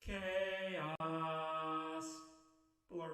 Chaos. Blur.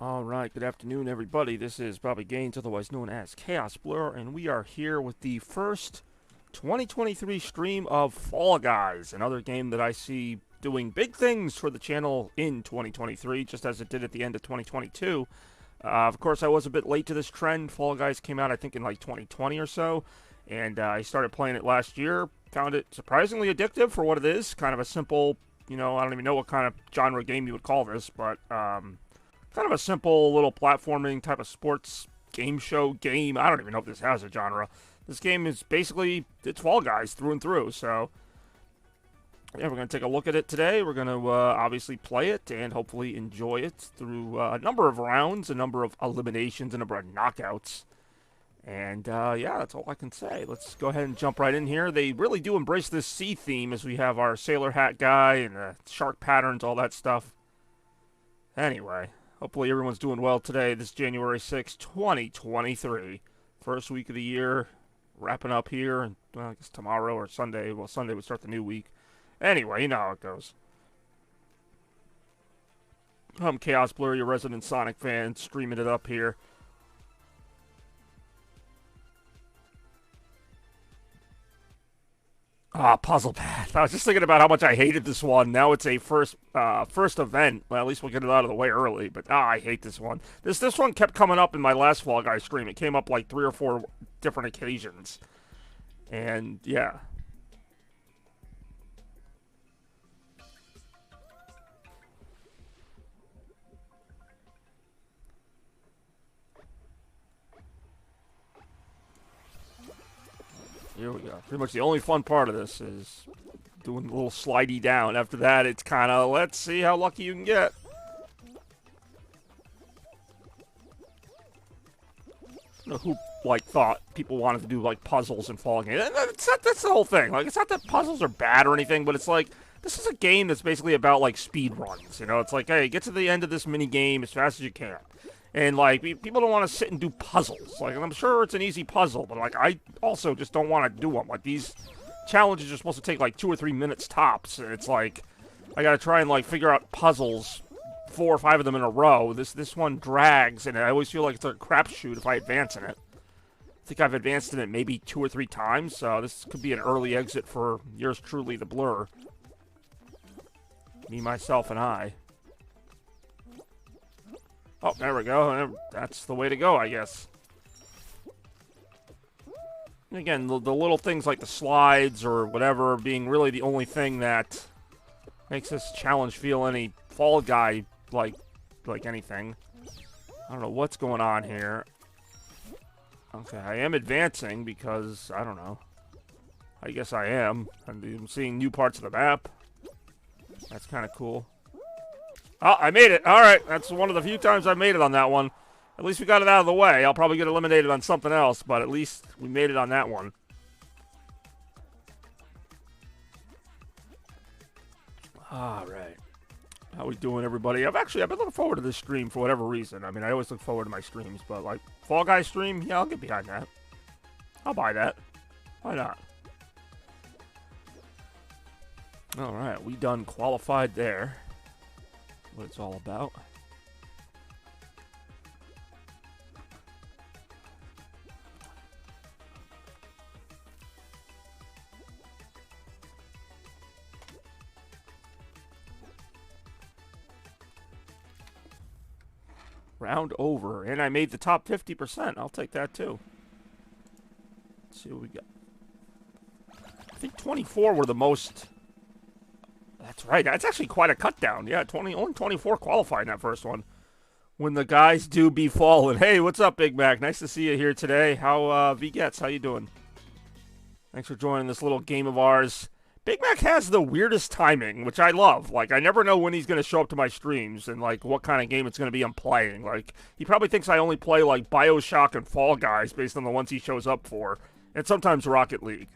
Alright, good afternoon everybody. This is Bobby Gaines, otherwise known as Chaos Blur, and we are here with the first 2023 stream of Fall Guys, another game that I see doing big things for the channel in 2023, just as it did at the end of 2022. Of course, I was a bit late to this trend. Fall Guys came out, I think, in like 2020 or so, and I started playing it last year. Found it surprisingly addictive for what it is. Kind of a simple, I don't even know what kind of genre game you would call this, but kind of a simple little platforming type of sports game show game. I don't even know if this has a genre. This game is basically, it's Fall Guys through and through. So, yeah, we're going to take a look at it today. We're going to obviously play it and hopefully enjoy it through a number of rounds, a number of eliminations, a number of knockouts. And, yeah, that's all I can say. Let's go ahead and jump right in here. They really do embrace this sea theme as we have our sailor hat guy and the shark patterns, all that stuff. Anyway. Hopefully everyone's doing well today. This is January 6th, 2023. First week of the year. Wrapping up here. And, well, I guess tomorrow or Sunday. Well, Sunday would start the new week. Anyway, you know how it goes. I'm Chaos Blur, your resident Sonic fan, streaming it up here. Puzzle Path. I was just thinking about how much I hated this one. Now it's a first event. Well, at least we'll get it out of the way early. But I hate this one. This one kept coming up in my last Fall Guys stream. It came up like 3 or 4 different occasions. And yeah. Here we go. Pretty much the only fun part of this is doing a little slidey down. After that, it's kind of, let's see how lucky you can get. I don't know who, thought people wanted to do, puzzles and Fall Guys. That's the whole thing. It's not that puzzles are bad or anything, but it's this is a game that's basically about, speed runs. It's like, hey, get to the end of this mini game as fast as you can. And, people don't want to sit and do puzzles. I'm sure it's an easy puzzle, but, I also just don't want to do them. These challenges are supposed to take, 2 or 3 minutes tops. And it's I gotta try and, figure out puzzles 4 or 5 of them in a row. This one drags, and I always feel like it's a crapshoot if I advance in it. I think I've advanced in it maybe 2 or 3 times, so this could be an early exit for yours truly, the Blur. Me, myself, and I. Oh, there we go. That's the way to go, I guess. And again, the little things like the slides or whatever being really the only thing that makes this challenge feel any Fall Guy like anything. I don't know what's going on here. Okay, I am advancing because, I don't know. I guess I am. I'm seeing new parts of the map. That's kind of cool. Oh, I made it. All right, that's one of the few times I made it on that one. At least we got it out of the way. I'll probably get eliminated on something else, but at least we made it on that one. All right. How we doing, everybody? I've been looking forward to this stream for whatever reason. I mean, I always look forward to my streams, but like Fall Guy stream, yeah, I'll get behind that. I'll buy that. Why not? All right, we done qualified there. What it's all about. Round over, and I made the top 50%. I'll take that too. Let's see what we got. I think 24 were the most. That's right. That's actually quite a cut down. Yeah, only 24 qualified in that first one. When the guys do be fallen. Hey, what's up, Big Mac? Nice to see you here today. How V-Gets? How you doing? Thanks for joining this little game of ours. Big Mac has the weirdest timing, which I love. Like, I never know when he's going to show up to my streams and, like, what kind of game it's going to be I'm playing. Like, he probably thinks I only play, like, Bioshock and Fall Guys based on the ones he shows up for. And sometimes Rocket League.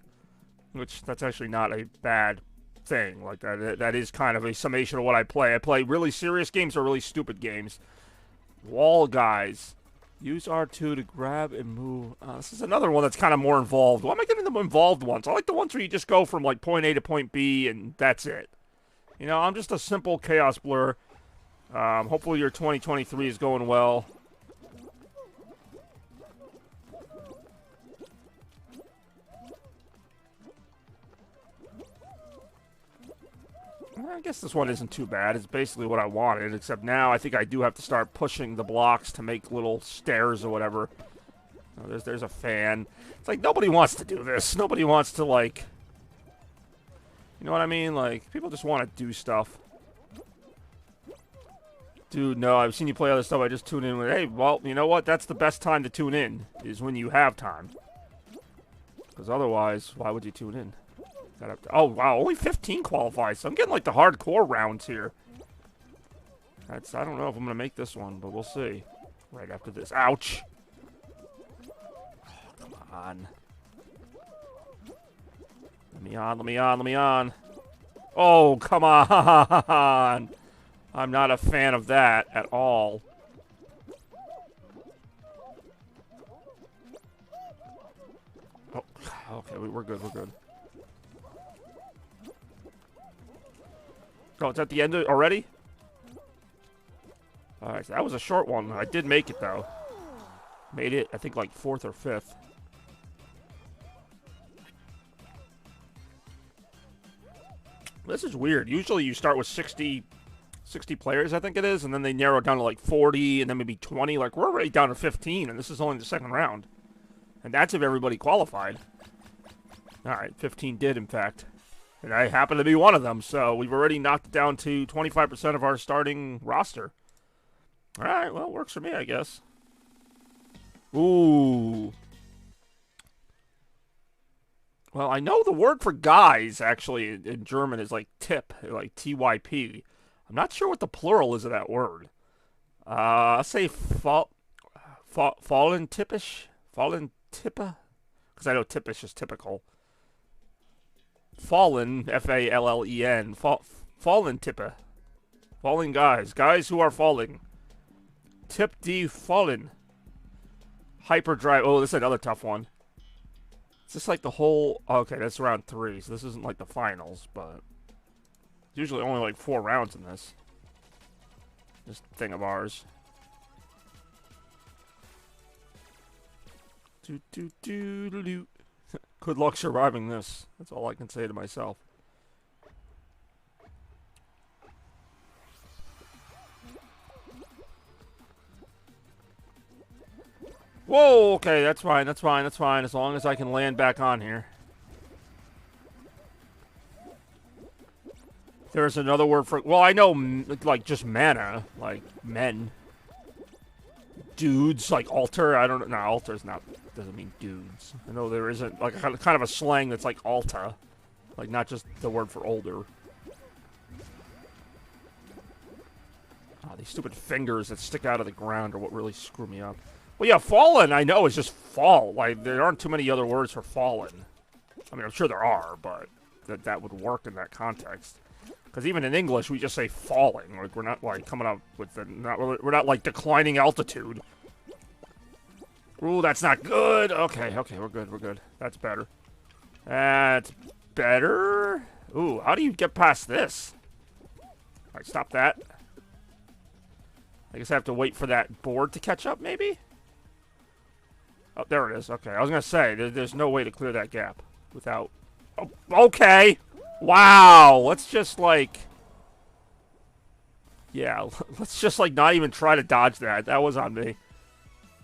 Which, that's actually not a bad thing. Like, that is kind of a summation of what I play. I play really serious games or really stupid games. Wall Guys. Use R2 to grab and move. This is another one that's kind of more involved. Why am I getting the involved ones? I like the ones where you just go from, like, point A to point B, and that's it. You know, I'm just a simple Chaos Blur. Hopefully your 2023 is going well. I guess this one isn't too bad. It's basically what I wanted, except now I think I do have to start pushing the blocks to make little stairs or whatever. Oh, there's a fan. It's like, nobody wants to do this. Nobody wants to, like... You know what I mean? Like, people just want to do stuff. Dude, no, I've seen you play other stuff. I just tune in with, hey, well, you know what? That's the best time to tune in, is when you have time. Because otherwise, why would you tune in? Oh, wow, only 15 qualifies, so I'm getting, like, the hardcore rounds here. I don't know if I'm going to make this one, but we'll see. Right after this. Ouch! Oh, come on. Let me on. Oh, come on! I'm not a fan of that at all. Oh, okay, we're good. Oh, it's at the end already? Alright, so that was a short one. I did make it, though. Made it, I think, like 4th or 5th. This is weird. Usually you start with 60 players, I think it is, and then they narrow it down to like 40, and then maybe 20. Like, we're already down to 15, and this is only the second round. And that's if everybody qualified. Alright, 15 did, in fact. And I happen to be one of them, so we've already knocked it down to 25% of our starting roster. Alright, well, works for me, I guess. Ooh. Well, I know the word for guys, actually, in German is like tip, like T-Y-P. I'm not sure what the plural is of that word. I'll say fallen tippish? Fallen tippa? Because I know tippish is typical. Fallen, F-A-L-L-E-N, fallen tippa. Falling guys who are falling. Tip D fallen. Hyperdrive, oh, this is another tough one. Is this like the whole, okay, that's round 3, so this isn't like the finals, but usually only like 4 rounds in this. this thing of ours. Good luck surviving this. That's all I can say to myself. Whoa, okay, that's fine, that's fine, that's fine, as long as I can land back on here. There's another word for... Well, I know, like, just mana, like, men. Dudes, like, altar, I don't know. No, altar's not... doesn't mean dudes. I know there isn't, like, kind of a slang that's like alta. Like, not just the word for older. Oh, these stupid fingers that stick out of the ground are what really screw me up. Well, yeah, fallen, I know, is just fall. Like, there aren't too many other words for fallen. I mean, I'm sure there are, but that would work in that context. Because even in English, we just say falling. Like, we're not, like, coming up with the... we're not, like, declining altitude. Ooh, that's not good. Okay, okay, we're good, we're good. That's better. That's better. Ooh, how do you get past this? Alright, stop that. I guess I have to wait for that board to catch up, maybe? Oh, there it is. Okay, I was going to say, there's no way to clear that gap without... Oh, okay! Wow! Let's just, like... Yeah, let's just, like, not even try to dodge that. That was on me.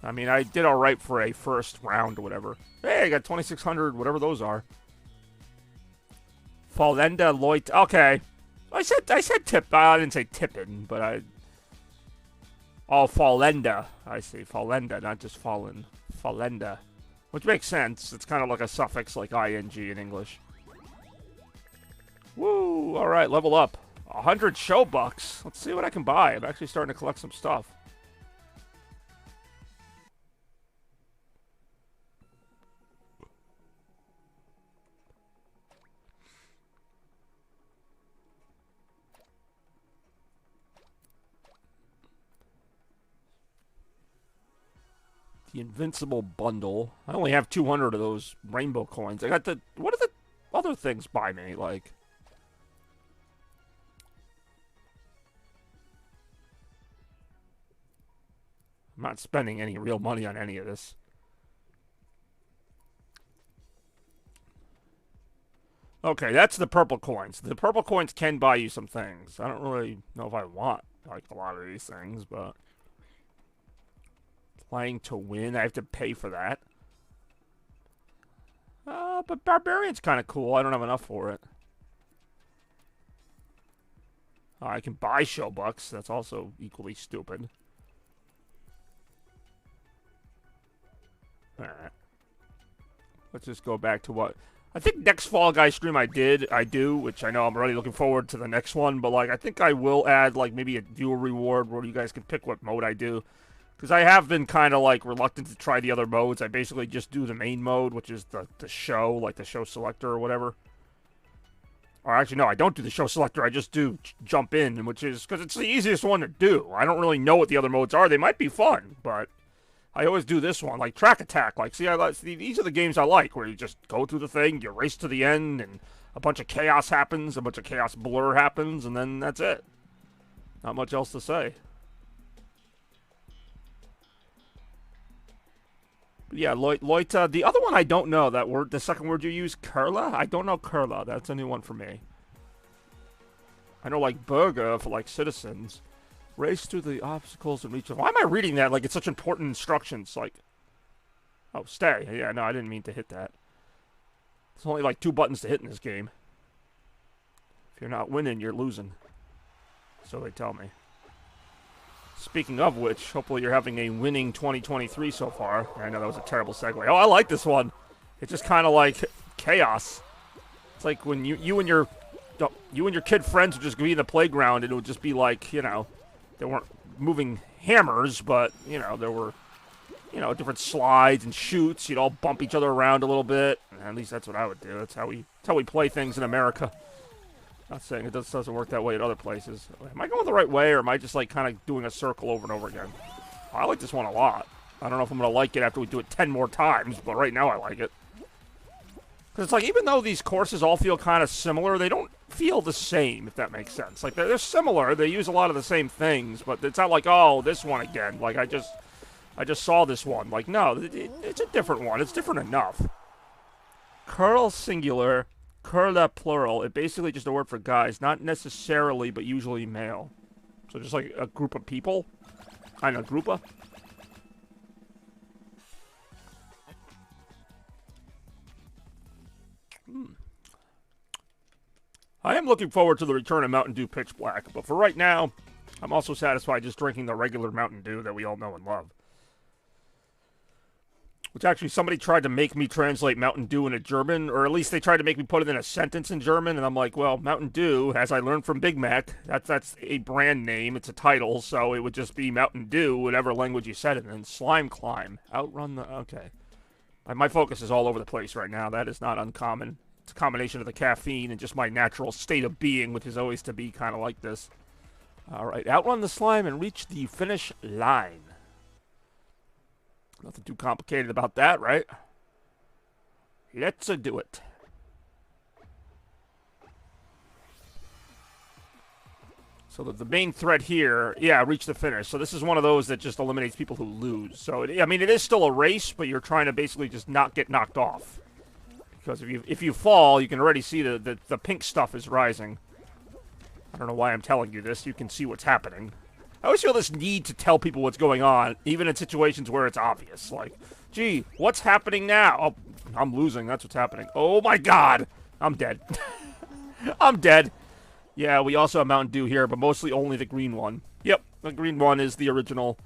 I mean, I did alright for a first round or whatever. Hey, I got 2,600, whatever those are. Falenda Loit... Okay. I said tip. I didn't say tippin', but I... Oh, Falenda. I see. Falenda, not just fallen. Falenda. Which makes sense. It's kind of like a suffix like ing in English. Woo! Alright, level up. 100 show bucks. Let's see what I can buy. I'm actually starting to collect some stuff. The Invincible Bundle. I only have 200 of those rainbow coins. I got the... What do the other things buy me? Like... I'm not spending any real money on any of this. Okay, that's the purple coins. The purple coins can buy you some things. I don't really know if I want, like, a lot of these things, but... Playing to win, I have to pay for that. But Barbarian's kind of cool. I don't have enough for it. I can buy show bucks. That's also equally stupid. Alright. Let's just go back to what... I think next Fall Guy stream I do, which I know I'm already looking forward to the next one, but, like, I think I will add, like, maybe a viewer reward where you guys can pick what mode I do. Because I have been kind of, like, reluctant to try the other modes. I basically just do the main mode, which is the show, like the show selector or whatever. Or actually, no, I don't do the show selector. I just do jump in, which is... Because it's the easiest one to do. I don't really know what the other modes are. They might be fun, but... I always do this one, like Track Attack. Like, see, these are the games I like, where you just go through the thing, you race to the end, and a bunch of chaos happens, a bunch of chaos blur happens, and then that's it. Not much else to say. Yeah, Loita. The other one I don't know, that word, the second word you use, Kurla? I don't know Kurla. That's a new one for me. I know, like, Burger for, like, citizens. Race through the obstacles and reach them. Why am I reading that like it's such important instructions? Like, oh, stay. Yeah, no, I didn't mean to hit that. There's only like 2 buttons to hit in this game. If you're not winning, you're losing. So they tell me. Speaking of which, hopefully you're having a winning 2023 so far. I know that was a terrible segue. Oh, I like this one. It's just kind of like chaos. It's like when you and your kid friends would just be in the playground and it would just be like, you know, there weren't moving hammers, but, you know, there were, you know, different slides and chutes. You'd all bump each other around a little bit. At least that's what I would do. That's how we play things in America. Not saying it doesn't work that way at other places. Am I going the right way, or am I just, like, kind of doing a circle over and over again? I like this one a lot. I don't know if I'm going to like it after we do it 10 more times, but right now I like it. Because it's like, even though these courses all feel kind of similar, they don't feel the same, if that makes sense. Like, they're similar. They use a lot of the same things, but it's not like, oh, this one again. Like, I just saw this one. Like, no, it's a different one. It's different enough. Curl singular, curla plural. It's basically just a word for guys. Not necessarily, but usually male. So just like a group of people. I know, groupa. I am looking forward to the return of Mountain Dew Pitch Black, but for right now, I'm also satisfied just drinking the regular Mountain Dew that we all know and love. Which actually, somebody tried to make me translate Mountain Dew into German, or at least they tried to make me put it in a sentence in German, and I'm like, well, Mountain Dew, as I learned from Big Mac, that's a brand name, it's a title, so it would just be Mountain Dew, whatever language you said it in. Slime Climb. Outrun the... Okay. My focus is all over the place right now. That is not uncommon. It's a combination of the caffeine and just my natural state of being, which is always to be kind of like this. Alright, outrun the slime and reach the finish line. Nothing too complicated about that, right? Let's do it. So the main threat here, yeah, reach the finish. So this is one of those that just eliminates people who lose. So, I mean, it is still a race, but you're trying to basically just not get knocked off. Because if you fall, you can already see the pink stuff is rising. I don't know why I'm telling you this. You can see what's happening. I always feel this need to tell people what's going on, even in situations where it's obvious. Like, gee, what's happening now? Oh, I'm losing. That's what's happening. Oh, my God. I'm dead. I'm dead. Yeah, we also have Mountain Dew here, but mostly only the green one. Yep, the green one is the original.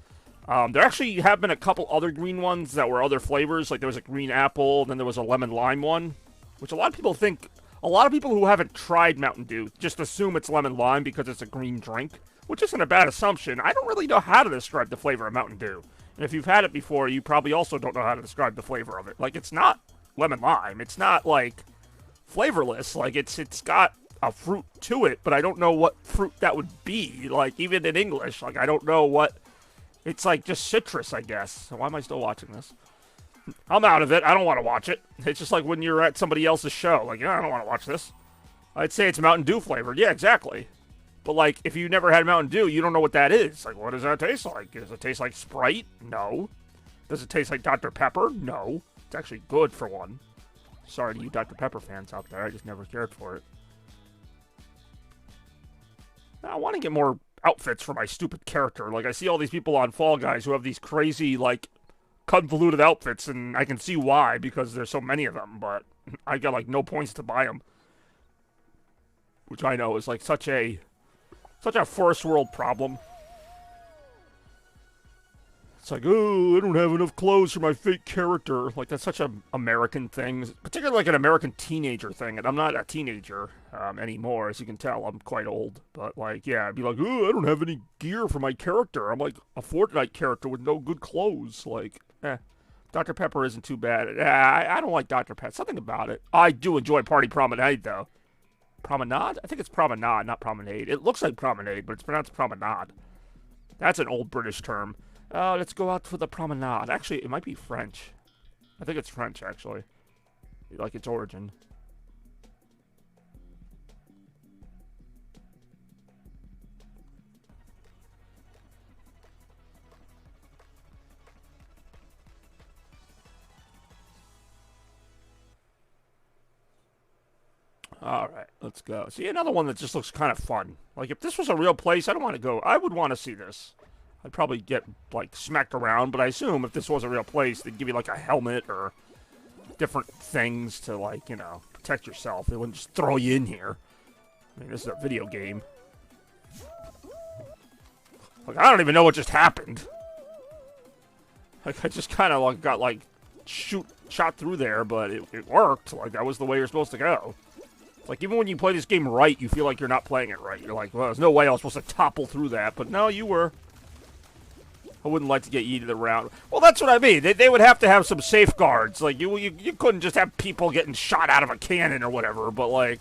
There actually have been a couple other green ones that were other flavors. Like, there was a green apple, and then there was a lemon lime one, which a lot of people think... A lot of people who haven't tried Mountain Dew just assume it's lemon lime because it's a green drink, which isn't a bad assumption. I don't really know how to describe the flavor of Mountain Dew. And if you've had it before, you probably also don't know how to describe the flavor of it. Like, it's not lemon lime. It's not, like, flavorless. Like, it's got a fruit to it, but I don't know what fruit that would be. Like, even in English, like, I don't know what... It's, like, just citrus, I guess. So why am I still watching this? I'm out of it. I don't want to watch it. It's just like when you're at somebody else's show. Like, yeah, I don't want to watch this. I'd say it's Mountain Dew flavored. Yeah, exactly. But, like, if you never had Mountain Dew, you don't know what that is. Like, what does that taste like? Does it taste like Sprite? No. Does it taste like Dr. Pepper? No. It's actually good for one. Sorry to you Dr. Pepper fans out there. I just never cared for it. I want to get more outfits for my stupid character. Like, I see all these people on Fall Guys who have these crazy, like, convoluted outfits, and I can see why, because there's so many of them, but I got, like, no points to buy them. Which I know is, like, such a first world problem. It's like, oh, I don't have enough clothes for my fake character. Like, that's such an American thing. Particularly, like, an American teenager thing. And I'm not a teenager anymore, as you can tell. I'm quite old. But, like, yeah, I'd be like, oh, I don't have any gear for my character. I'm, like, a Fortnite character with no good clothes. Like, Dr. Pepper isn't too bad. I don't like Dr. Pepper. Something about it. I do enjoy Party Promenade, though. Promenade? I think it's Promenade, not Promenade. It looks like Promenade, but it's pronounced Promenade. That's an old British term. Let's go out for the promenade. Actually, it might be French. I think it's French, actually. Like its origin. Alright, let's go. See, another one that just looks kind of fun. Like, if this was a real place, I don't want to go. I would want to see this. I'd probably get, like, smacked around, but I assume if this was a real place, they'd give you, like, a helmet or different things to, like, you know, protect yourself. They wouldn't just throw you in here. I mean, this is a video game. Like, I don't even know what just happened. Like, I just kind of, like, got, like, shot through there, but it worked. Like, that was the way you're supposed to go. Like, even when you play this game right, you feel like you're not playing it right. You're like, well, there's no way I was supposed to topple through that, but no, you were. I wouldn't like to get yeeted around. Well, that's what I mean. They would have to have some safeguards. Like, you couldn't just have people getting shot out of a cannon or whatever. But, like,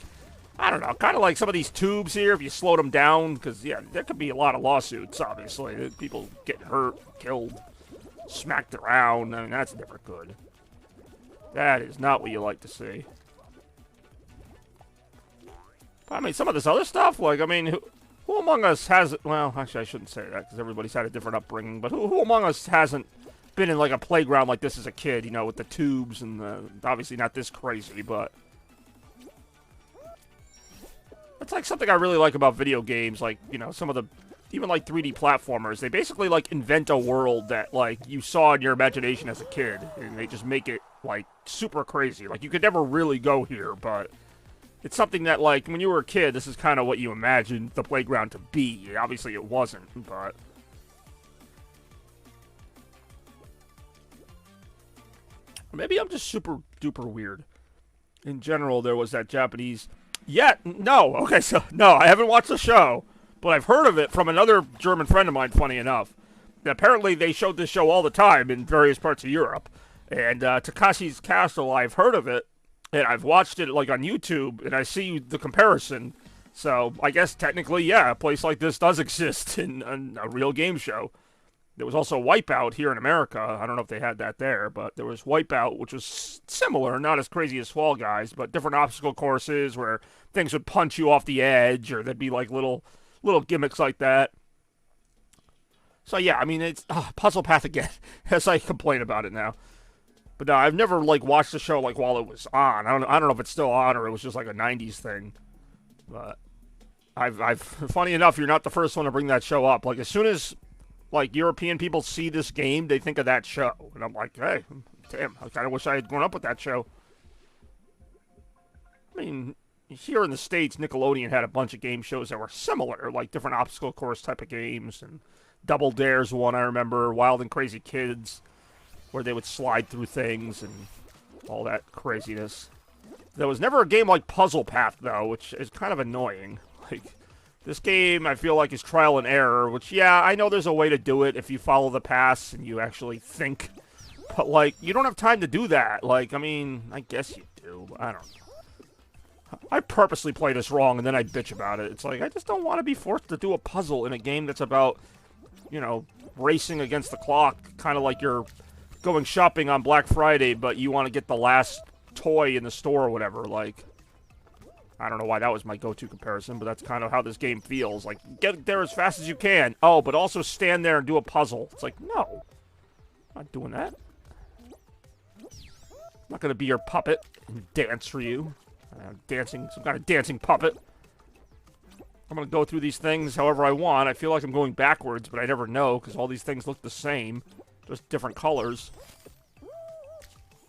I don't know. Kind of like some of these tubes here, if you slowed them down. Because, yeah, there could be a lot of lawsuits, obviously. People getting hurt, killed, smacked around. I mean, that's never good. That is not what you like to see. But, I mean, some of this other stuff, like, I mean, who among us has, well, actually, I shouldn't say that, because everybody's had a different upbringing, but who among us hasn't been in, like, a playground like this as a kid, you know, with the tubes and the, obviously not this crazy, but it's, like, something I really like about video games, like, you know, some of the, even, like, 3D platformers, they basically, like, invent a world that, like, you saw in your imagination as a kid, and they just make it, like, super crazy. Like, you could never really go here, but it's something that, like, when you were a kid, this is kind of what you imagined the playground to be. Obviously, it wasn't, but maybe I'm just super duper weird. In general, there was that Japanese. Yeah, no. Okay, so, no, I haven't watched the show, but I've heard of it from another German friend of mine, funny enough. Apparently, they showed this show all the time in various parts of Europe. And Takashi's Castle, I've heard of it, and I've watched it, like, on YouTube, and I see the comparison. So, I guess, technically, yeah, a place like this does exist in a real game show. There was also Wipeout here in America. I don't know if they had that there, but there was Wipeout, which was similar, not as crazy as Fall Guys, but different obstacle courses where things would punch you off the edge, or there'd be like little gimmicks like that. So yeah, I mean, it's Puzzle Path again, as I complain about it now. But no, I've never like watched the show like while it was on. I don't know if it's still on or it was just like a '90s thing. But I've funny enough, you're not the first one to bring that show up. Like as soon as like European people see this game, they think of that show, and I'm like, hey, damn, I kind of wish I had grown up with that show. I mean, here in the States, Nickelodeon had a bunch of game shows that were similar, like different obstacle course type of games, and Double Dare's one I remember, Wild and Crazy Kids, where they would slide through things and all that craziness. There was never a game like Puzzle Path, though, which is kind of annoying. Like, this game, I feel like, is trial and error, which, yeah, I know there's a way to do it if you follow the paths and you actually think. But, like, you don't have time to do that. Like, I mean, I guess you do, but I don't know. I purposely play this wrong, and then I bitch about it. It's like, I just don't want to be forced to do a puzzle in a game that's about, you know, racing against the clock, kind of like you're going shopping on Black Friday, but you want to get the last toy in the store or whatever. Like, I don't know why that was my go-to comparison, but that's kind of how this game feels. Like, get there as fast as you can. Oh, but also stand there and do a puzzle. It's like, no. I'm not doing that. I'm not going to be your puppet and dance for you. Dancing, some kind of dancing puppet. I'm going to go through these things however I want. I feel like I'm going backwards, but I never know, because all these things look the same. Just different colors.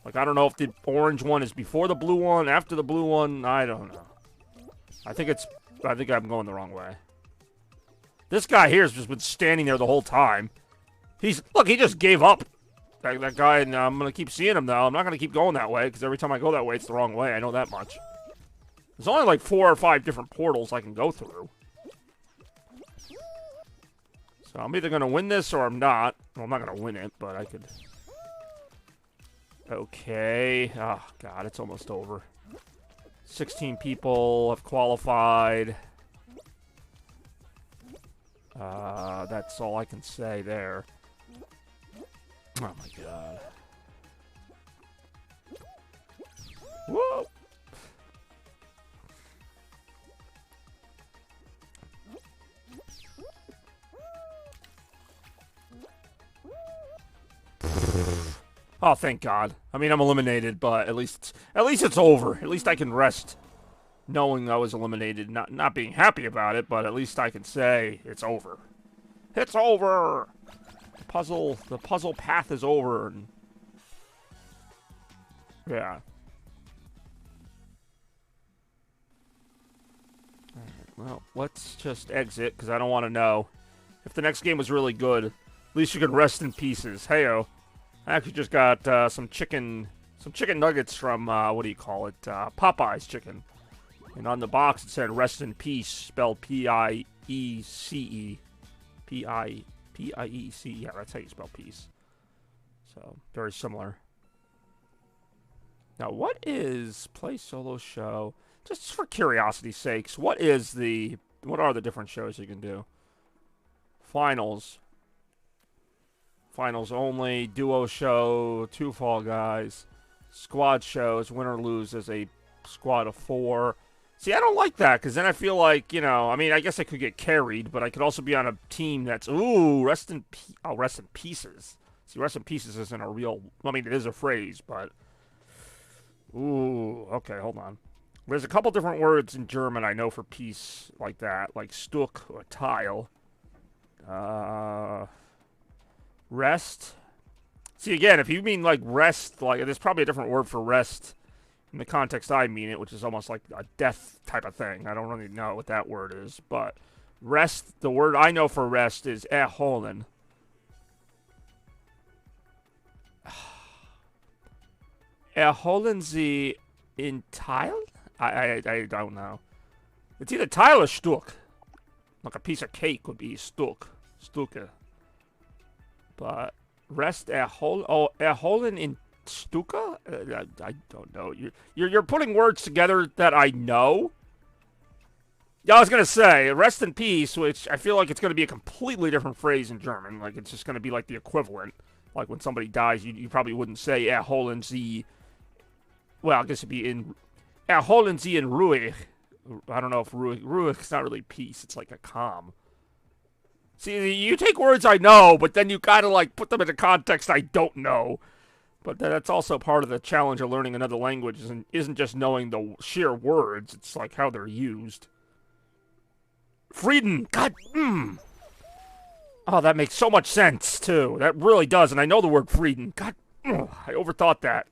Like, I don't know if the orange one is before the blue one, after the blue one. I don't know. I think I'm going the wrong way. This guy here has just been standing there the whole time. Look, he just gave up. That guy, and I'm going to keep seeing him, though. I'm not going to keep going that way, because every time I go that way, it's the wrong way. I know that much. There's only like 4 or 5 different portals I can go through. So I'm either going to win this or I'm not. Well, I'm not going to win it, but I could. Okay. Oh, God, it's almost over. 16 people have qualified. That's all I can say there. Oh, my God. Whoa! Oh, thank God. I mean, I'm eliminated, but at least it's over. At least I can rest knowing I was eliminated, not being happy about it, but at least I can say it's over. It's the puzzle path is over. And yeah. Alright, well, let's just exit, because I don't want to know. If the next game was really good, at least you can rest in pieces. Heyo. I actually just got some chicken nuggets from, what do you call it, Popeye's chicken. And on the box it said rest in peace, spelled P-I-E-C-E. P-I-E-C-E, yeah, that's how you spell peace. So, very similar. Now, what is Play Solo Show? Just for curiosity's sakes, what are the different shows you can do? Finals. Finals only, duo show, 2 Fall Guys, squad shows, win or lose as a squad of 4, See, I don't like that, because then I feel like, you know, I mean, I guess I could get carried, but I could also be on a team that's, ooh, rest in pieces. See, rest in pieces isn't a real, I mean, it is a phrase, but, ooh, okay, hold on. There's a couple different words in German I know for piece like that, like Stück or tile. Rest. See, again, if you mean like rest, like there's probably a different word for rest in the context I mean it, which is almost like a death type of thing. I don't really know what that word is, but rest, the word I know for rest is erholen. Erholen Sie in Teil? I don't know. It's either Teil or Stück. Like a piece of cake would be Stück. Stücke. But rest erholen in Stuka? I don't know. You're putting words together that I know. Yeah, I was gonna say rest in peace, which I feel like it's gonna be a completely different phrase in German. Like it's just gonna be like the equivalent. Like when somebody dies, you probably wouldn't say erholen Sie. Well, I guess it'd be in erholen Sie in Ruhe. I don't know if Ruhe is not really peace. It's like a calm. See, you take words I know, but then you gotta like put them in a context I don't know. But that's also part of the challenge of learning another language, isn't just knowing the sheer words. It's like how they're used. Frieden, God, Oh, that makes so much sense too. That really does, and I know the word Frieden. God, I overthought that.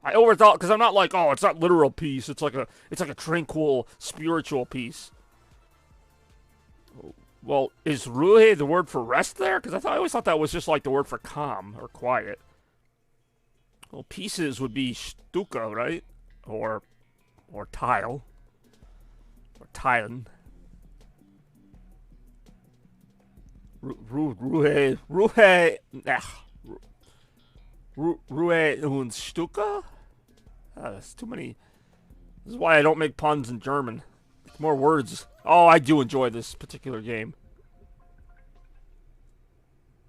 I overthought because I'm not like, oh, it's not literal peace. It's like a tranquil spiritual peace. Well, is Ruhe the word for rest there? Because I always thought that was just like the word for calm or quiet. Well, pieces would be Stuka, right? Or tile. Or tilen. Ruhe und Stuka? That's too many. This is why I don't make puns in German. More words. Oh, I do enjoy this particular game.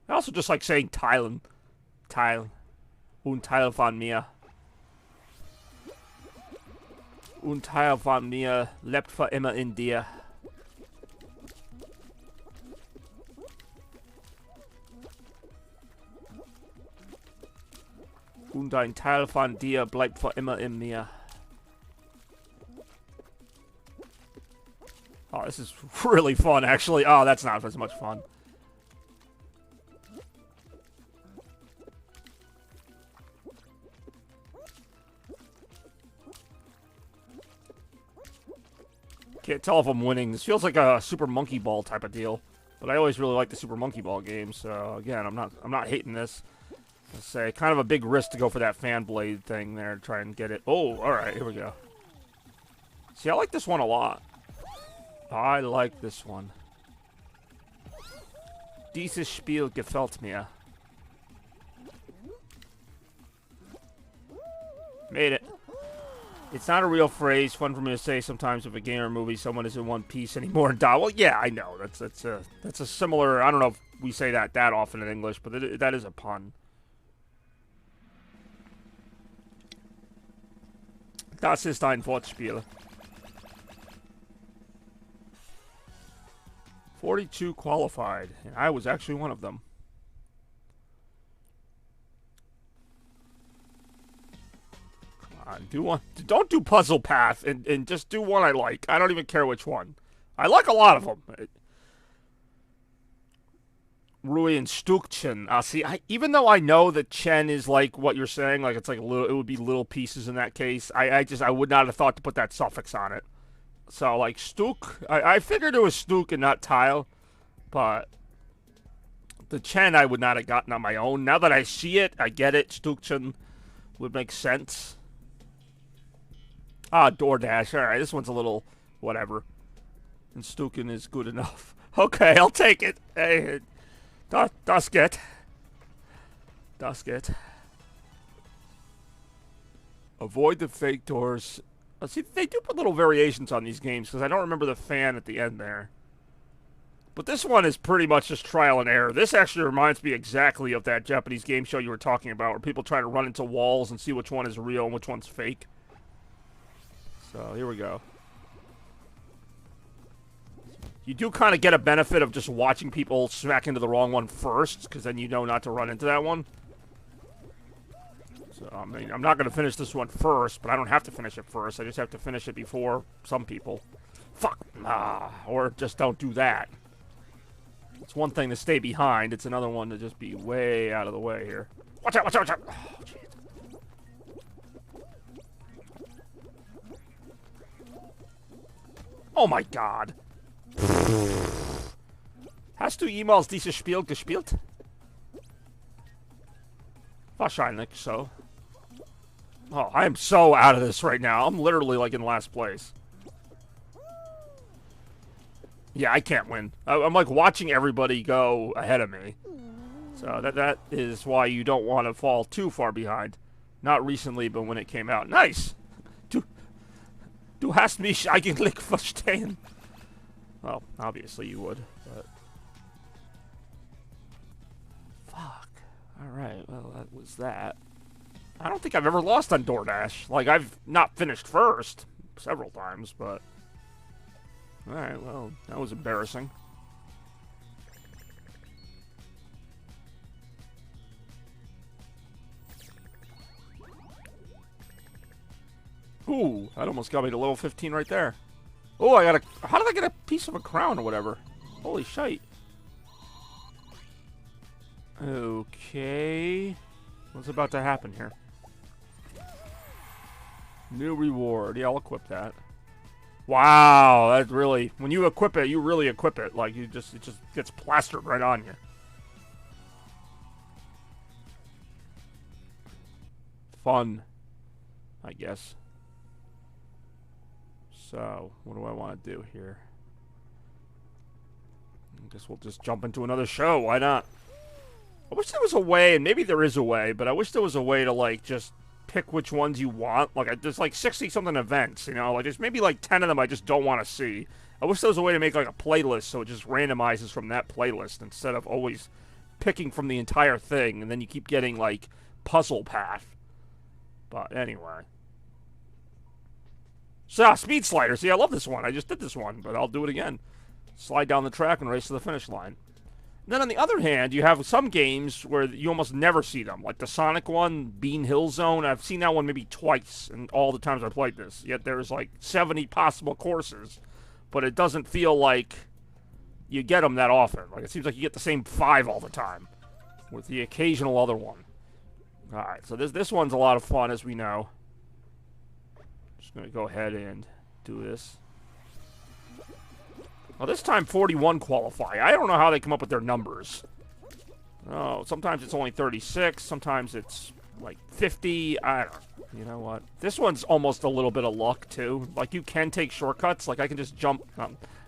I also just like saying Teilen. Teil. Un Teil von mir. Un Teil von mir lebt für immer in dir. Und ein Teil von dir bleibt für immer in mir. Oh, this is really fun, actually. Oh, that's not as much fun. Can't tell if I'm winning. This feels like a Super Monkey Ball type of deal. But I always really like the Super Monkey Ball games, so again, I'm not hating this. Let's say kind of a big risk to go for that fan blade thing there to try and get it. Oh, alright, here we go. See, I like this one a lot. I like this one. Dieses Spiel gefällt mir. Made it. It's not a real phrase. Fun for me to say sometimes if a game or movie someone isn't in one piece anymore and die. Well, yeah, I know. That's a similar. I don't know if we say that often in English, but that is a pun. Das ist ein Wortspiel. 42 qualified, and I was actually one of them. Come on, do one. Don't do Puzzle Path, and just do one I like. I don't even care which one. I like a lot of them. Ruhe and Stückchen. See, even though I know that Chen is like what you're saying, like it's like it would be little pieces in that case. I would not have thought to put that suffix on it. So, like, Stück, I figured it was Stück and not Tile, but the Chen I would not have gotten on my own. Now that I see it, I get it. Stückchen would make sense. Ah, DoorDash. Alright, this one's a little whatever. And Stücken is good enough. Okay, I'll take it. Hey, das geht. Das geht. Avoid the fake doors. See, they do put little variations on these games, because I don't remember the fan at the end there. But this one is pretty much just trial and error. This actually reminds me exactly of that Japanese game show you were talking about, where people try to run into walls and see which one is real and which one's fake. So, here we go. You do kind of get a benefit of just watching people smack into the wrong one first, because then you know not to run into that one. So, I mean, I'm not going to finish this one first, but I don't have to finish it first. I just have to finish it before some people. Fuck. Or just don't do that. It's one thing to stay behind. It's another one to just be way out of the way here. Watch out, watch out, watch out. Oh, jeez. Oh, my God. Hast du jemals dieses Spiel gespielt? Wahrscheinlich so. Oh, I am so out of this right now. I'm literally like in last place. Yeah, I can't win. I'm like watching everybody go ahead of me. So that is why you don't want to fall too far behind. Not recently, but when it came out. Nice! Du hast mich eigentlich verstehen. Well, obviously you would, but... Fuck. Alright, well, that was that. I don't think I've ever lost on DoorDash. Like, I've not finished first several times, but... Alright, well, that was embarrassing. Ooh, that almost got me to level 15 right there. Oh, I got a... How did I get a piece of a crown or whatever? Holy shite. Okay. What's about to happen here? New reward. Yeah, I'll equip that. Wow, that really... When you equip it, you really equip it. Like, it just gets plastered right on you. Fun, I guess. So, what do I want to do here? I guess we'll just jump into another show. Why not? I wish there was a way, and maybe there is a way, but I wish there was a way to, like, just pick which ones you want. Like, there's, like, 60-something events, you know? Like, there's maybe, like, 10 of them I just don't want to see. I wish there was a way to make, like, a playlist so it just randomizes from that playlist instead of always picking from the entire thing, and then you keep getting, like, puzzle path. But, anyway. So, speed slider. See, I love this one. I just did this one, but I'll do it again. Slide down the track and race to the finish line. Then on the other hand, you have some games where you almost never see them. Like the Sonic one, Bean Hill Zone. I've seen that one maybe twice in all the times I played this. Yet there's like 70 possible courses. But it doesn't feel like you get them that often. Like it seems like you get the same 5 all the time. With the occasional other one. Alright, so this one's a lot of fun, as we know. Just going to go ahead and do this. Well, this time 41 qualify. I don't know how they come up with their numbers. Oh, sometimes it's only 36. Sometimes it's like 50. I don't know. You know what? This one's almost a little bit of luck, too. Like, you can take shortcuts. Like, I can just jump.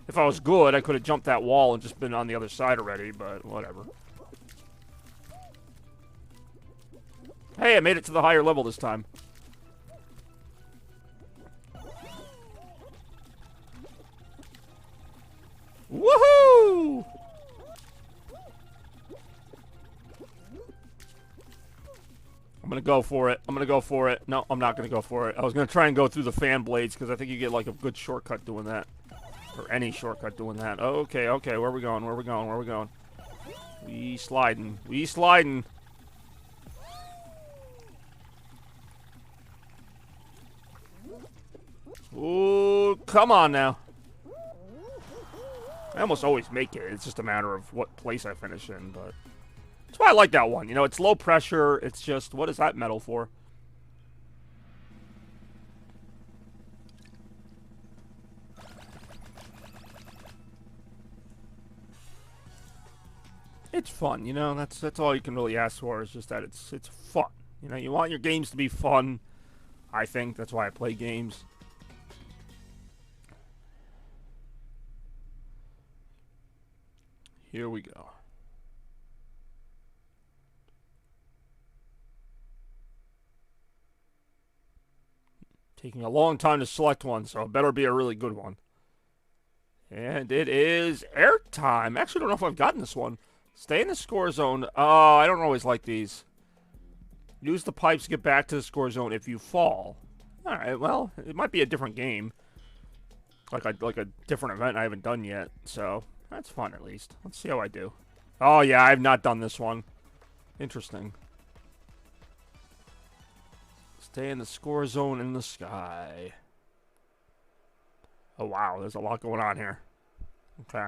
If I was good, I could have jumped that wall and just been on the other side already, but whatever. Hey, I made it to the higher level this time. Woohoo! I'm gonna go for it. I'm gonna go for it. No, I'm not gonna go for it. I was gonna try and go through the fan blades because I think you get like a good shortcut doing that. Or any shortcut doing that. Okay, okay, where are we going? Where are we going? Where are we going? We sliding. We sliding. Ooh, come on now. I almost always make it. It's just a matter of what place I finish in, but... That's why I like that one. You know, it's low pressure. It's just... What is that metal for? It's fun, you know? That's all you can really ask for, is just that it's fun. You know, you want your games to be fun, I think. That's why I play games. Here we go. Taking a long time to select one, so it better be a really good one. And it is airtime. Actually, I don't know if I've gotten this one. Stay in the score zone. I don't always like these. Use the pipes to get back to the score zone if you fall. Alright, well, it might be a different game. like a different event I haven't done yet. So that's fun at least. Let's see how I do. Oh yeah, I have not done this one. Interesting. Stay in the score zone in the sky. Oh wow, there's a lot going on here. Okay.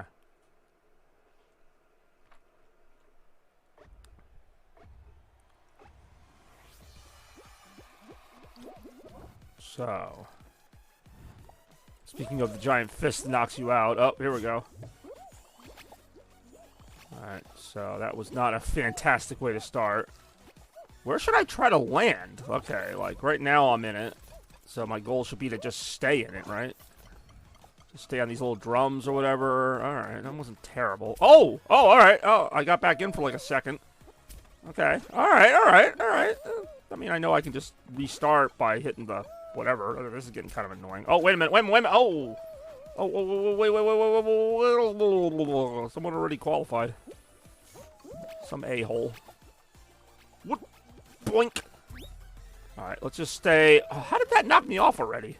So, speaking of the giant fist that knocks you out. Oh, here we go. Alright, so that was not a fantastic way to start. Where should I try to land? Okay, like right now I'm in it. So my goal should be to just stay in it, right? Just stay on these little drums or whatever. Alright, that wasn't terrible. Oh! Oh, alright. Oh, I got back in for like a second. Okay. Alright. I mean, I know I can just restart by hitting the whatever. This is getting kind of annoying. Oh, wait a minute. Oh! Oh, wait. Someone already qualified. Some a-hole. What? Boink! Alright, let's just stay. Oh, how did that knock me off already?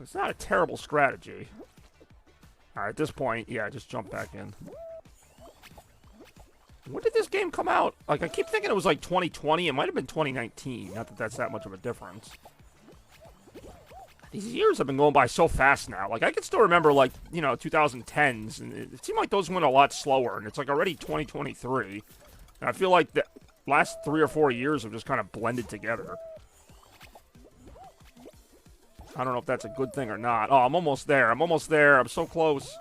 It's not a terrible strategy. Alright, at this point, yeah, just jump back in. When did this game come out? Like, I keep thinking it was like 2020. It might have been 2019. Not that that's that much of a difference. These years have been going by so fast now. Like, I can still remember, like, you know, 2010s. And it seemed like those went a lot slower. And it's, like, already 2023. And I feel like the last 3 or 4 years have just kind of blended together. I don't know if that's a good thing or not. Oh, I'm almost there. I'm so close.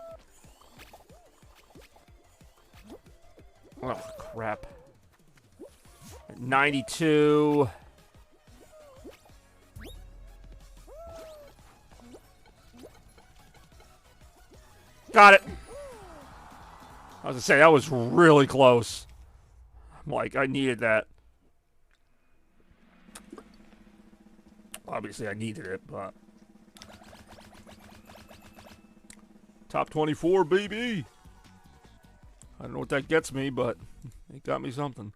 Oh, crap. 92. Got it. I was gonna say, that was really close. I'm like, I needed that. Obviously, I needed it, but... Top 24, baby! I don't know what that gets me, but it got me something.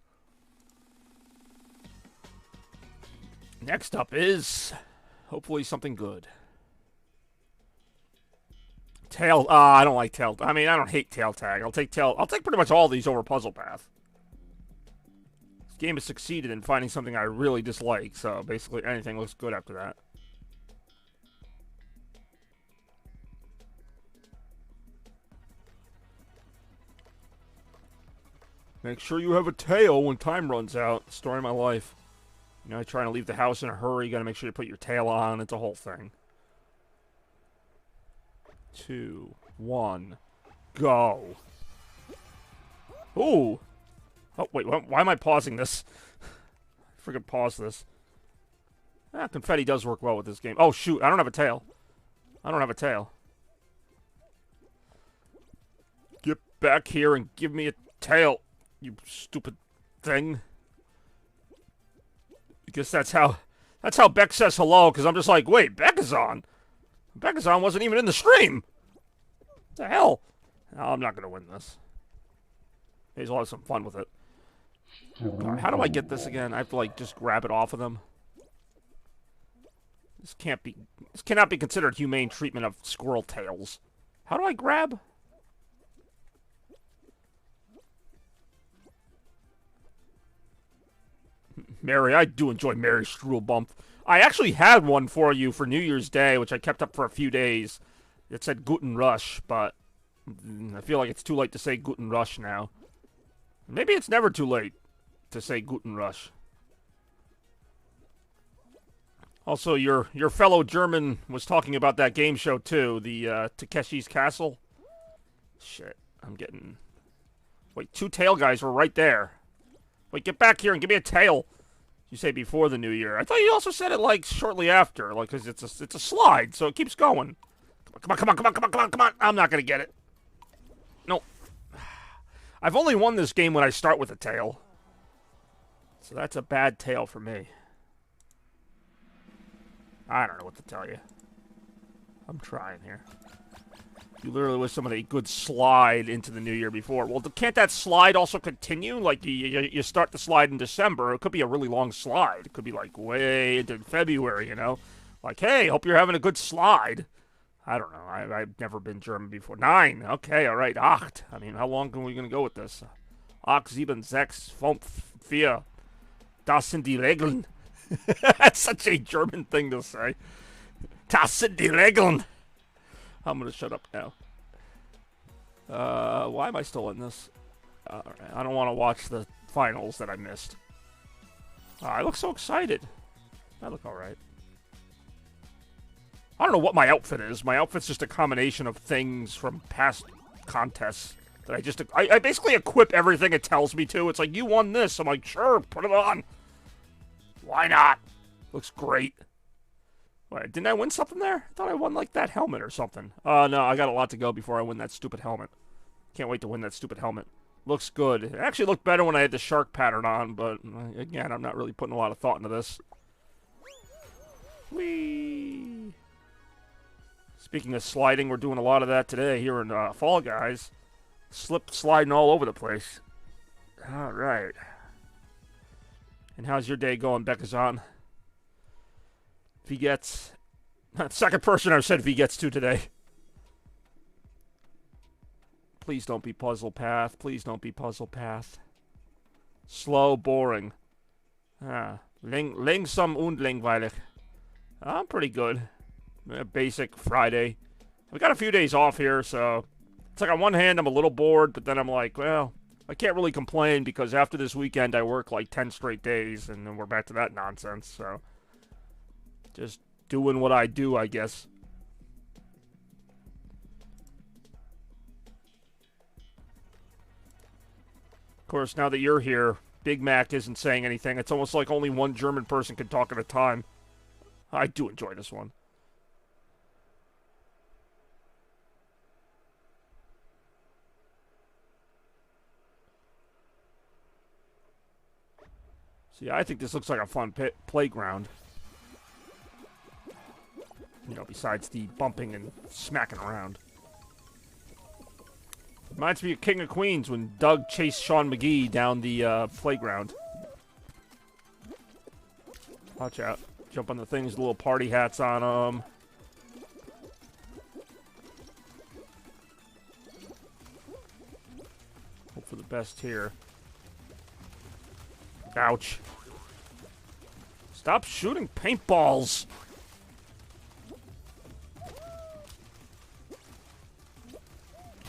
Next up is hopefully something good. Tail. I don't like tail. I mean, I don't hate tail tag. I'll take pretty much all these over puzzle path. This game has succeeded in finding something I really dislike, so basically anything looks good after that. Make sure you have a tail when time runs out. Story of my life. You know, trying to leave the house in a hurry. You gotta make sure you put your tail on. It's a whole thing. 2, 1, go. Ooh. Oh, wait, why am I pausing this? Friggin' pause this. Ah, confetti does work well with this game. Oh, shoot, I don't have a tail. Get back here and give me a tail, you stupid thing. I guess that's how Beck says hello, because I'm just like, wait, Beck is on. Beckazon wasn't even in the stream. What the hell? No, I'm not going to win this. Maybe I'll have some fun with it. Right, how do I get this again? I have to, like, just grab it off of them. This cannot be considered humane treatment of squirrel tails. How do I grab? Mary, I do enjoy Mary Struelbump. I actually had one for you for New Year's Day, which I kept up for a few days. It said Guten Rush, but I feel like it's too late to say Guten Rush now. Maybe it's never too late to say Guten Rush. Also, your fellow German was talking about that game show, too. The Takeshi's Castle. Shit, I'm getting... Wait, 2 tail guys were right there. Wait, get back here and give me a tail. You say before the new year. I thought you also said it, like, shortly after. Like, because it's a slide, so it keeps going. Come on. I'm not going to get it. Nope. I've only won this game when I start with a tail. So that's a bad tail for me. I don't know what to tell you. I'm trying here. You literally wish someone a good slide into the new year before. Well, can't that slide also continue? Like, you start the slide in December. It could be a really long slide. It could be, like, way into February, you know? Like, hey, hope you're having a good slide. I don't know. I've never been German before. 9. Okay, all right. Acht. I mean, how long are we going to go with this? 8, 7, 6, 5, 4. Das sind die Regeln. That's such a German thing to say. Das sind die Regeln. I'm going to shut up now. Why am I still in this? All right, I don't want to watch the finals that I missed. I look so excited. I look all right. I don't know what my outfit is. My outfit's just a combination of things from past contests that I basically equip everything it tells me to. It's like, you won this. I'm like, sure, put it on. Why not? Looks great. Wait, didn't I win something there? I thought I won, like, that helmet or something. No, I got a lot to go before I win that stupid helmet. Can't wait to win that stupid helmet. Looks good. It actually looked better when I had the shark pattern on, but, again, I'm not really putting a lot of thought into this. Whee! Speaking of sliding, we're doing a lot of that today here in Fall Guys. Sliding all over the place. All right. And how's your day going, Bekazan? Vigets. Second person I've said Vigets to today. Please don't be Puzzle Path. Please don't be Puzzle Path. Slow, boring. Langsam und langweilig. I'm pretty good. Basic Friday. We got a few days off here, so it's like on one hand I'm a little bored, but then I'm like, well, I can't really complain because after this weekend I work like 10 straight days, and then we're back to that nonsense, so just doing what I do, I guess. Of course, now that you're here, Big Mac isn't saying anything. It's almost like only one German person can talk at a time. I do enjoy this one. See, I think this looks like a fun playground. You know, besides the bumping and smacking around. Reminds me of King of Queens when Doug chased Sean McGee down the playground. Watch out. Jump on the things, little party hats on them. Hope for the best here. Ouch. Stop shooting paintballs.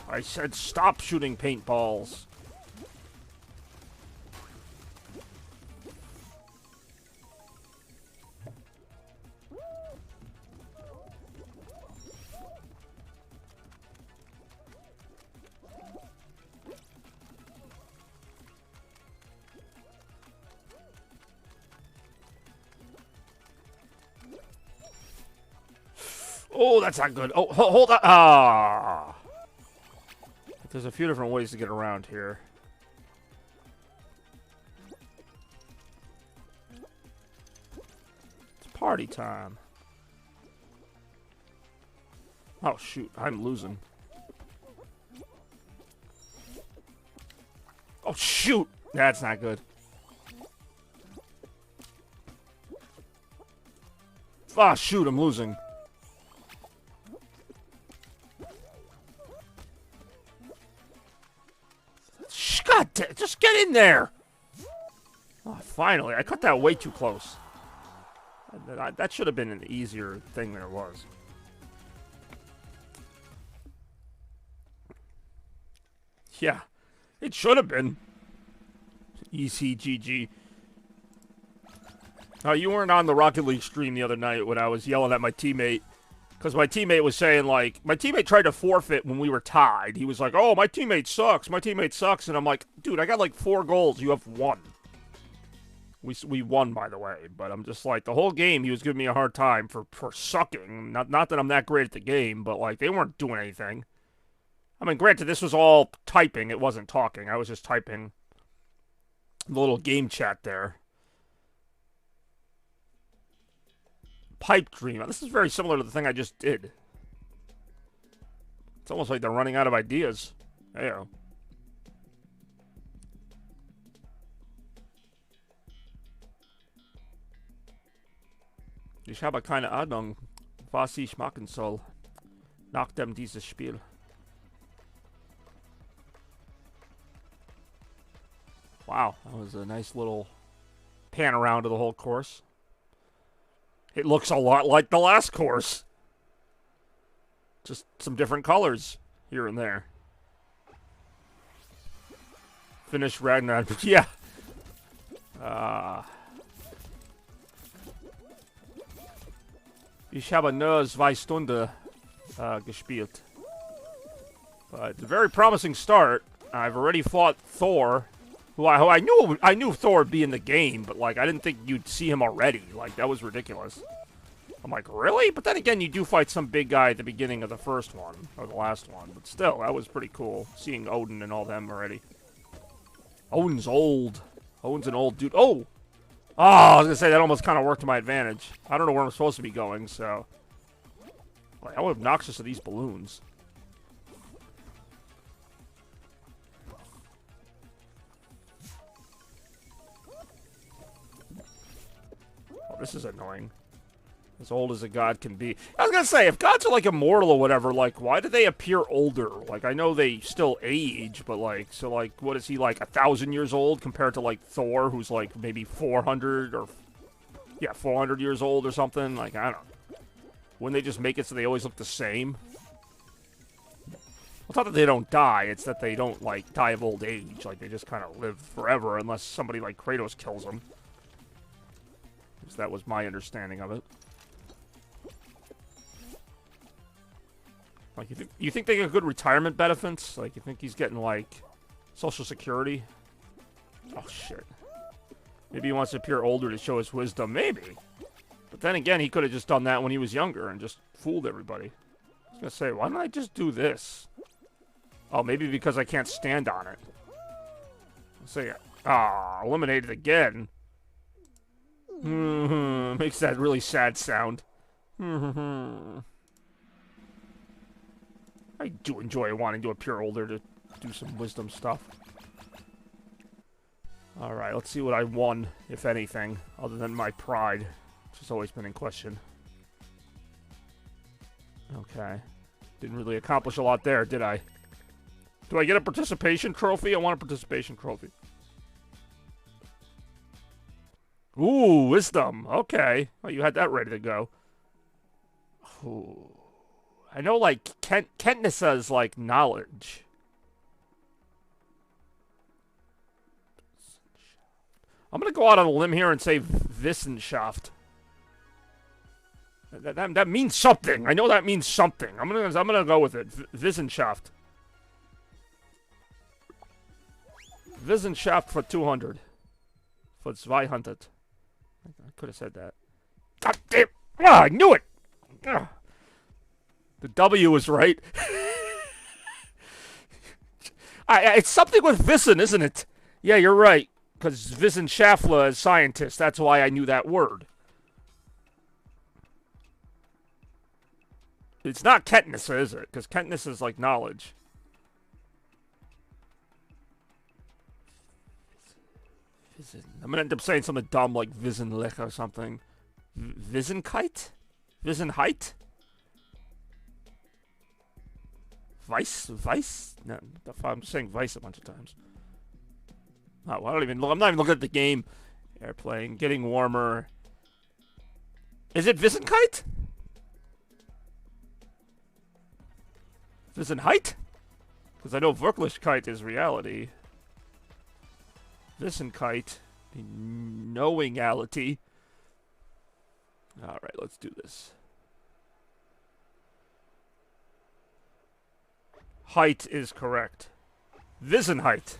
I said stop shooting paintballs. Oh, that's not good. Oh, hold on. Ah. There's a few different ways to get around here. It's party time. Oh, shoot. I'm losing. Oh, shoot. That's not good. Ah, shoot. I'm losing. God damn, just get in there! Oh, finally, I cut that way too close. That should have been an easier thing than it was. Yeah, it should have been. ECGG. Oh, you weren't on the Rocket League stream the other night when I was yelling at my teammate. Because my teammate was saying, like, my teammate tried to forfeit when we were tied. He was like, oh, my teammate sucks. My teammate sucks. And I'm like, dude, I got like 4 goals. You have 1. We won, by the way. But I'm just like, the whole game he was giving me a hard time for sucking. Not that I'm that great at the game, but, like, they weren't doing anything. I mean, granted, this was all typing. It wasn't talking. I was just typing the little game chat there. Pipe dream. This is very similar to the thing I just did. It's almost like they're running out of ideas. Yeah. Ich habe keine Ahnung, was ich machen soll nach dem dieses Spiel. Wow, that was a nice little pan around of the whole course. It looks a lot like the last course. Just some different colors here and there. Finish Ragnarok. Yeah. Ich habe nur 2 Stunden gespielt. But it's a very promising start. I've already fought Thor, who I knew Thor would be in the game, but like I didn't think you'd see him already. Like that was ridiculous. I'm like, really? But then again, you do fight some big guy at the beginning of the first one or the last one. But still, that was pretty cool seeing Odin and all them already. Odin's old. Odin's an old dude. Oh! Oh, I was gonna say that almost kind of worked to my advantage. I don't know where I'm supposed to be going, so. Like, how obnoxious are these balloons? Oh, this is annoying. As old as a god can be. I was gonna say, if gods are like immortal or whatever, like, why do they appear older? Like, I know they still age, but like, so like, what is he, like 1,000 years old compared to like Thor, who's like maybe 400 or, yeah, 400 years old or something? Like, I don't know. Wouldn't they just make it so they always look the same? Well, it's not that they don't die, it's that they don't, like, die of old age. Like, they just kind of live forever unless somebody like Kratos kills them. Because that was my understanding of it. Like, you think they get good retirement benefits? Like, you think he's getting, like, Social Security? Oh, shit. Maybe he wants to appear older to show his wisdom. Maybe. But then again, he could have just done that when he was younger and just fooled everybody. I was gonna say, why don't I just do this? Oh, maybe because I can't stand on it. Let's say, eliminated again. Makes that really sad sound. I do enjoy wanting to appear older to do some wisdom stuff. Alright, let's see what I won, if anything, other than my pride, which has always been in question. Okay. Didn't really accomplish a lot there, did I? Do I get a participation trophy? I want a participation trophy. Ooh, wisdom. Okay. Oh, you had that ready to go. Ooh. I know, like, Kenntnisse is, like, knowledge. I'm gonna go out on a limb here and say Wissenschaft. That means something. I know that means something. I'm gonna go with it. Wissenschaft. Wissenschaft for 200. For 200. I could have said that. God damn! Ah, I knew it! Ugh. The W is right. It's something with Wissen, isn't it? Yeah, you're right. Because Wissenschaftler is scientist. That's why I knew that word. It's not Kenntnisse, is it? Because Kenntnisse is like knowledge. I'm going to end up saying something dumb like Wissenlich or something. Wissenkeit? Wissenheit? Weiss? No, I'm saying Weiss a bunch of times. Oh, I don't even look. I'm not even looking at the game. Airplane, getting warmer. Is it Wissenkeit? Wissenheit? Because I know Wirklichkeit is reality. Wissenkeit, knowingality. Alright, let's do this. Height is correct. Wissenheit.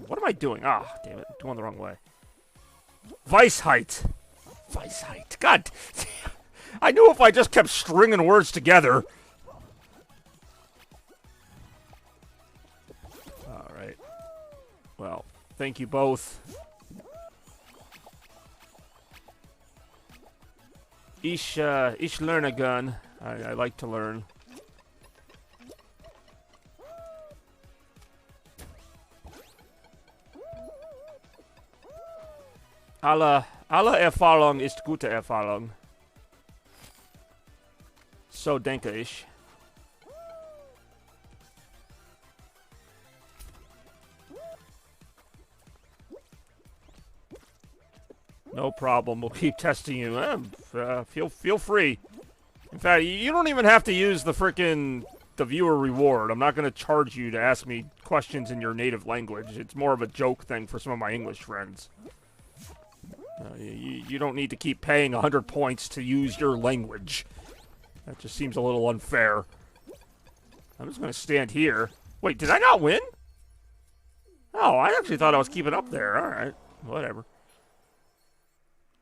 What am I doing? Ah, damn it. I'm going the wrong way. Weisheit. Weisheit. God damn. I knew if I just kept stringing words together. Alright. Well, thank you both. Ich lerne gun. I like to learn. Alle Erfahrung ist gute Erfahrung. So denke ich. No problem. We'll keep testing you. Feel free. In fact, you don't even have to use the viewer reward. I'm not going to charge you to ask me questions in your native language. It's more of a joke thing for some of my English friends. You don't need to keep paying 100 points to use your language. That just seems a little unfair. I'm just going to stand here. Wait, did I not win? Oh, I actually thought I was keeping up there. Alright, whatever.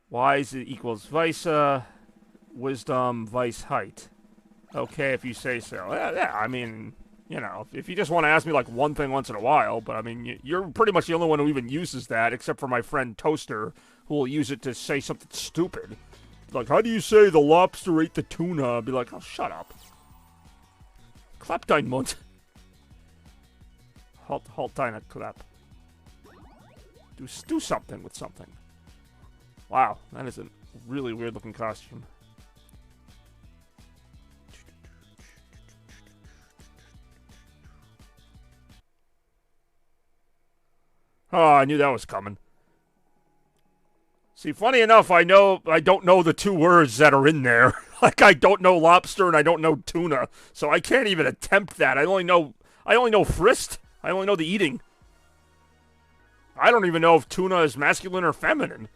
Wise equals vice, wisdom, vice, height. Okay, if you say so. Yeah, I mean, you know, if you just want to ask me like one thing once in a while, but I mean, you're pretty much the only one who even uses that, except for my friend Toaster, who will use it to say something stupid. Like, how do you say the lobster ate the tuna? I'd be like, oh, shut up. Clap dein Mund. Halt deine clap. Do something with something. Wow, that is a really weird looking costume. Oh, I knew that was coming. See, funny enough, I don't know the two words that are in there. Like, I don't know lobster and I don't know tuna, so I can't even attempt that. I only know frist. I only know the eating. I don't even know if tuna is masculine or feminine.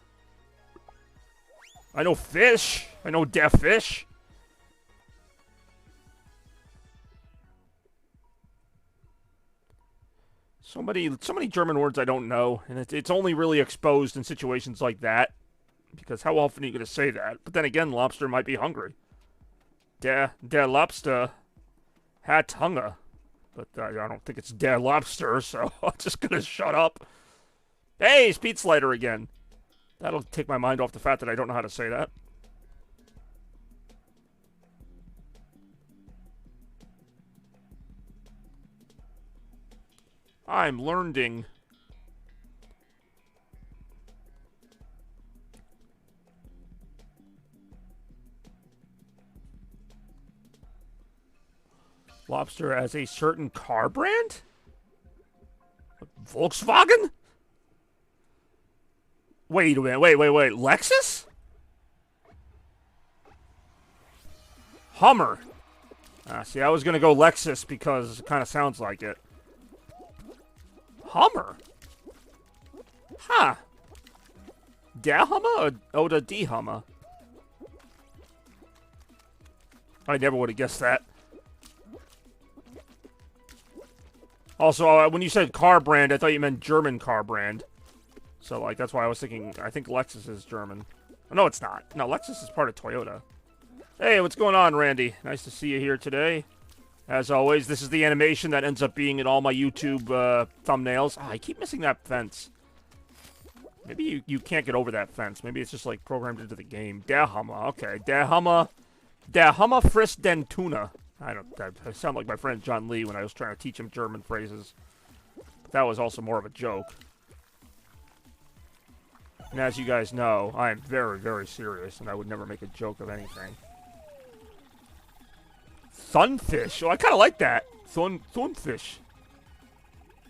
I know fish. I know der fish. So many German words I don't know, and it's only really exposed in situations like that. Because how often are you going to say that? But then again, lobster might be hungry. Der Lobster hat Hunger. But I don't think it's der Lobster, so I'm just going to shut up. Hey, Speed Slider again. That'll take my mind off the fact that I don't know how to say that. I'm learning. Lobster as a certain car brand? Volkswagen? Wait a minute. Wait. Lexus? Hummer. See, I was going to go Lexus because it kind of sounds like it. Hummer? Huh. Der Hummer oder die Hummer? I never would have guessed that. Also, when you said car brand, I thought you meant German car brand. So, like, that's why I was thinking, I think Lexus is German. Oh, no, it's not. No, Lexus is part of Toyota. Hey, what's going on, Randy? Nice to see you here today. As always, this is the animation that ends up being in all my YouTube thumbnails. I keep missing that fence. Maybe you can't get over that fence. Maybe it's just, like, programmed into the game. Der Hummer. Okay, Der Hummer frisst den Tuna. I sound like my friend John Lee when I was trying to teach him German phrases. But that was also more of a joke. And as you guys know, I am very, very serious, and I would never make a joke of anything. Thunfish. Oh, I kind of like that. Thunfish.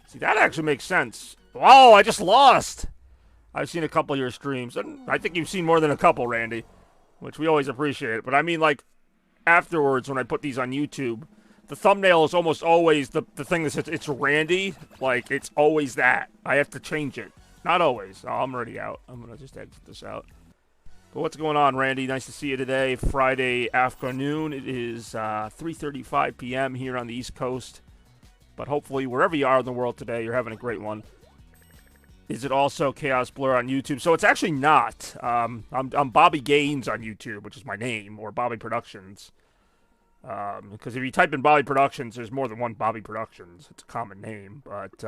See, that actually makes sense. Wow, I just lost. I've seen a couple of your streams, and I think you've seen more than a couple, Randy, which we always appreciate. But I mean, like, afterwards, when I put these on YouTube, the thumbnail is almost always the thing that says it's Randy. Like, it's always that. I have to change it. Not always. Oh, I'm already out. I'm going to just exit this out. But what's going on, Randy? Nice to see you today. Friday afternoon. It is 3:35 p.m. here on the East Coast. But hopefully, wherever you are in the world today, you're having a great one. Is it also Chaos Blur on YouTube? So it's actually not. I'm Bobby Gaines on YouTube, which is my name, or Bobby Productions. Because if you type in Bobby Productions, there's more than one Bobby Productions. It's a common name, but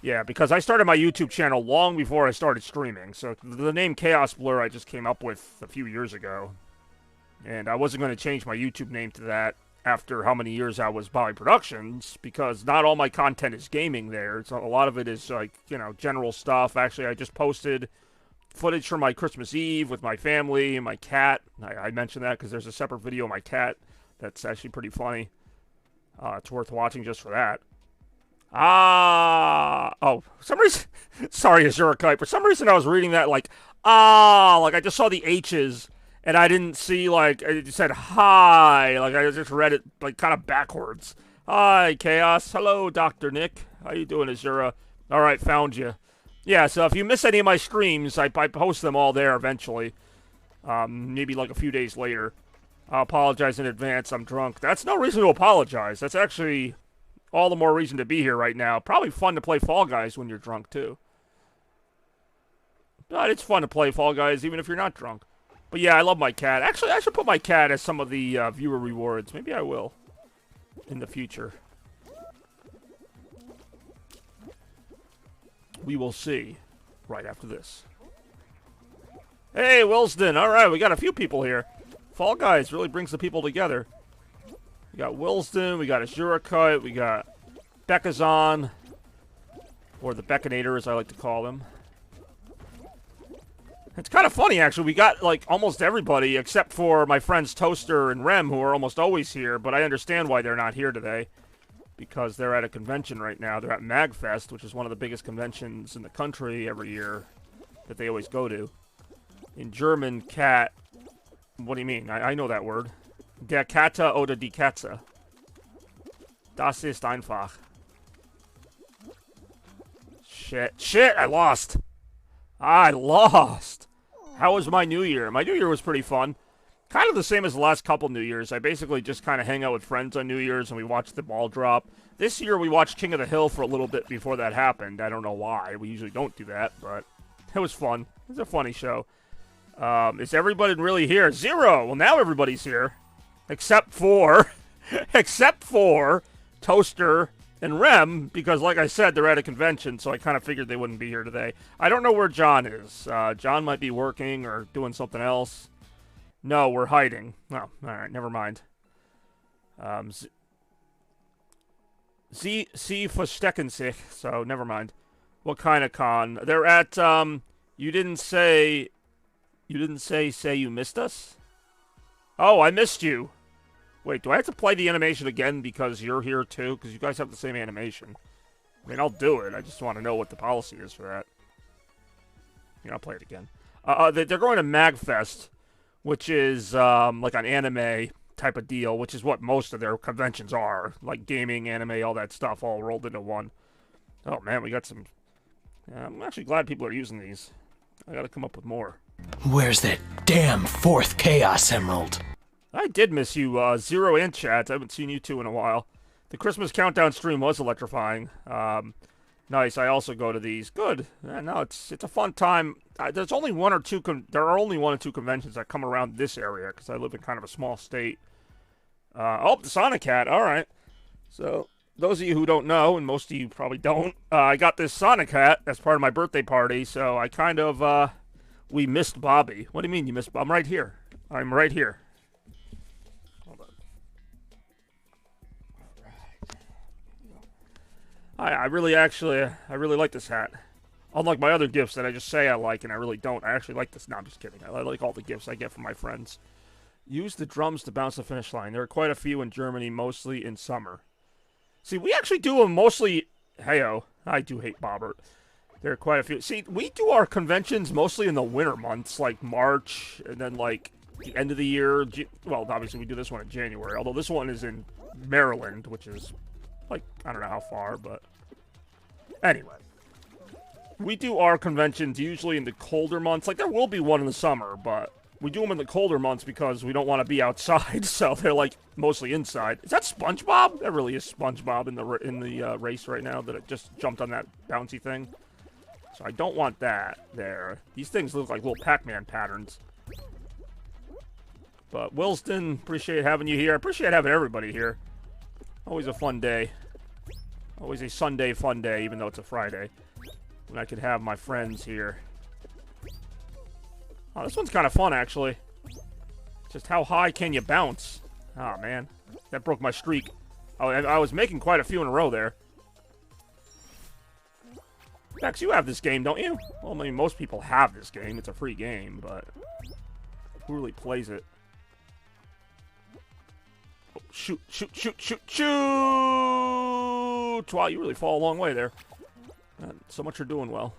yeah, because I started my YouTube channel long before I started streaming. So the name Chaos Blur I just came up with a few years ago. And I wasn't going to change my YouTube name to that after how many years I was Bobby Productions, because not all my content is gaming there. So a lot of it is, like, you know, general stuff. Actually, I just posted footage from my Christmas Eve with my family and my cat. I mentioned that because there's a separate video of my cat that's actually pretty funny. It's worth watching just for that. Oh, for some reason, sorry, Azurkite. For some reason, I was reading that like I just saw the H's and I didn't see like it said hi. Like I just read it like kind of backwards. Hi, Chaos. Hello, Dr. Nick. How you doing, Azura? All right, found you. Yeah, so if you miss any of my streams, I post them all there eventually. Maybe like a few days later. I apologize in advance. I'm drunk. That's no reason to apologize. That's actually all the more reason to be here right now. Probably fun to play Fall Guys when you're drunk, too. But it's fun to play Fall Guys even if you're not drunk. But yeah, I love my cat. Actually, I should put my cat as some of the viewer rewards. Maybe I will in the future. We will see right after this. Hey, Wilsden. All right, we got a few people here. Fall Guys really brings the people together. We got Wilsden, we got Azurkite, we got Beckazon, or the Beckinator as I like to call him. It's kind of funny, actually. We got, like, almost everybody except for my friends Toaster and Rem, who are almost always here, but I understand why they're not here today. Because they're at a convention right now. They're at MagFest, which is one of the biggest conventions in the country every year that they always go to. In German, cat. What do you mean? I know that word. Der Katte oder die Katze. Das ist einfach. Shit, I lost. I lost. How was my New Year? My New Year was pretty fun. Kind of the same as the last couple New Years. I basically just kind of hang out with friends on New Year's and we watch the ball drop. This year we watched King of the Hill for a little bit before that happened. I don't know why. We usually don't do that, but it was fun. It was a funny show. Is everybody really here? Zero! Well, now everybody's here. Except for Toaster and Rem, because like I said, they're at a convention, so I kind of figured they wouldn't be here today. I don't know where John is. John might be working or doing something else. No, we're hiding. Oh, alright, never mind. Sie verstecken sich, so never mind. What kind of con? They're at, you didn't say you missed us? Oh, I missed you. Wait, do I have to play the animation again because you're here too? Because you guys have the same animation. I mean, I'll do it. I just want to know what the policy is for that. Yeah, I'll play it again. They're going to MagFest, which is like an anime type of deal, which is what most of their conventions are. Like gaming, anime, all that stuff all rolled into one. Oh man, we got some... I'm actually glad people are using these. I gotta come up with more. Where's that damn fourth Chaos Emerald? I did miss you, Zero and Chat. I haven't seen you two in a while. The Christmas Countdown stream was electrifying. Nice. I also go to these. Good. No, it's a fun time. There's only one or two. There are only one or two conventions that come around this area because I live in kind of a small state. Oh, the Sonic Hat. All right. So those of you who don't know, and most of you probably don't, I got this Sonic Hat as part of my birthday party. So I kind of we missed Bobby. What do you mean you missed? I'm right here. I'm right here. I really like this hat. Unlike my other gifts that I just say I like and I really don't. I actually like this. No, I'm just kidding. I like all the gifts I get from my friends. Use the drums to bounce the finish line. There are quite a few in Germany, mostly in summer. See, we actually do them mostly... Heyo. I do hate Bobbert. There are quite a few. See, we do our conventions mostly in the winter months, like March, and then like the end of the year. Well, obviously we do this one in January, although this one is in Maryland, which is... like, I don't know how far, but... Anyway. We do our conventions usually in the colder months. Like, there will be one in the summer, but... we do them in the colder months because we don't want to be outside, so they're, like, mostly inside. Is that SpongeBob? That really is SpongeBob in the race right now, that it just jumped on that bouncy thing. So I don't want that there. These things look like little Pac-Man patterns. But, Wilston, appreciate having you here. I appreciate having everybody here. Always a fun day. Always a Sunday fun day, even though it's a Friday. When I could have my friends here. Oh, this one's kind of fun, actually. Just how high can you bounce? Oh, man. That broke my streak. Oh, I was making quite a few in a row there. Max, you have this game, don't you? Well, I mean, most people have this game. It's a free game, but who really plays it? Oh, shoot, shoot, shoot, shoot, shoot! Wow, you really fall a long way there. Not so much you're doing well.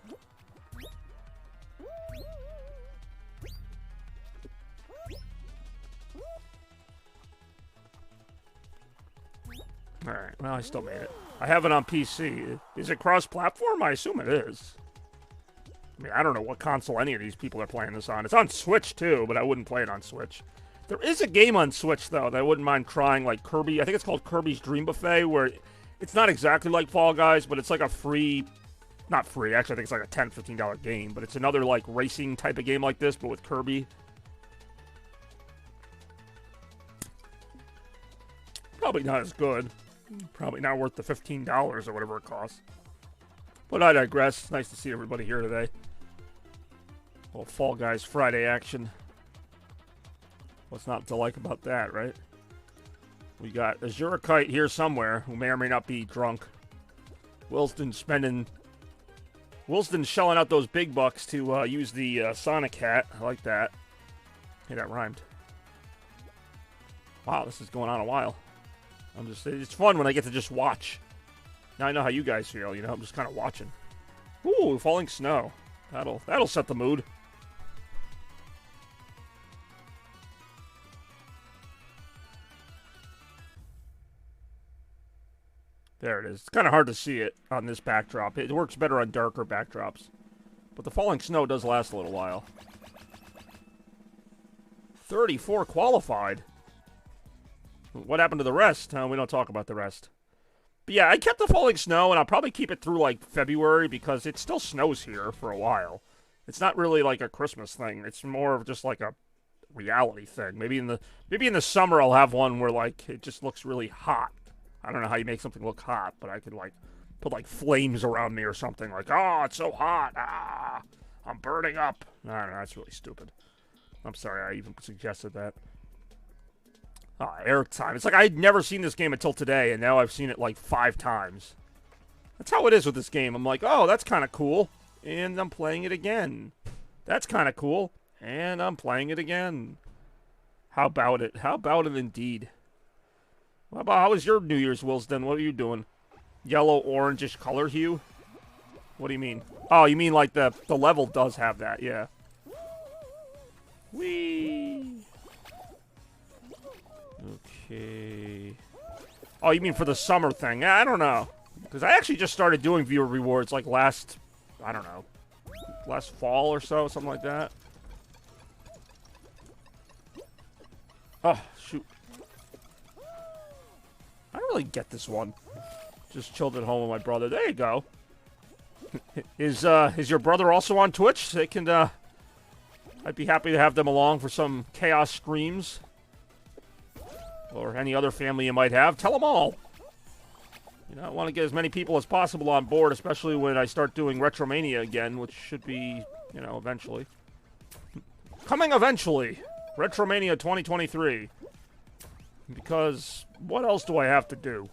Alright, well, I still made it. I have it on PC. Is it cross-platform? I assume it is. I mean, I don't know what console any of these people are playing this on. It's on Switch, too, but I wouldn't play it on Switch. There is a game on Switch, though, that I wouldn't mind trying, like Kirby. I think it's called Kirby's Dream Buffet, where it's not exactly like Fall Guys, but it's like a free... Not free, actually, I think it's like a $10, $15 game, but it's another, like, racing type of game like this, but with Kirby. Probably not as good. Probably not worth the $15 or whatever it costs. But I digress. Nice to see everybody here today. Well, Fall Guys Friday action. What's not to like about that, right? We got Azurikite here somewhere, who may or may not be drunk. Wilson's shelling out those big bucks to use the Sonic hat. I like that. Hey, that rhymed. Wow, this is going on a while. It's fun when I get to just watch. Now I know how you guys feel, you know, I'm just kind of watching. Ooh, falling snow. That'll set the mood. There it is. It's kind of hard to see it on this backdrop. It works better on darker backdrops. But the falling snow does last a little while. 34 qualified. What happened to the rest? We don't talk about the rest. But yeah, I kept the falling snow, and I'll probably keep it through, like, February, because it still snows here for a while. It's not really like a Christmas thing. It's more of just like a reality thing. Maybe in the summer I'll have one where, like, it just looks really hot. I don't know how you make something look hot, but I could, like, put, like, flames around me or something. Like, oh, it's so hot. Ah, I'm burning up. I don't know, that's really stupid. I'm sorry I even suggested that. Air time. It's like I'd never seen this game until today, and now I've seen it like 5 times. That's how it is with this game. I'm like, oh, that's kind of cool. And I'm playing it again. That's kind of cool. And I'm playing it again. How about it? How about it indeed? How was your New Year's, Wilson? What are you doing? Yellow, orangish color hue? What do you mean? Oh, you mean like the level does have that, yeah. Whee! Okay. Oh, you mean for the summer thing? I don't know. Because I actually just started doing viewer rewards like last fall or so, something like that. Oh, shoot. I don't really get this one. Just chilled at home with my brother. There you go. Is your brother also on Twitch? They can, I'd be happy to have them along for some chaos streams. Or any other family you might have. Tell them all. You know, I want to get as many people as possible on board, especially when I start doing Retromania again, which should be, you know, eventually. Coming eventually. Retromania 2023. Because what else do I have to do?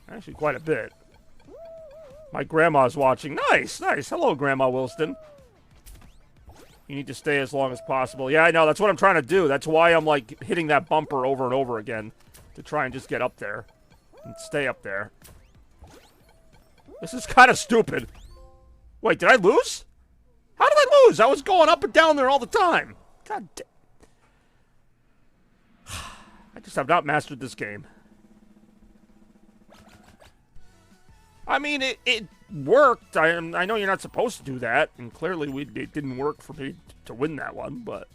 Actually, quite a bit. My grandma's watching. Nice, nice. Hello, Grandma Wilston. You need to stay as long as possible. Yeah, I know. That's what I'm trying to do. That's why I'm, like, hitting that bumper over and over again. To try and just get up there. And stay up there. This is kind of stupid. Wait, did I lose? How did I lose? I was going up and down there all the time. God damn. I just have not mastered this game. I mean, it worked. I know you're not supposed to do that, and clearly it didn't work for me to win that one, but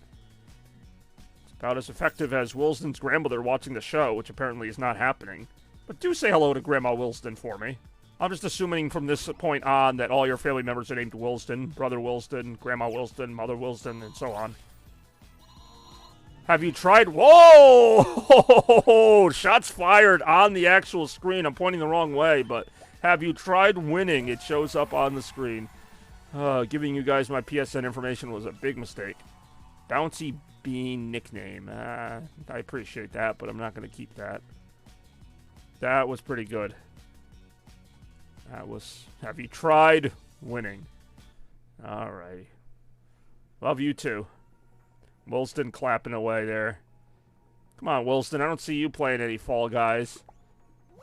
it's about as effective as Wilson's grandmother watching the show, which apparently is not happening. But do say hello to Grandma Wilson for me. I'm just assuming from this point on that all your family members are named Wilson, Brother Wilson, Grandma Wilson, Mother Wilson, and so on. Have you tried? Whoa! Shots fired on the actual screen. I'm pointing the wrong way, but have you tried winning? It shows up on the screen. Giving you guys my PSN information was a big mistake. Bouncy Bean nickname. I appreciate that, but I'm not going to keep that. That was pretty good. That was... Have you tried Winning. Alrighty. Love you too. Wilston clapping away there. Come on, Wilston. I don't see you playing any Fall Guys.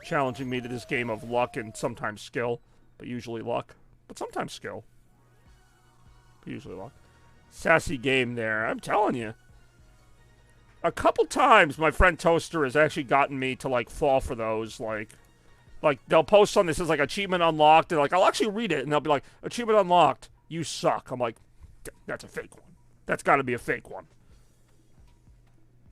Challenging me to this game of luck and sometimes skill. But usually luck. But sometimes skill. But usually luck. Sassy game there. I'm telling you. A couple times my friend Toaster has actually gotten me to, like, fall for those. Like they'll post something that says, like, achievement unlocked. And, like, I'll actually read it. And they'll be like, achievement unlocked. You suck. I'm like, that's a fake one. That's got to be a fake one.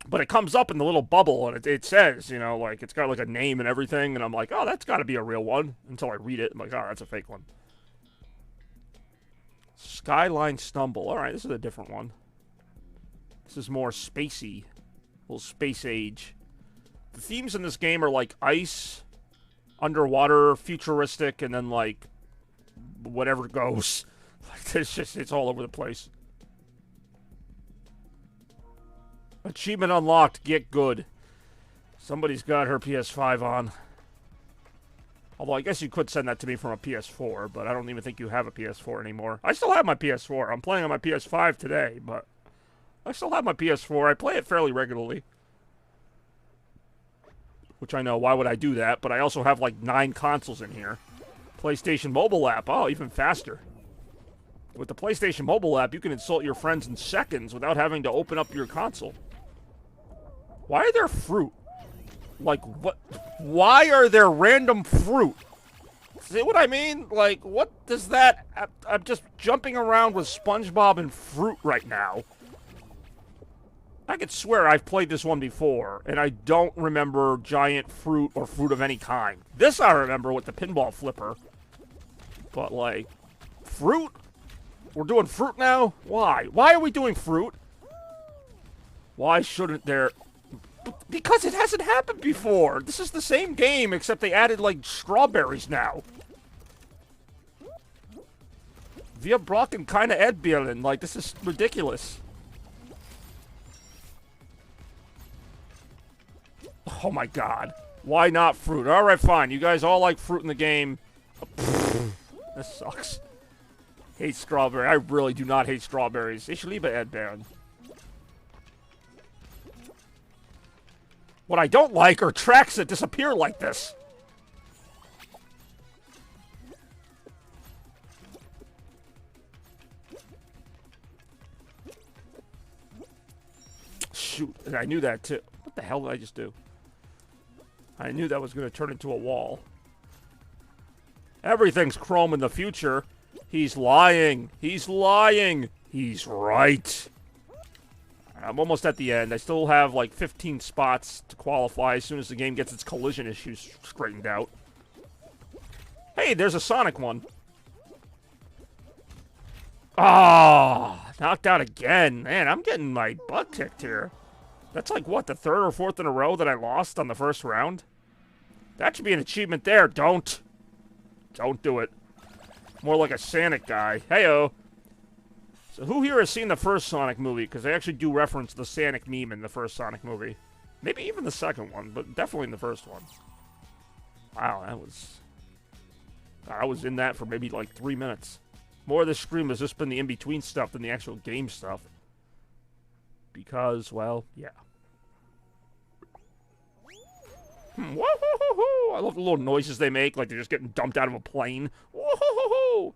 But it comes up in the little bubble, and it says, you know, like, it's got, like, a name and everything, and I'm like, oh, that's got to be a real one, until I read it. I'm like, oh, that's a fake one. Skyline Stumble. All right, this is a different one. This is more spacey. A little space age. The themes in this game are, like, ice, underwater, futuristic, and then, like, whatever goes. Like, it's all over the place. Achievement unlocked, get good. Somebody's got her PS5 on. Although I guess you could send that to me from a PS4, but I don't even think you have a PS4 anymore. I still have my PS4. I'm playing on my PS5 today, but I still have my PS4. I play it fairly regularly. Which I know, why would I do that? But I also have like 9 consoles in here. PlayStation mobile app, oh, even faster. With the PlayStation mobile app, you can insult your friends in seconds without having to open up your console. Why are there fruit? Like, what? Why are there random fruit? See what I mean? Like, what does that... I'm just jumping around with SpongeBob and fruit right now. I could swear I've played this one before, and I don't remember giant fruit or fruit of any kind. This I remember with the pinball flipper. But, like, fruit? We're doing fruit now? Why? Why are we doing fruit? Why shouldn't there... Because it hasn't happened before. This is the same game, except they added, like, strawberries now. Wir brauchen keine Erdbeeren. Like, this is ridiculous. Oh, my God. Why not fruit? All right, fine. You guys all like fruit in the game. This sucks. Hate strawberry. I really do not hate strawberries. Ich liebe Erdbeeren. What I don't like are tracks that disappear like this. Shoot, and I knew that too. What the hell did I just do? I knew that was going to turn into a wall. Everything's chrome in the future. He's lying. He's lying. He's right. I'm almost at the end. I still have like 15 spots to qualify as soon as the game gets its collision issues straightened out. Hey, there's a Sonic one. Ah, knocked out again. Man, I'm getting my butt kicked here. That's like, what, the 3rd or 4th in a row that I lost on the first round? That should be an achievement there. Don't do it. More like a Sonic guy. Heyo. So who here has seen the first Sonic movie? Because they actually do reference the Sonic meme in the first Sonic movie. Maybe even the second one, but definitely in the first one. Wow, I was in that for maybe like 3 minutes. More of this stream has just been the in-between stuff than the actual game stuff. Because, well, yeah. Woo-hoo-hoo-hoo. I love the little noises they make, like they're just getting dumped out of a plane. Woo-hoo-hoo-hoo.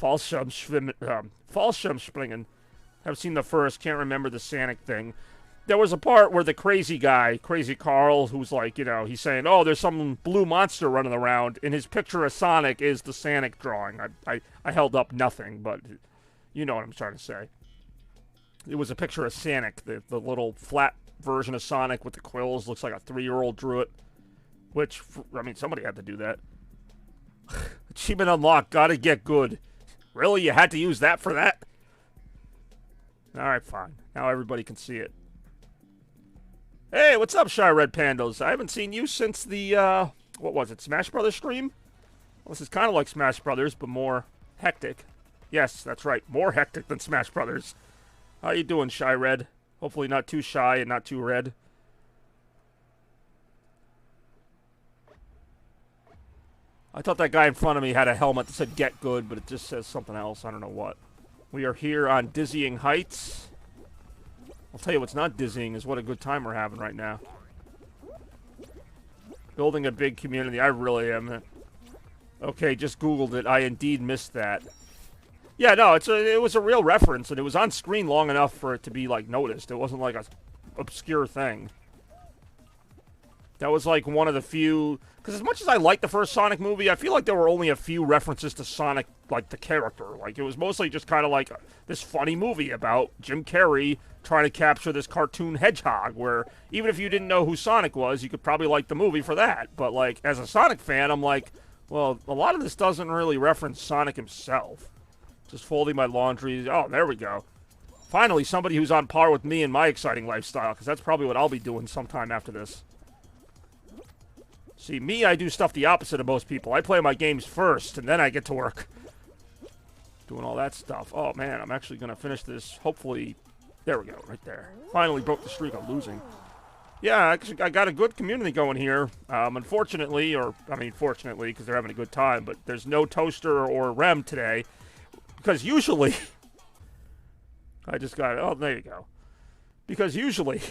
Fallschirmspringen. Haven't seen the first, can't remember the Sonic thing. There was a part where the crazy guy, Crazy Carl, who's like, you know, he's saying, oh, there's some blue monster running around, and his picture of Sonic is the Sonic drawing. I held up nothing, but you know what I'm trying to say. It was a picture of Sonic, the little flat version of Sonic with the quills. Looks like a 3-year-old drew it. Which, I mean, somebody had to do that. Achievement unlocked, gotta get good. Really? You had to use that for that? Alright, fine. Now everybody can see it. Hey, what's up, Shy Red Pandas? I haven't seen you since the, what was it, Smash Brothers stream? Well, this is kind of like Smash Brothers, but more hectic. Yes, that's right, more hectic than Smash Brothers. How you doing, Shy Red? Hopefully not too shy and not too red. I thought that guy in front of me had a helmet that said "Get Good," but it just says something else. I don't know what. We are here on Dizzying Heights. I'll tell you what's not dizzying is what a good time we're having right now. Building a big community. I really am. Okay, just Googled it. I indeed missed that. Yeah, no, it was a real reference, and it was on screen long enough for it to be, like, noticed. It wasn't, like, a obscure thing. That was, like, one of the few... Because as much as I liked the first Sonic movie, I feel like there were only a few references to Sonic, like, the character. Like, it was mostly just kind of like this funny movie about Jim Carrey trying to capture this cartoon hedgehog, where even if you didn't know who Sonic was, you could probably like the movie for that. But, like, as a Sonic fan, I'm like, well, a lot of this doesn't really reference Sonic himself. Just folding my laundry. Oh, there we go. Finally, somebody who's on par with me in my exciting lifestyle, because that's probably what I'll be doing sometime after this. See, me, I do stuff the opposite of most people. I play my games first, and then I get to work. Doing all that stuff. Oh, man, I'm actually going to finish this, hopefully. There we go, right there. Finally broke the streak of losing. Yeah, actually, I got a good community going here. Unfortunately, fortunately, because they're having a good time, but there's no Toaster or Rem today. Because usually... I just got it. Oh, there you go. Because usually...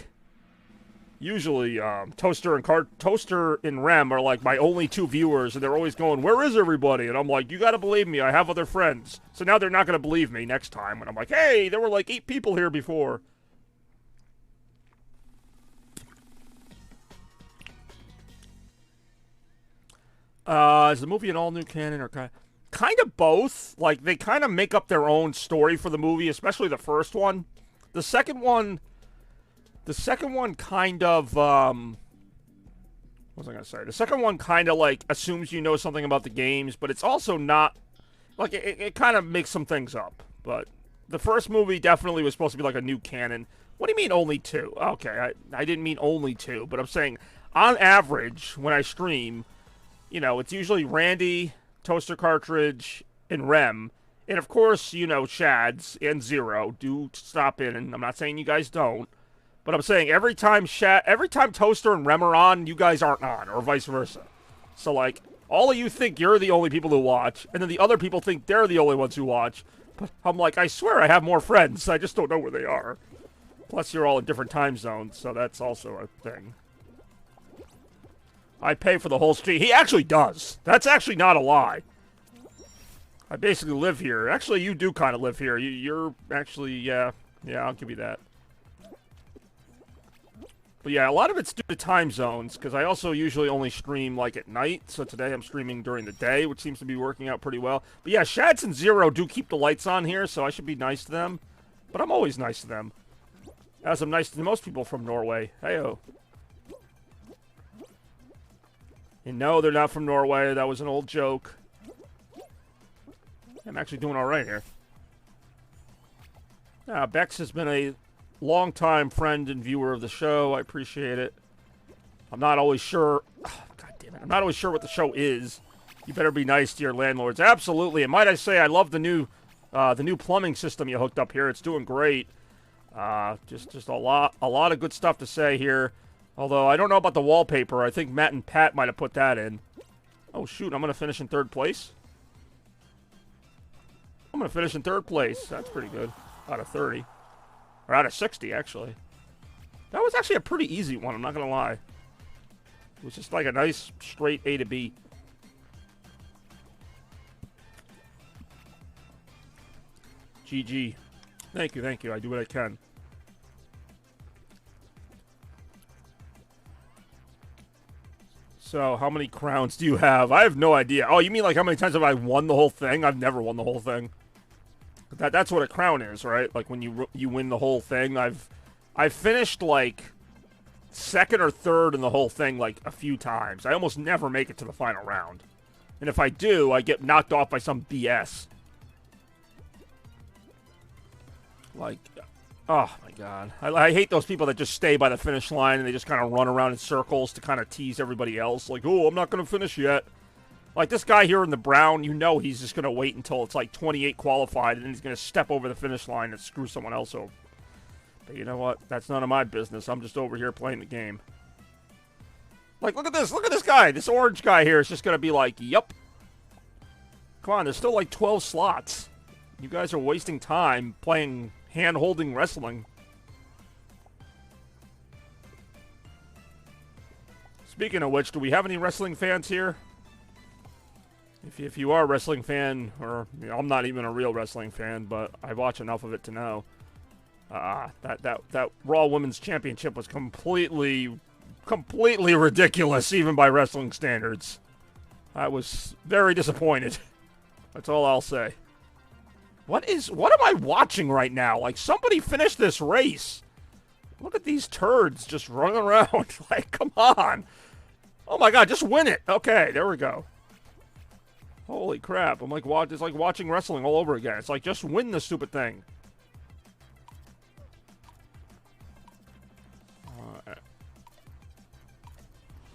Toaster and Rem are like my only two viewers, and they're always going, "Where is everybody?" And I'm like, "You gotta believe me, I have other friends." So now they're not gonna believe me next time when I'm like, "Hey, there were like 8 people here before." Is the movie an all-new canon or kind of both? Like, they kind of make up their own story for the movie, especially the first one. The second one kind of, what was I going to say? The second one kind of, like, assumes you know something about the games, but it's also not, like, it kind of makes some things up. But the first movie definitely was supposed to be, like, a new canon. What do you mean only 2? Okay, I didn't mean only 2, but I'm saying, on average, when I stream, you know, it's usually Randy, Toaster Cartridge, and Rem. And, of course, you know, Shads and Zero do stop in, and I'm not saying you guys don't. But I'm saying every time Toaster and Rem are on, you guys aren't on, or vice versa. So, like, all of you think you're the only people who watch, and then the other people think they're the only ones who watch. But I'm like, I swear I have more friends, I just don't know where they are. Plus, you're all in different time zones, so that's also a thing. I pay for the whole street. He actually does. That's actually not a lie. I basically live here. Actually, you do kind of live here. You're actually, yeah, I'll give you that. But yeah, a lot of it's due to time zones, because I also usually only stream, like, at night. So today I'm streaming during the day, which seems to be working out pretty well. But yeah, Shads and Zero do keep the lights on here, so I should be nice to them. But I'm always nice to them. As I'm nice to most people from Norway. Hey-oh. And no, they're not from Norway. That was an old joke. I'm actually doing alright here. Bex has been a long-time friend and viewer of the show. I appreciate it. I'm not always sure... Oh, God damn it. I'm not always sure what the show is. You better be nice to your landlords. Absolutely. And might I say, I love the new plumbing system you hooked up here. It's doing great. Just a lot of good stuff to say here. Although, I don't know about the wallpaper. I think Matt and Pat might have put that in. Oh, shoot. I'm going to finish in 3rd place. I'm going to finish in 3rd place. That's pretty good. Out of 30. Or out of 60, actually. That was actually a pretty easy one, I'm not going to lie. It was just like a nice, straight A to B. GG. Thank you. I do what I can. So, how many crowns do you have? I have no idea. Oh, you mean like how many times have I won the whole thing? I've never won the whole thing. That's what a crown is, right? Like when you win the whole thing. I've finished like 2nd or 3rd in the whole thing like a few times. I almost never make it to the final round. And if I do, I get knocked off by some BS. Like, oh my God. I hate those people that just stay by the finish line and they just kind of run around in circles to kind of tease everybody else. Like, oh, I'm not going to finish yet. Like, this guy here in the brown, you know he's just going to wait until it's like 28 qualified, and then he's going to step over the finish line and screw someone else over. But you know what? That's none of my business. I'm just over here playing the game. Like, look at this. Look at this guy. This orange guy here is just going to be like, yup, Come on, there's still like 12 slots. You guys are wasting time playing hand-holding wrestling. Speaking of which, do we have any wrestling fans here? If you are a wrestling fan, or you know, I'm not even a real wrestling fan, but I watch enough of it to know that Raw Women's Championship was completely ridiculous, even by wrestling standards. I was very disappointed. That's all I'll say. What am I watching right now? Like, somebody finish this race. Look at these turds just running around. Like, come on. Oh my god, just win it. Okay, there we go. Holy crap. I'm like, it's like watching wrestling all over again. It's like, just win the stupid thing.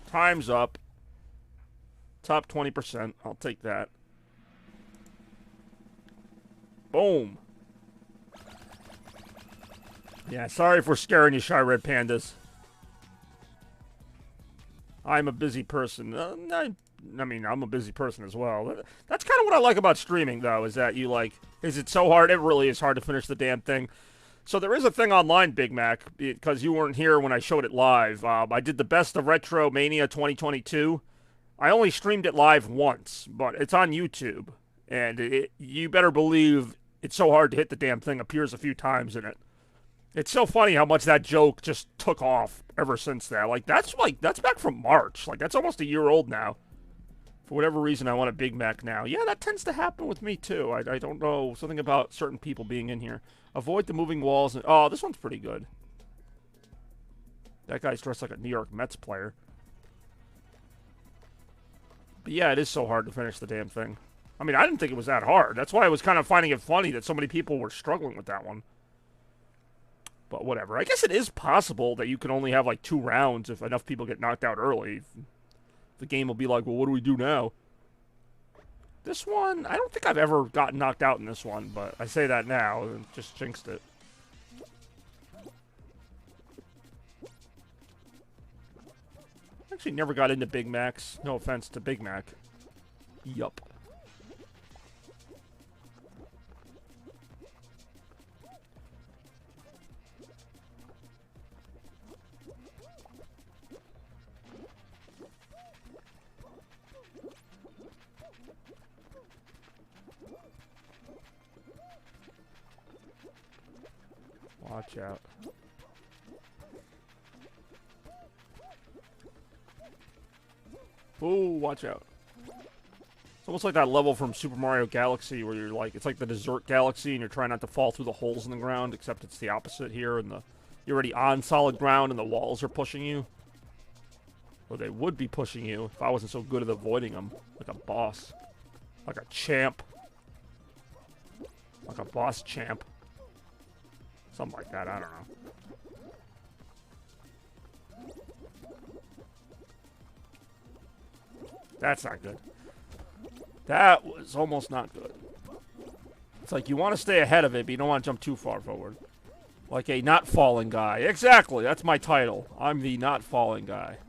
Time's up. Top 20%. I'll take that. Boom. Yeah, sorry for scaring you, Shy Red Pandas. I'm a busy person. I mean, I'm a busy person as well. That's kind of what I like about streaming, though, is that is it so hard? It really is hard to finish the damn thing. So there is a thing online, Big Mac, because you weren't here when I showed it live. I did the Best of Retro Mania 2022. I only streamed it live once, but it's on YouTube. And you better believe it's so hard to hit the damn thing appears a few times in it. It's so funny how much that joke just took off ever since that. That's back from March. Like, that's almost a year old now. For whatever reason, I want a Big Mac now. Yeah, that tends to happen with me, too. I don't know. Something about certain people being in here. Avoid the moving walls. Oh, this one's pretty good. That guy's dressed like a New York Mets player. But yeah, it is so hard to finish the damn thing. I mean, I didn't think it was that hard. That's why I was kind of finding it funny that so many people were struggling with that one. But whatever. I guess it is possible that you can only have like 2 rounds if enough people get knocked out early. The game will be like, well, what do we do now? This one, I don't think I've ever gotten knocked out in this one, but I say that now and just jinxed it. Actually never got into Big Macs. No offense to Big Mac. Yup. Watch out. Ooh, watch out. It's almost like that level from Super Mario Galaxy where you're like, it's like the Desert Galaxy and you're trying not to fall through the holes in the ground, except it's the opposite here and you're already on solid ground and the walls are pushing you. Or they would be pushing you if I wasn't so good at avoiding them. Like a boss. Like a champ. Like a boss champ. Something like that, I don't know. That's not good. That was almost not good. It's like you want to stay ahead of it, but you don't want to jump too far forward. Like a not falling guy. Exactly, that's my title. I'm the not falling guy.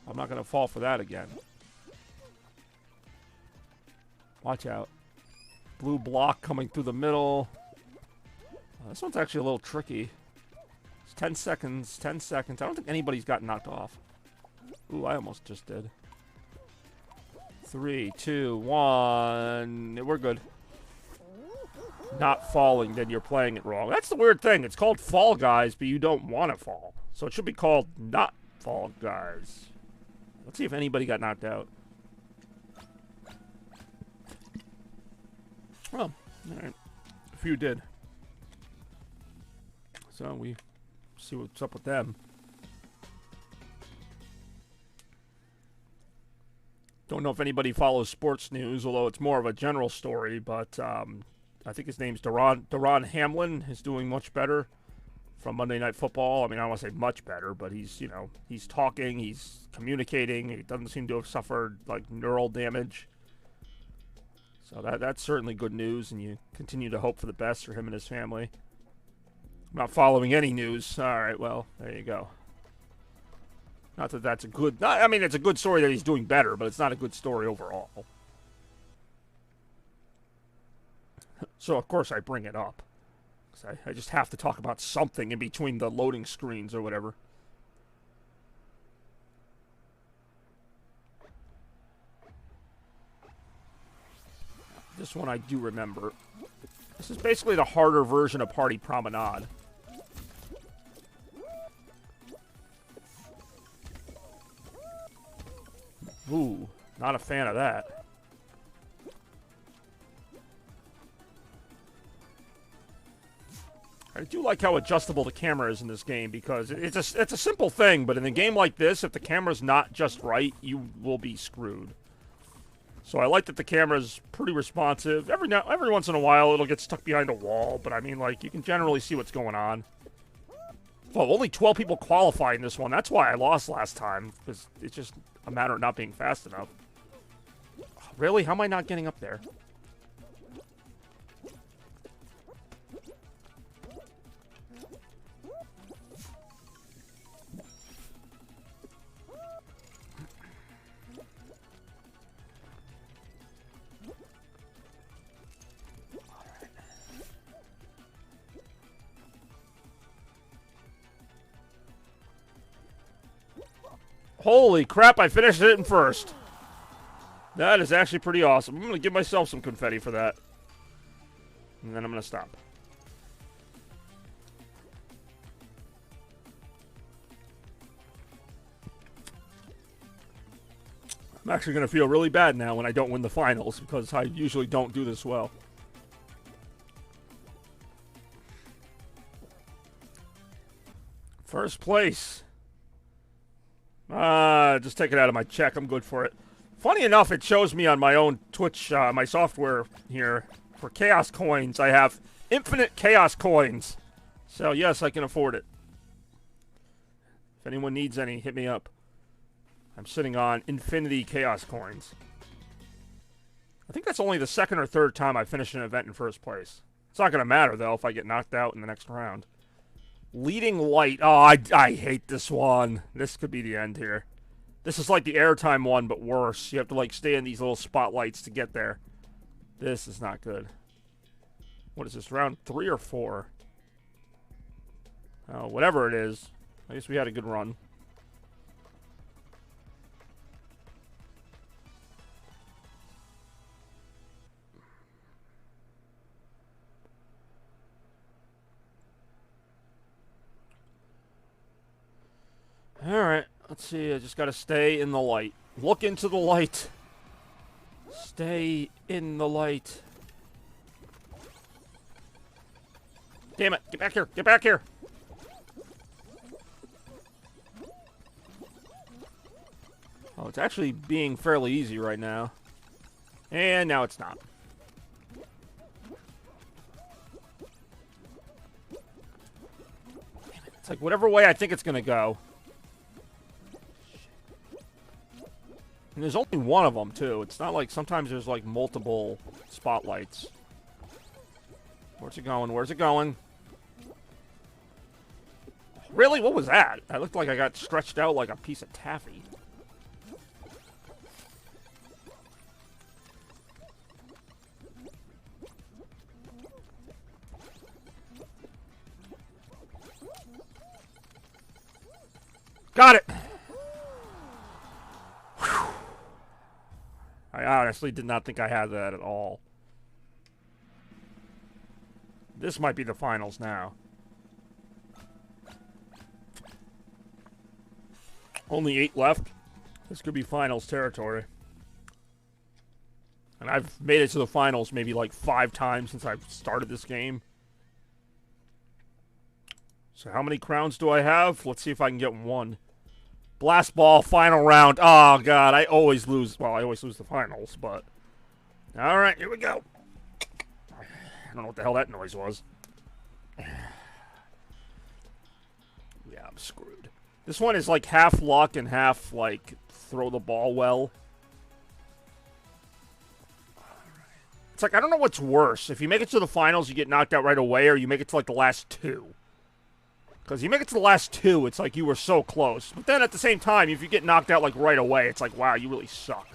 I'm not going to fall for that again. Watch out. Blue block coming through the middle. This one's actually a little tricky. It's 10 seconds, 10 seconds. I don't think anybody's gotten knocked off. Ooh, I almost just did. 3, 2, 1. We're good. Not falling, then you're playing it wrong. That's the weird thing. It's called Fall Guys, but you don't want to fall. So it should be called Not Fall Guys. Let's see if anybody got knocked out. Well, alright. A few did. So we see what's up with them. Don't know if anybody follows sports news, although it's more of a general story, but I think his name's Duron Hamlin is doing much better from Monday Night Football. I mean, I don't want to say much better, but he's, you know, he's talking, he's communicating. He doesn't seem to have suffered, like, neural damage. So that's certainly good news, and you continue to hope for the best for him and his family. I'm not following any news. All right, well, there you go. Not that that's a good... I mean, it's a good story that he's doing better, but it's not a good story overall. So, of course, I bring it up. 'Cause I just have to talk about something in between the loading screens or whatever. This one I do remember. This is basically the harder version of Party Promenade. Ooh, not a fan of that. I do like how adjustable the camera is in this game because it's a simple thing, but in a game like this, if the camera's not just right, you will be screwed. So I like that the camera's pretty responsive. Every once in a while, it'll get stuck behind a wall, but I mean, like, you can generally see what's going on. Well, only 12 people qualify in this one. That's why I lost last time, because it's just a matter of not being fast enough. Really? How am I not getting up there? Holy crap, I finished it in first. That is actually pretty awesome. I'm going to give myself some confetti for that. And then I'm going to stop. I'm actually going to feel really bad now when I don't win the finals, because I usually don't do this well. First place. Just take it out of my check. I'm good for it. Funny enough, it shows me on my own Twitch, my software here, for Chaos Coins, I have infinite Chaos Coins. So, yes, I can afford it. If anyone needs any, hit me up. I'm sitting on infinity Chaos Coins. I think that's only the second or third time I finished an event in first place. It's not going to matter, though, if I get knocked out in the next round. Leading light. Oh, I hate this one. This could be the end here. This is like the airtime one, but worse. You have to, like, stay in these little spotlights to get there. This is not good. What is this, round 3 or 4? Oh, whatever it is. I guess we had a good run. Alright, let's see. I just gotta stay in the light. Look into the light. Stay in the light. Damn it. Get back here. Get back here. Oh, it's actually being fairly easy right now. And now it's not. It's like whatever way I think it's gonna go. And there's only one of them, too. It's not like sometimes there's, like, multiple spotlights. Where's it going? Where's it going? Really? What was that? I looked like I got stretched out like a piece of taffy. Got it! I honestly did not think I had that at all. This might be the finals now. Only 8 left. This could be finals territory. And I've made it to the finals maybe like 5 times since I've started this game. So how many crowns do I have? Let's see if I can get one. Blast ball, final round. Oh, God, I always lose. Well, I always lose the finals, but... Alright, here we go. I don't know what the hell that noise was. Yeah, I'm screwed. This one is like half luck and half, like, throw the ball well. It's like, I don't know what's worse. If you make it to the finals, you get knocked out right away, or you make it to, like, the last 2. Because you make it to the last 2, it's like you were so close. But then at the same time, if you get knocked out like right away, it's like, wow, you really suck.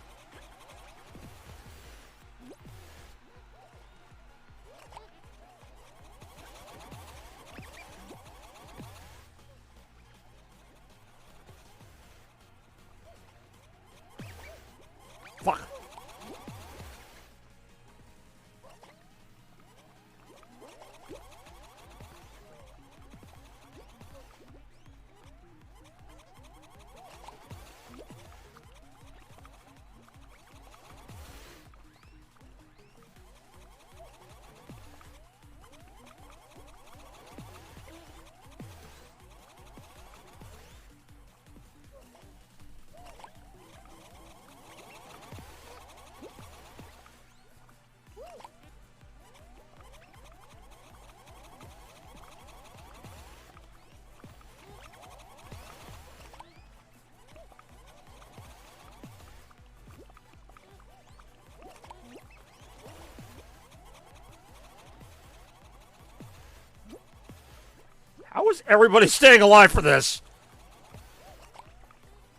How is everybody staying alive for this?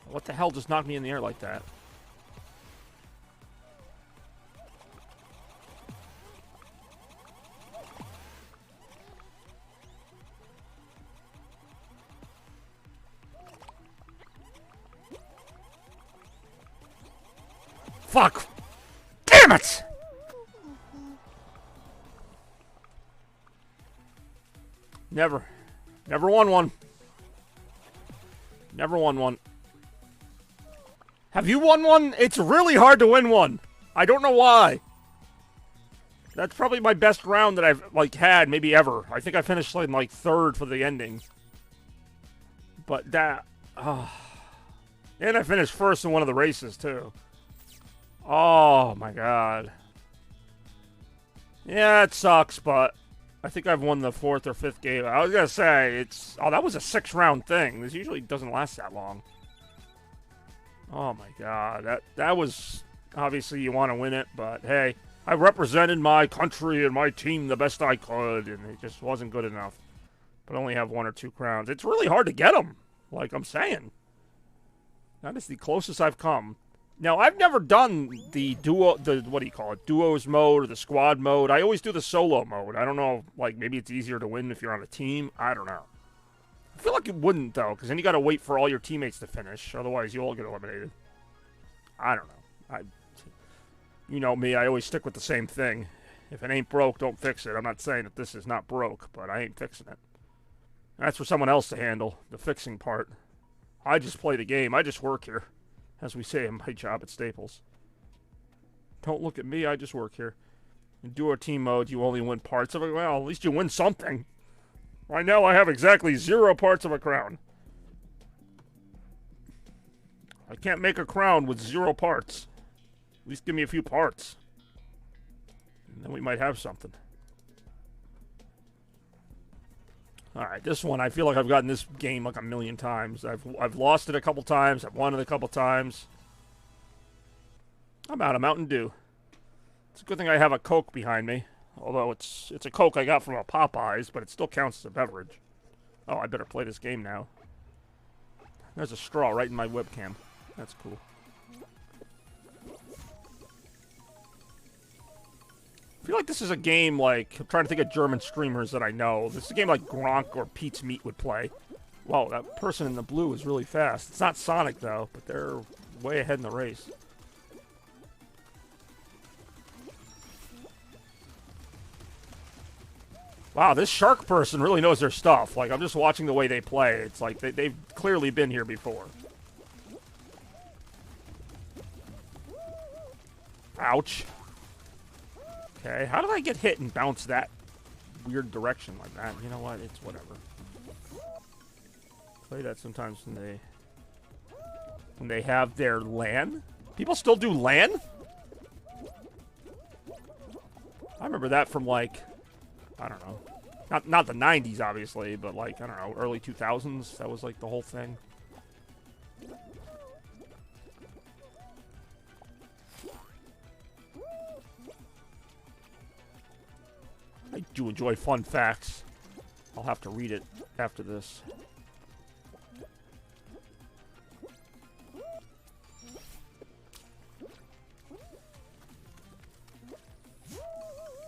What the hell just knocked me in the air like that? Fuck! Damn it! Never won one. Never won one. Have you won one? It's really hard to win one. I don't know why. That's probably my best round that I've, like, had, maybe ever. I think I finished, like, third for the ending. But that... And I finished first in one of the races, too. Oh, my God. Yeah, it sucks, but I think I've won the 4th or 5th game. I was gonna say, it's... Oh, that was a 6-round thing. This usually doesn't last that long. Oh, my God. That was... Obviously, you want to win it, but hey... I represented my country and my team the best I could, and it just wasn't good enough. But I only have 1 or 2 crowns. It's really hard to get them, like I'm saying. That is the closest I've come. Now, I've never done the what do you call it, duos mode or the squad mode. I always do the solo mode. I don't know, like, maybe it's easier to win if you're on a team. I don't know. I feel like it wouldn't, though, because then you got to wait for all your teammates to finish. Otherwise, you all get eliminated. I don't know. You know me, I always stick with the same thing. If it ain't broke, don't fix it. I'm not saying that this is not broke, but I ain't fixing it. That's for someone else to handle, the fixing part. I just play the game. I just work here, as we say in my job at Staples. Don't look at me, I just work here. In duo team mode, you only win parts of it. Well, at least you win something. Right now, I have exactly 0 parts of a crown. I can't make a crown with 0 parts. At least give me a few parts. And then we might have something. Alright, this one, I feel like I've gotten this game like a million times. I've lost it a couple times. I've won it a couple times. I'm out of Mountain Dew. It's a good thing I have a Coke behind me. Although it's a Coke I got from a Popeyes, but it still counts as a beverage. Oh, I better play this game now. There's a straw right in my webcam. That's cool. I feel like this is a game like... I'm trying to think of German streamers that I know. This is a game like Gronk or Pete's Meat would play. Wow, that person in the blue is really fast. It's not Sonic, though, but they're way ahead in the race. Wow, this shark person really knows their stuff. Like, I'm just watching the way they play. It's like they've clearly been here before. Ouch. Okay, how did I get hit and bounce that weird direction like that? You know what? It's whatever. Play that sometimes when they have their LAN. People still do LAN? I remember that from, like, I don't know. Not the 90s, obviously, but, like, I don't know, early 2000s. That was, like, the whole thing. I do enjoy fun facts. I'll have to read it after this.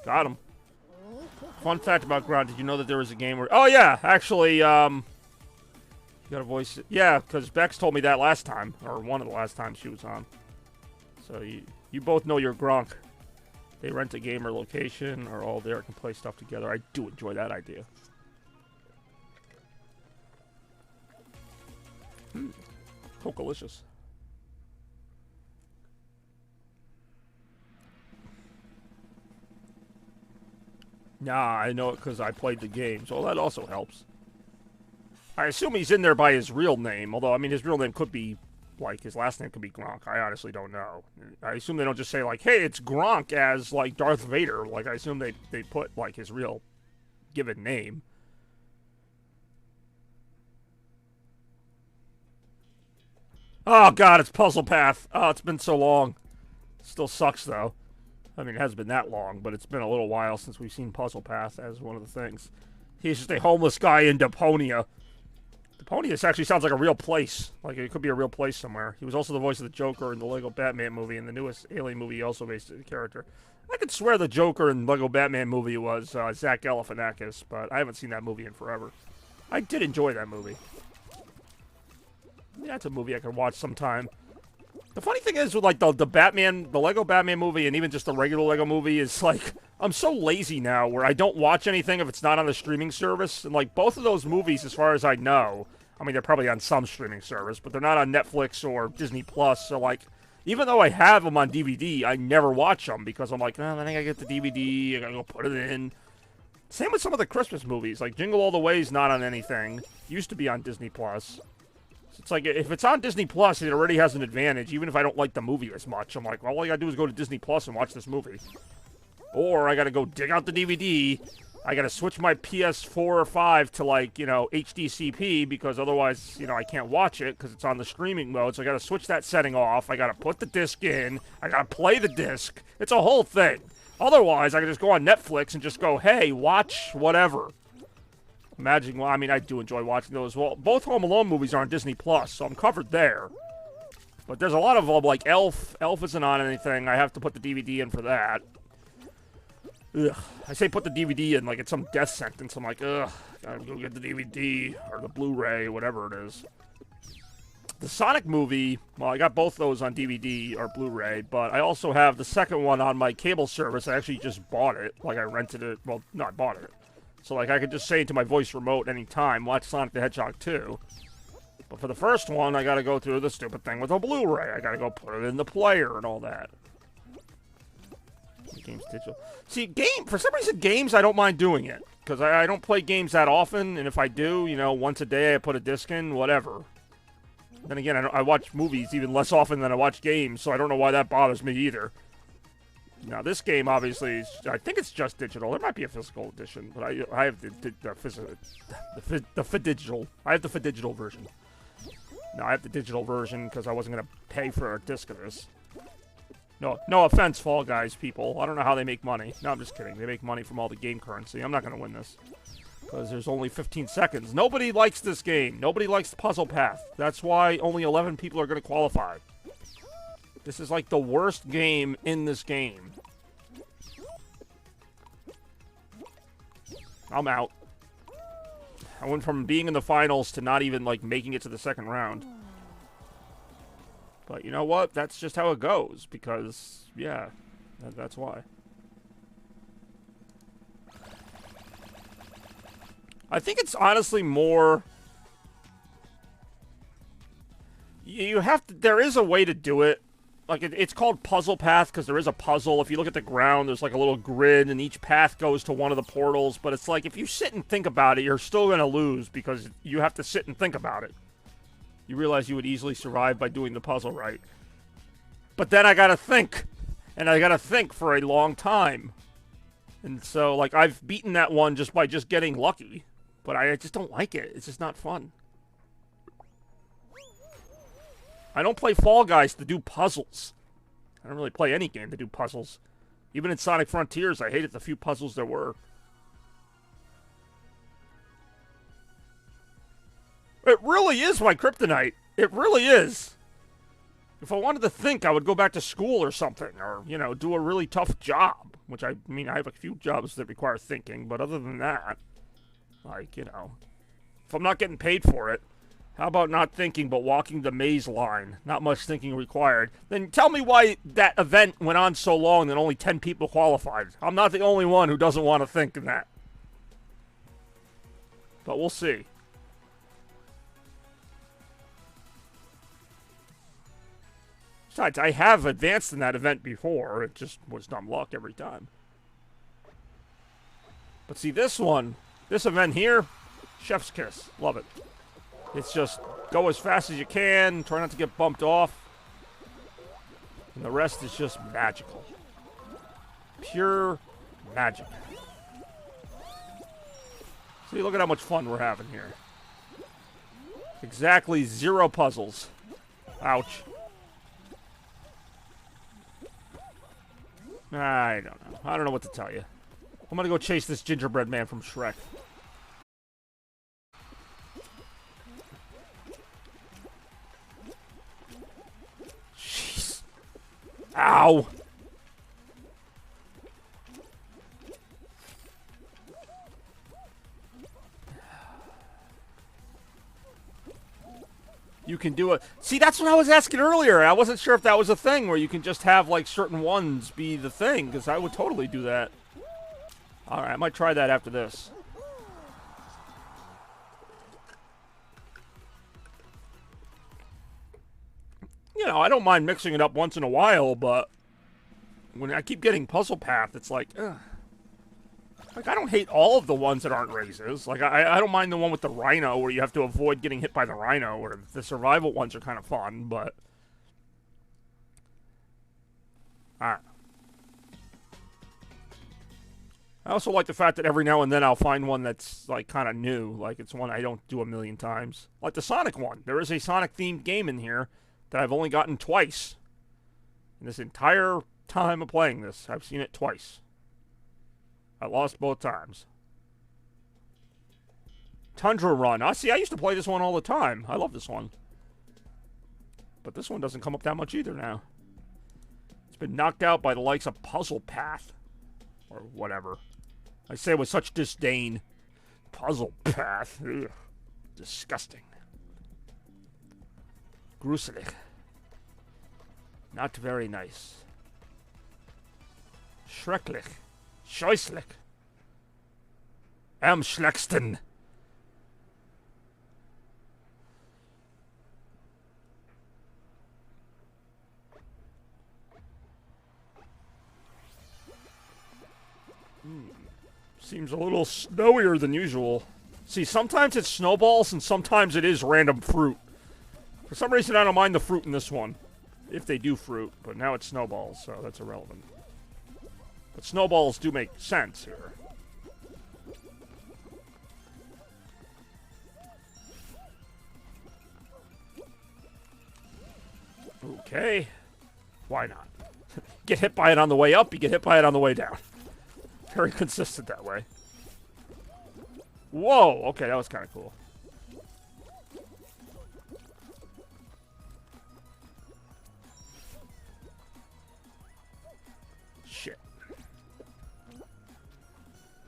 Got him. Fun fact about Ground, did you know that there was a game where... Oh, yeah, actually, you got a voice... Yeah, because Bex told me that last time, or one of the last times she was on. So you both know your Gronk. They rent a game or location, or all there can play stuff together. I do enjoy that idea. Coca-licious. Nah, I know it because I played the game, so that also helps. I assume he's in there by his real name, although, I mean, his real name could be, like, his last name could be Gronk. I honestly don't know. I assume they don't just say, like, hey, it's Gronk as, like, Darth Vader. Like, I assume they put, like, his real given name. Oh, God, it's Puzzle Path. Oh, it's been so long. Still sucks, though. I mean, it hasn't been that long, but it's been a little while since we've seen Puzzle Path as one of the things. He's just a homeless guy in Deponia. Deponia actually sounds like a real place. Like, it could be a real place somewhere. He was also the voice of the Joker in the Lego Batman movie, and the newest Alien movie he also based the character. I could swear the Joker in Lego Batman movie was Zach Galifianakis, but I haven't seen that movie in forever. I did enjoy that movie. Yeah, it's a movie I could watch sometime. The funny thing is with like the Lego Batman movie, and even just the regular Lego movie, is like I'm so lazy now where I don't watch anything if it's not on a streaming service. And like both of those movies, as far as I know, I mean they're probably on some streaming service, but they're not on Netflix or Disney Plus. So like, even though I have them on DVD, I never watch them because I'm like, oh, I think I get the DVD, I gotta go put it in. Same with some of the Christmas movies, like Jingle All the Way's not on anything. Used to be on Disney Plus. It's like, if it's on Disney Plus, it already has an advantage, even if I don't like the movie as much. I'm like, well, all I gotta do is go to Disney Plus and watch this movie. Or I gotta go dig out the DVD, I gotta switch my PS4 or 5 to, like, you know, HDCP, because otherwise, you know, I can't watch it, because it's on the streaming mode, so I gotta switch that setting off, I gotta put the disc in, I gotta play the disc. It's a whole thing. Otherwise, I can just go on Netflix and just go, hey, watch whatever. Imagine, well, I mean, I do enjoy watching those. Well, both Home Alone movies are on Disney Plus, so I'm covered there. But there's a lot of them, like Elf. Elf isn't on anything. I have to put the DVD in for that. Ugh. I say put the DVD in like it's some death sentence. I'm like, ugh, gotta go get the DVD or the Blu-ray, whatever it is. The Sonic movie, well, I got both those on DVD or Blu-ray, but I also have the second one on my cable service. I actually just bought it. Like, I rented it. Well, no, I bought it. So, like, I could just say to my voice remote anytime, watch Sonic the Hedgehog 2. But for the first one, I gotta go through the stupid thing with a Blu-ray. I gotta go put it in the player and all that. The game's digital. See, for some reason, games, I don't mind doing it. Because I don't play games that often, and if I do, you know, once a day I put a disc in, whatever. Then again, I watch movies even less often than I watch games, so I don't know why that bothers me either. Now, this game, obviously, I think it's just digital. There might be a physical edition, but I have the digital. I have the digital version. No, I have the digital version because I wasn't going to pay for a disc of this. No offense, Fall Guys people. I don't know how they make money. No, I'm just kidding. They make money from all the game currency. I'm not going to win this because there's only 15 seconds. Nobody likes this game. Nobody likes the puzzle path. That's why only 11 people are going to qualify. This is like the worst game in this game. I'm out. I went from being in the finals to not even, like, making it to the second round. But you know what? That's just how it goes, because, yeah, that's why. I think it's honestly more... You have to... There is a way to do it. Like, it's called Puzzle Path because there is a puzzle. If you look at the ground, there's like a little grid, and each path goes to one of the portals. But it's like, if you sit and think about it, you're still going to lose because you have to sit and think about it. You realize you would easily survive by doing the puzzle right. But then I got to think. And I got to think for a long time. And so, like, I've beaten that one just by just getting lucky. But I just don't like it. It's just not fun. I don't play Fall Guys to do puzzles. I don't really play any game to do puzzles. Even in Sonic Frontiers, I hated the few puzzles there were. It really is my kryptonite. It really is. If I wanted to think, I would go back to school or something. Or, you know, do a really tough job. Which, I mean, I have a few jobs that require thinking. But other than that, like, you know, if I'm not getting paid for it, how about not thinking, but walking the maze line? Not much thinking required. Then tell me why that event went on so long that only 10 people qualified. I'm not the only one who doesn't want to think in that. But we'll see. Besides, I have advanced in that event before. It just was dumb luck every time. But see, this event here, chef's kiss. Love it. It's just go as fast as you can, try not to get bumped off. And the rest is just magical. Pure magic. See, look at how much fun we're having here. Exactly 0 puzzles. Ouch. I don't know. I don't know what to tell you. I'm gonna go chase this gingerbread man from Shrek. Ow! You can do it. See, that's what I was asking earlier. I wasn't sure if that was a thing where you can just have, like, certain ones be the thing, because I would totally do that. Alright, I might try that after this. You know, I don't mind mixing it up once in a while, but when I keep getting Puzzle Path, it's like, ugh. Like, I don't hate all of the ones that aren't races. Like, I don't mind the one with the rhino where you have to avoid getting hit by the rhino, or the survival ones are kind of fun, but... Alright. I also like the fact that every now and then I'll find one that's, like, kind of new. Like, it's one I don't do a million times. Like the Sonic one. There is a Sonic-themed game in here that I've only gotten twice. In this entire time of playing this, I've seen it twice. I lost both times. Tundra Run. See, I used to play this one all the time. I love this one. But this one doesn't come up that much either now. It's been knocked out by the likes of Puzzle Path. Or whatever. I say with such disdain. Puzzle Path. Ugh. Disgusting. Gruselig. Not very nice. Schrecklich. Scheußlich. Am schlechtsten. Seems a little snowier than usual. See, sometimes it's snowballs and sometimes it is random fruit. For some reason, I don't mind the fruit in this one. If they do fruit, but now it's snowballs, so that's irrelevant. But snowballs do make sense here. Okay. Why not? Get hit by it on the way up, you get hit by it on the way down. Very consistent that way. Whoa! Okay, that was kind of cool. Shit.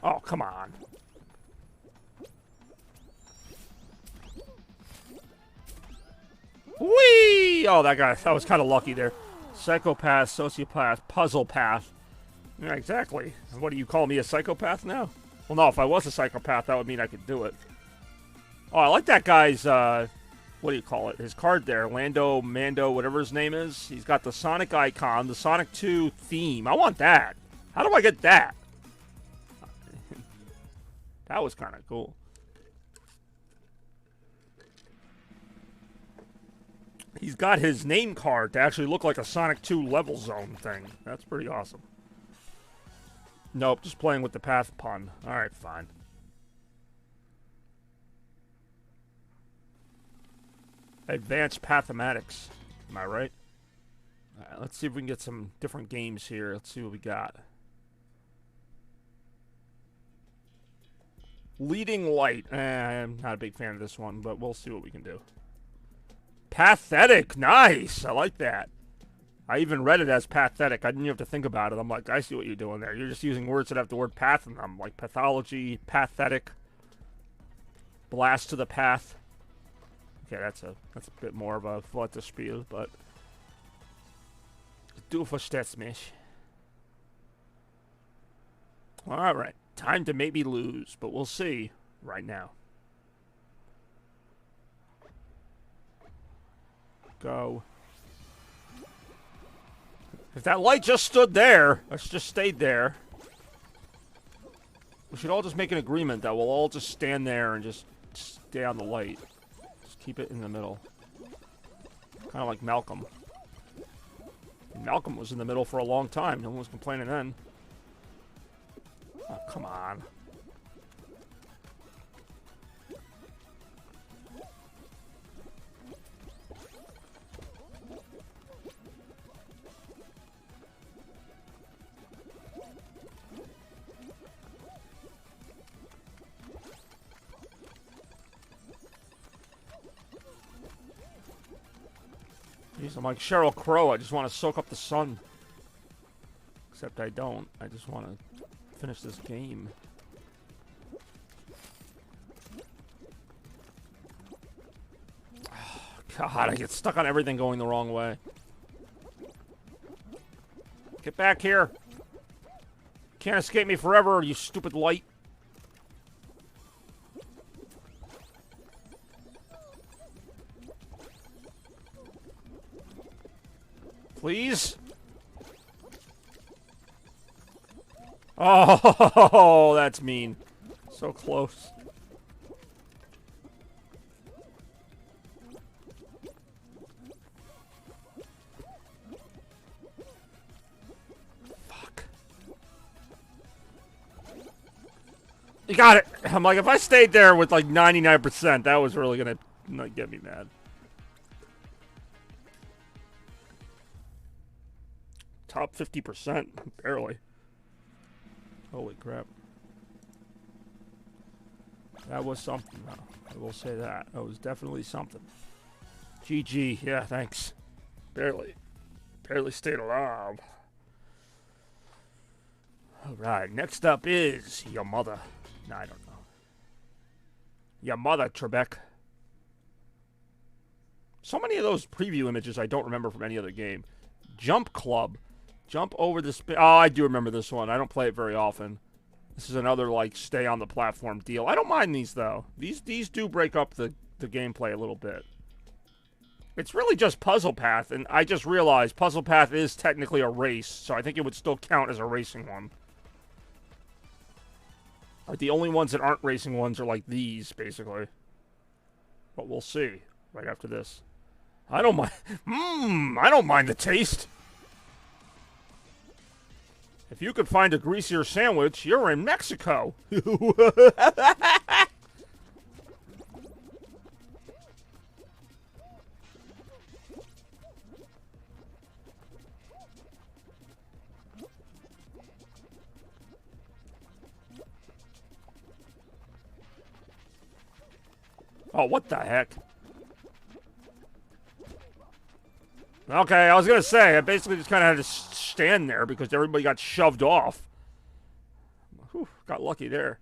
Oh, come on. Whee! Oh, that was kind of lucky there. Psychopath, sociopath, puzzle path. Yeah, exactly. What do you call me, a psychopath now? Well, no, if I was a psychopath, that would mean I could do it. Oh, I like that guy's, what do you call it? His card there. Lando, Mando, whatever his name is. He's got the Sonic icon, the Sonic 2 theme. I want that. How do I get that? That was kind of cool. He's got his name card to actually look like a Sonic 2 level zone thing. That's pretty awesome. Nope, just playing with the path pun. Alright, fine. Advanced Pathematics. Am I right? Alright, let's see if we can get some different games here. Let's see what we got. Leading Light. I'm not a big fan of this one, but we'll see what we can do. Pathetic. Nice. I like that. I even read it as pathetic. I didn't even have to think about it. I'm like, I see what you're doing there. You're just using words that have the word path in them, like pathology, pathetic, blast to the path. Okay, that's a bit more of a Flutterspiel, but du verstehst mich. All right, time to maybe lose, but we'll see right now. Go. If that light just stood there, let's just stayed there. We should all just make an agreement that we'll all just stand there and just stay on the light. Just keep it in the middle. Kind of like Malcolm. Malcolm was in the middle for a long time. No one was complaining then. Oh, come on. Jeez, I'm like Sheryl Crow. I just want to soak up the sun. Except I don't. I just want to finish this game. God, I get stuck on everything going the wrong way. Get back here. Can't escape me forever, you stupid light. Please? Oh, that's mean. So close. Fuck. You got it. I'm like, if I stayed there with like 99%, that was really gonna get me mad. Top 50%, barely. Holy crap. That was something, though. I will say that. That was definitely something. GG. Yeah, thanks. Barely stayed alive. Alright, next up is your mother. No, I don't know. Your mother, Trebek. So many of those preview images I don't remember from any other game. Jump Club. Jump over the spin. Oh, I do remember this one. I don't play it very often. This is another, like, stay on the platform deal. I don't mind these, though. These do break up the gameplay a little bit. It's really just Puzzle Path, and I just realized Puzzle Path is technically a race, so I think it would still count as a racing one. Like, the only ones that aren't racing ones are, like, these, basically. But we'll see right after this. I don't mind. I don't mind the taste. If you could find a greasier sandwich, you're in Mexico. Oh, what the heck? Okay, I was gonna say, I basically just kind of had to stand there because everybody got shoved off. Whew, got lucky there.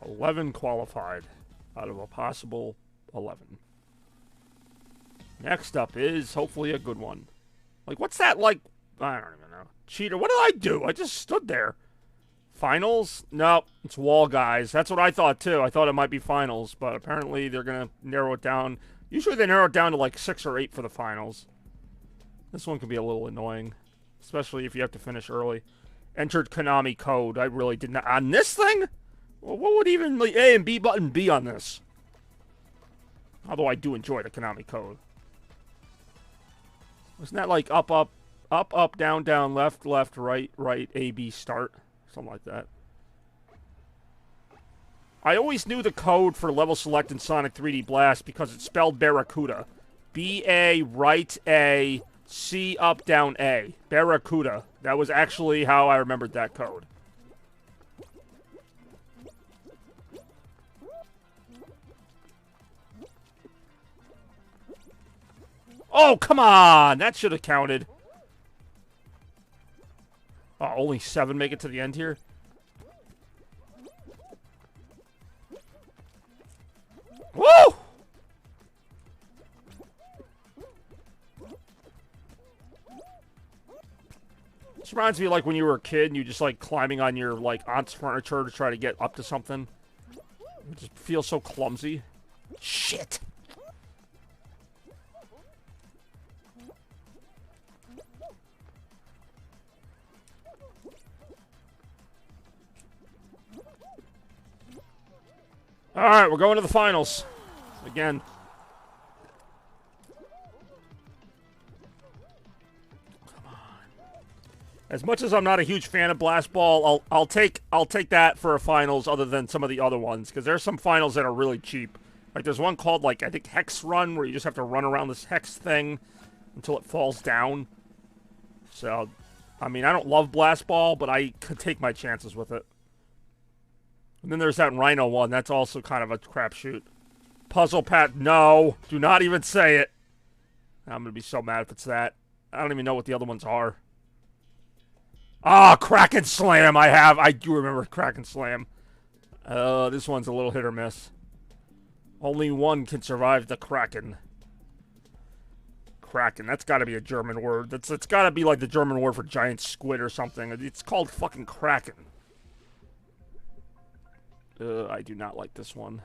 $11 qualified out of a possible 11. Next up is hopefully a good one. Like, what's that like? I don't even know. Cheater, what did I do? I just stood there. Finals? Nope, it's Wall Guys. That's what I thought, too. I thought it might be finals, but apparently they're going to narrow it down. Usually they narrow it down to like 6 or 8 for the finals. This one can be a little annoying, especially if you have to finish early. Entered Konami code. I really did not. On this thing? Well, what would even the A and B button be on this? Although I do enjoy the Konami code. Wasn't that like up, up, up, up, down, down, left, left, right, right, A, B, start? Something like that. I always knew the code for level select in Sonic 3D Blast because it's spelled Barracuda. B-A, right A, C, up, down A. Barracuda. That was actually how I remembered that code. Oh, come on! That should have counted. Oh, only 7 make it to the end here? Woo! This reminds me of like when you were a kid and you just like climbing on your like aunt's furniture to try to get up to something. It just feels so clumsy. Shit! Alright, we're going to the finals. Again. Come on. As much as I'm not a huge fan of Blast Ball, I'll take that for a finals other than some of the other ones, because there's some finals that are really cheap. Like there's one called like I think Hex Run where you just have to run around this hex thing until it falls down. So I mean I don't love Blast Ball, but I could take my chances with it. And then there's that Rhino one. That's also kind of a crapshoot. Puzzle Pat, no. Do not even say it. I'm going to be so mad if it's that. I don't even know what the other ones are. Ah, Kraken Slam I do remember Kraken Slam. This one's a little hit or miss. Only one can survive the Kraken. Kraken, that's got to be a German word. It's got to be like the German word for giant squid or something. It's called fucking Kraken. I do not like this one.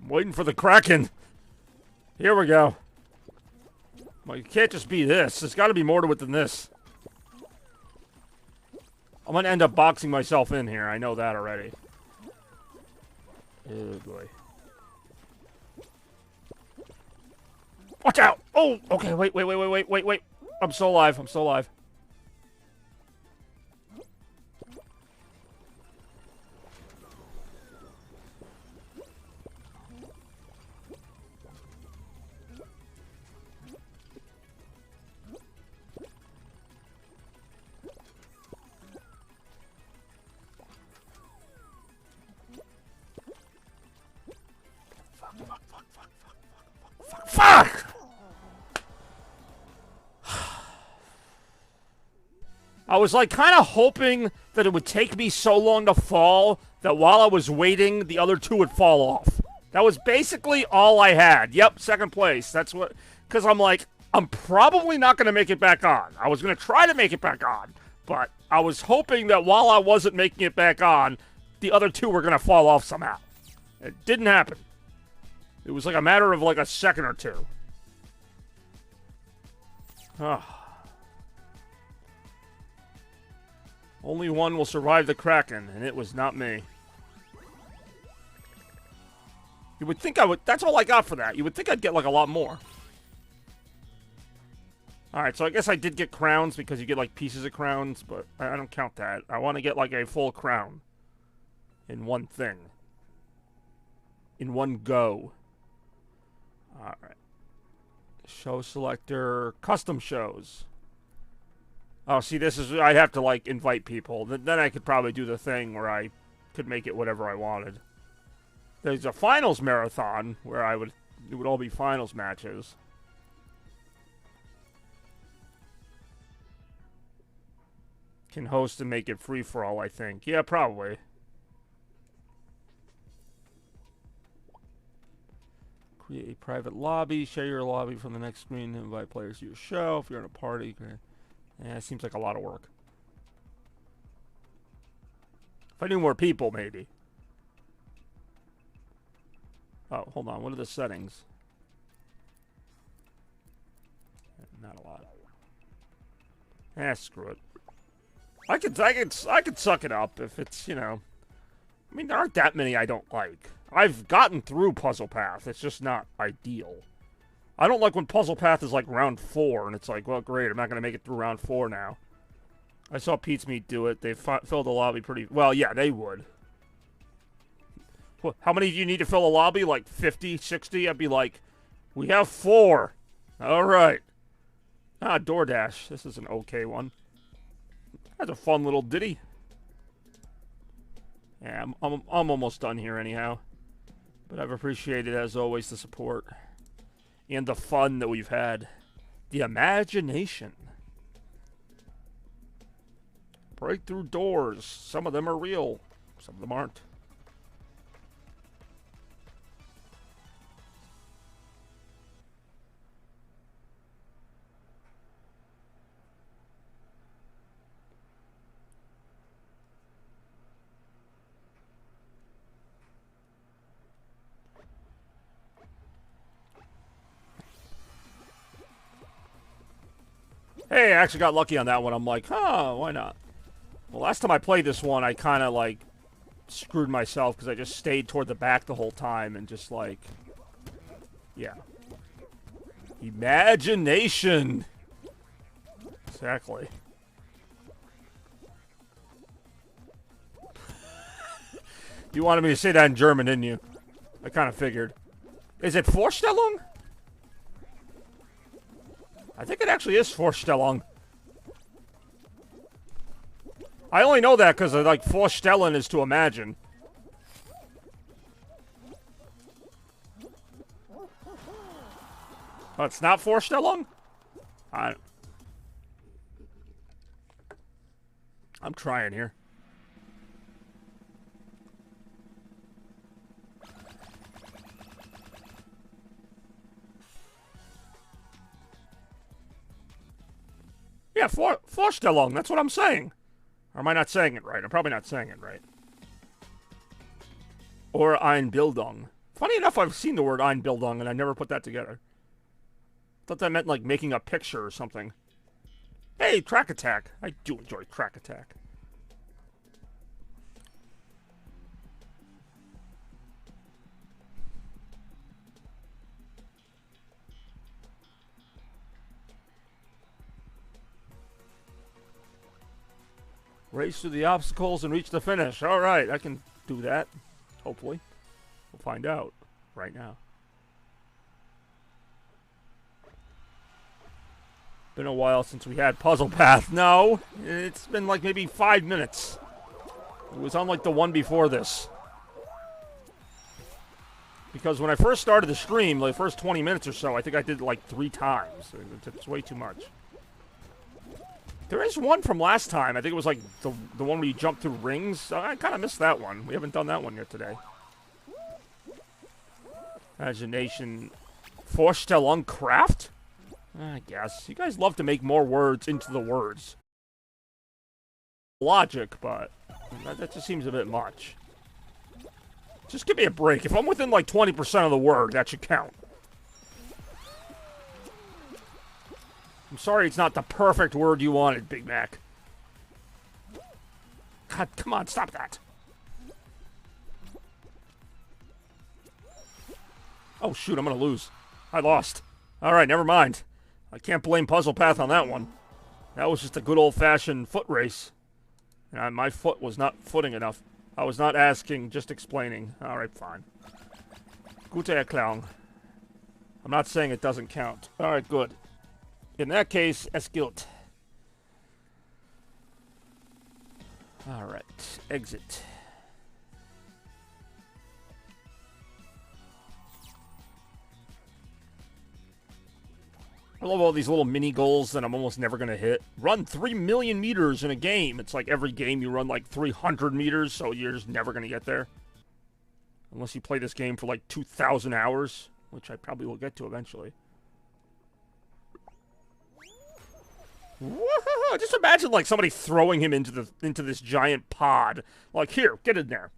I'm waiting for the Kraken. Here we go. Well, you can't just be this. There's got to be more to it than this. I'm going to end up boxing myself in here. I know that already. Oh, boy. Watch out! Oh, okay, wait. I'm still alive. I'm still alive. Fuck! I was like kind of hoping that it would take me so long to fall that while I was waiting, the other two would fall off. That was basically all I had. Yep, second place. That's what... Because I'm like, I'm probably not going to make it back on. I was going to try to make it back on. But I was hoping that while I wasn't making it back on, the other two were going to fall off somehow. It didn't happen. It was like a matter of like a second or two. Only one will survive the Kraken, and it was not me. You would think I would... That's all I got for that. You would think I'd get like a lot more. Alright, so I guess I did get crowns because you get like pieces of crowns, but I don't count that. I want to get like a full crown. In one thing. In one go. Alright. Show selector. Custom shows. Oh, see, this is... I'd have to, like, invite people. Then I could probably do the thing where I could make it whatever I wanted. There's a finals marathon where I would... It would all be finals matches. Can host and make it free-for-all, I think. Yeah, probably. Create a private lobby. Share your lobby from the next screen. Invite players to your show. If you're in a party... Yeah, it seems like a lot of work. If I knew more people, maybe. Oh, hold on. What are the settings? Not a lot. Screw it. I could suck it up if it's, you know. I mean, there aren't that many I don't like. I've gotten through Puzzle Path. It's just not ideal. I don't like when Puzzle Path is like round 4, and it's like, well, great, I'm not going to make it through round 4 now. I saw Pete's Meat do it. They filled the lobby pretty... Well, yeah, they would. How many do you need to fill a lobby? Like 50, 60? I'd be like, we have 4. All right. Ah, DoorDash. This is an okay one. That's a fun little ditty. Yeah, I'm almost done here anyhow. But I've appreciated, as always, the support. And the fun that we've had. The imagination. Break through doors. Some of them are real. Some of them aren't. Hey, I actually got lucky on that one. I'm like, huh, why not? Well, last time I played this one, I kind of, like, screwed myself because I just stayed toward the back the whole time and just, like, yeah. Imagination! Exactly. You wanted me to say that in German, didn't you? I kind of figured. Is it Vorstellung? I think it actually is Vorstellung. I only know that because, like, Vorstellen is to imagine. Oh, it's not Vorstellung? I'm trying here. Yeah, Vorstellung, that's what I'm saying. Or am I not saying it right? I'm probably not saying it right. Or Einbildung. Funny enough, I've seen the word Einbildung, and I never put that together. Thought that meant, like, making a picture or something. Hey, Track Attack. I do enjoy Track Attack. Race through the obstacles and reach the finish. All right, I can do that. Hopefully. We'll find out right now. Been a while since we had Puzzle Path. No, it's been like maybe 5 minutes. It was on like the one before this. Because when I first started the stream, like the first 20 minutes or so, I think I did it like 3 times. It's way too much. There is one from last time. I think it was like the one where you jump through rings. I kind of missed that one. We haven't done that one yet today. Imagination. Vorstellung Kraft? I guess. You guys love to make more words into the words. Logic, but that just seems a bit much. Just give me a break. If I'm within like 20% of the word, that should count. I'm sorry it's not the perfect word you wanted, Big Mac. God, come on, stop that. Oh, shoot, I'm going to lose. I lost. All right, never mind. I can't blame Puzzle Path on that one. That was just a good old-fashioned foot race. And my foot was not footing enough. I was not asking, just explaining. All right, fine. Gute Erklärung. I'm not saying it doesn't count. All right, good. In that case, es gilt. All right, exit. I love all these little mini goals that I'm almost never going to hit. Run 3 million meters in a game. It's like every game you run like 300 meters, so you're just never going to get there. Unless you play this game for like 2,000 hours, which I probably will get to eventually. Whoa, just imagine like somebody throwing him into this giant pod. Like, here, get in there.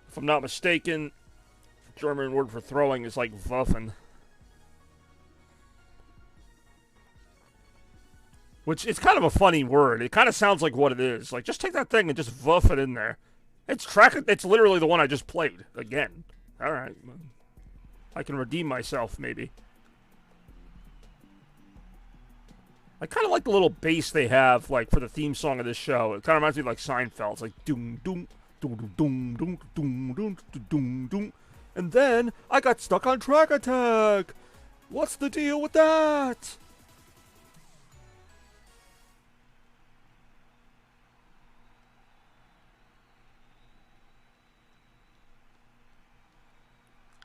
If I'm not mistaken, the German word for throwing is like Waffen. Which is kind of a funny word. It kind of sounds like what it is. Like, just take that thing and just woof it in there. It's literally the one I just played. Again. Alright. I can redeem myself, maybe. I kind of like the little bass they have, like, for the theme song of this show. It kind of reminds me of, like, Seinfeld. It's like, doom, doom, doom, doom, doom, doom, doom, doom, doom. And then, I got stuck on Track Attack! What's the deal with that?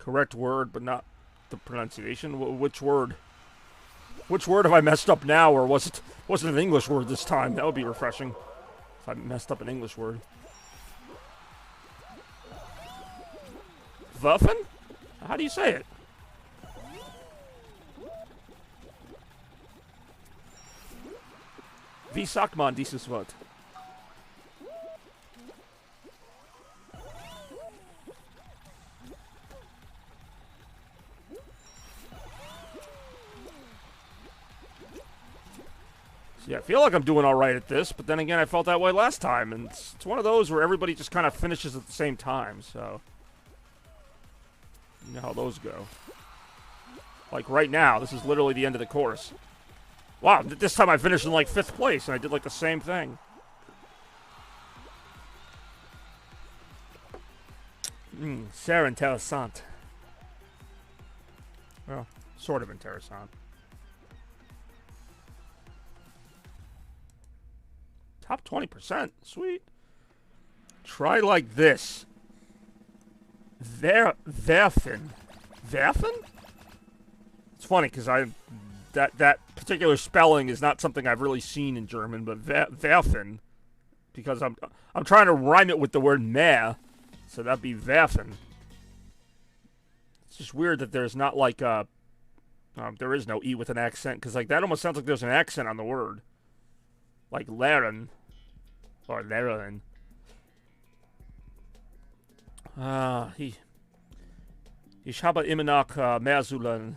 Correct word, but not the pronunciation. Which word? Which word have I messed up now, or was it an English word this time? That would be refreshing if I messed up an English word. Waffen? How do you say it? Wie sagt man dieses Wort? Yeah, I feel like I'm doing all right at this, but then again, I felt that way last time, and it's one of those where everybody just kind of finishes at the same time, so you know how those go. Like right now, this is literally the end of the course. Wow, this time I finished in like 5th place, and I did like the same thing. C'est intéressant. Well, sort of interessant. Top 20%. Sweet. Try like this. Werfen. Werfen? It's funny because that particular spelling is not something I've really seen in German, but werfen, because I'm trying to rhyme it with the word mehr, so that'd be werfen. It's just weird that there's not like there is no E with an accent, because like that almost sounds like there's an accent on the word. Like lernen. Or lernen. Ich habe immer noch mehr zu lernen.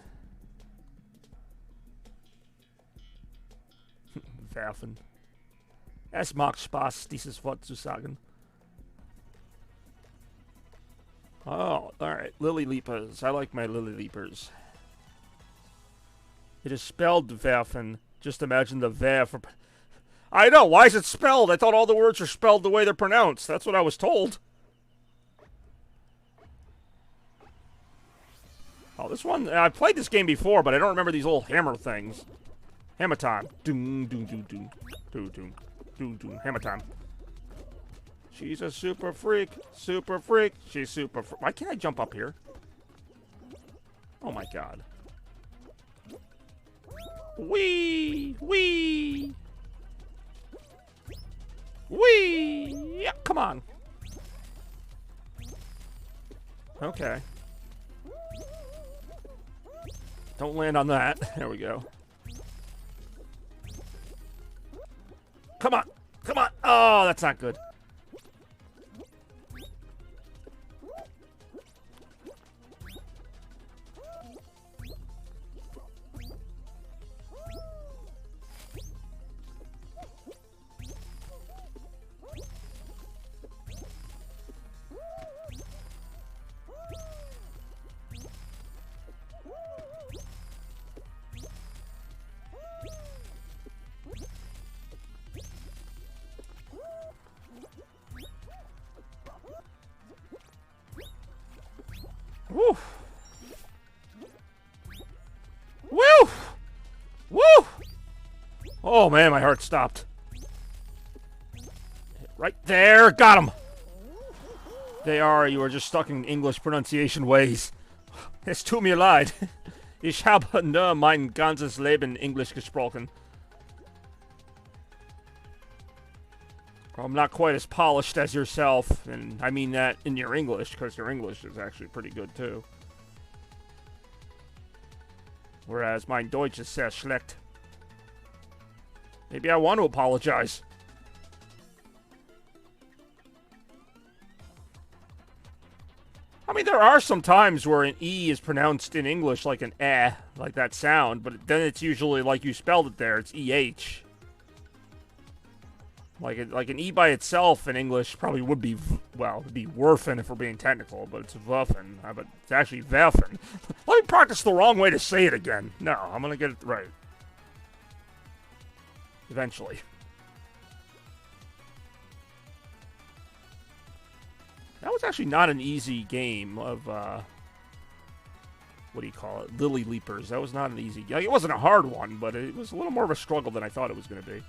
Werfen. Es macht Spaß, dieses Wort zu sagen. Oh, alright. Lily Leapers. I like my Lily Leapers. It is spelled werfen. Just imagine the ver for... I know, why is it spelled? I thought all the words are spelled the way they're pronounced. That's what I was told. Oh, this one... I've played this game before, but I don't remember these little hammer things. Hammer time. Doom, doom, doom, doom. Doom, doom. Doom, doom. Hammer time. She's a super freak. Super freak. She's super freak. Why can't I jump up here? Oh my god. Wee! Wee! Wee! Yeah, come on. Okay. Don't land on that. There we go. Come on! Come on! Oh, that's not good. Woo! Woo! Woo! Oh man, my heart stopped. Right there, got him. You are just stuck in English pronunciation ways. Es tut mir leid. Ich habe nur mein ganzes Leben Englisch gesprochen. I'm not quite as polished as yourself, and I mean that in your English, because your English is actually pretty good, too. Whereas mein Deutsch ist sehr schlecht. Maybe I want to apologize. I mean, there are some times where an E is pronounced in English like an eh, like that sound, but then it's usually like you spelled it there, it's EH. Like an E by itself in English probably would be, well, it'd be werfen if we're being technical, but it's werfen. But it's actually werfen. Let me practice the wrong way to say it again. No, I'm gonna get it right. Eventually. That was actually not an easy game of, what do you call it? Lily Leapers. That was not an easy game. It wasn't a hard one, but it was a little more of a struggle than I thought it was going to be.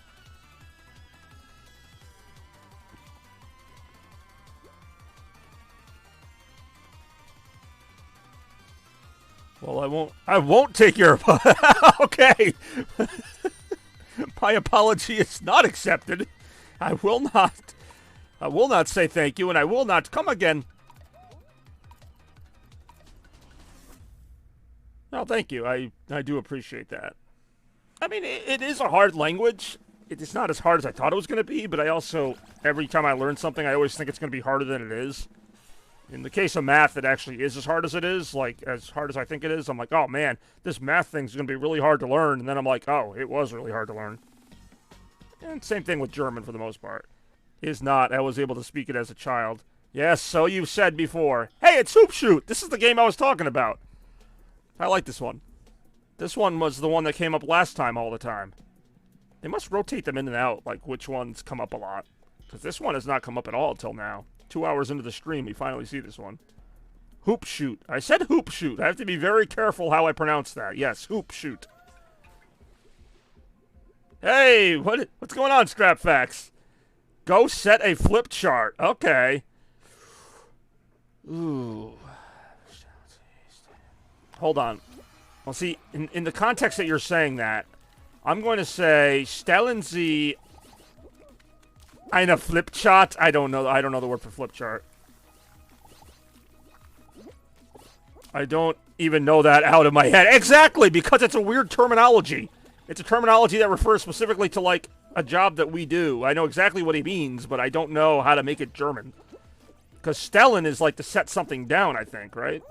Well, I won't take your okay. My apology is not accepted. I will not say thank you, and I will not come again. No, thank you. I do appreciate that. I mean, it is a hard language. It's not as hard as I thought it was going to be, but I also, every time I learn something, I always think it's going to be harder than it is. In the case of math, it actually is as hard as it is, like, as hard as I think it is. I'm like, oh, man, this math thing's going to be really hard to learn. And then I'm like, oh, it was really hard to learn. And same thing with German for the most part. Is not. I was able to speak it as a child. Yes, so you've said before. Hey, it's Hoop Shoot. This is the game I was talking about. I like this one. This one was the one that came up last time all the time. They must rotate them in and out, like which ones come up a lot. Because this one has not come up at all until now. 2 hours into the stream, we finally see this one. Hoop shoot. I said hoop shoot. I have to be very careful how I pronounce that. Yes, hoop shoot. Hey, what's going on, Scrapfax? Go set a flip chart. Okay. Ooh. Hold on. Well, see, in the context that you're saying that, I'm going to say stellen Sie eine Flipchart. I don't know the word for flip chart. I don't even know that out of my head. Exactly, because it's a weird terminology. It's a terminology that refers specifically to, like, a job that we do. I know exactly what he means, but I don't know how to make it German. Because stellen is, like, to set something down, I think, right?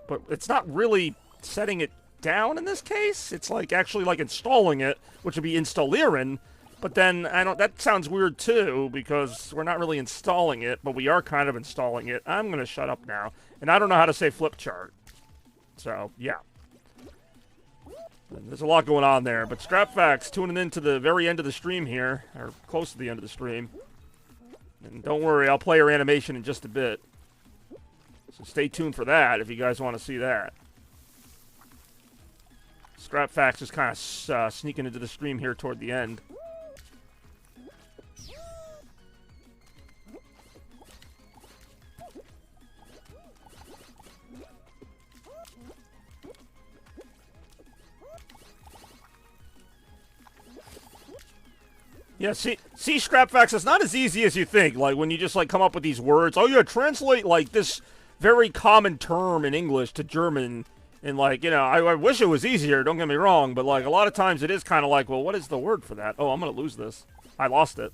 But it's not really setting it down in this case. It's, like, actually, like, installing it, which would be installieren. But then, that sounds weird, too, because we're not really installing it, but we are kind of installing it. I'm going to shut up now. And I don't know how to say flip chart. So, yeah. There's a lot going on there, but Scrapfax tuning in to the very end of the stream here, or close to the end of the stream. And don't worry, I'll play your animation in just a bit. So stay tuned for that if you guys want to see that. Scrapfax is kind of sneaking into the stream here toward the end. Yeah, see, Scrapfax, it's not as easy as you think. Like, when you just, like, come up with these words. Oh, yeah, translate, like, this very common term in English to German. And, like, you know, I wish it was easier, don't get me wrong. But, like, a lot of times it is kind of like, well, what is the word for that? Oh, I'm going to lose this. I lost it.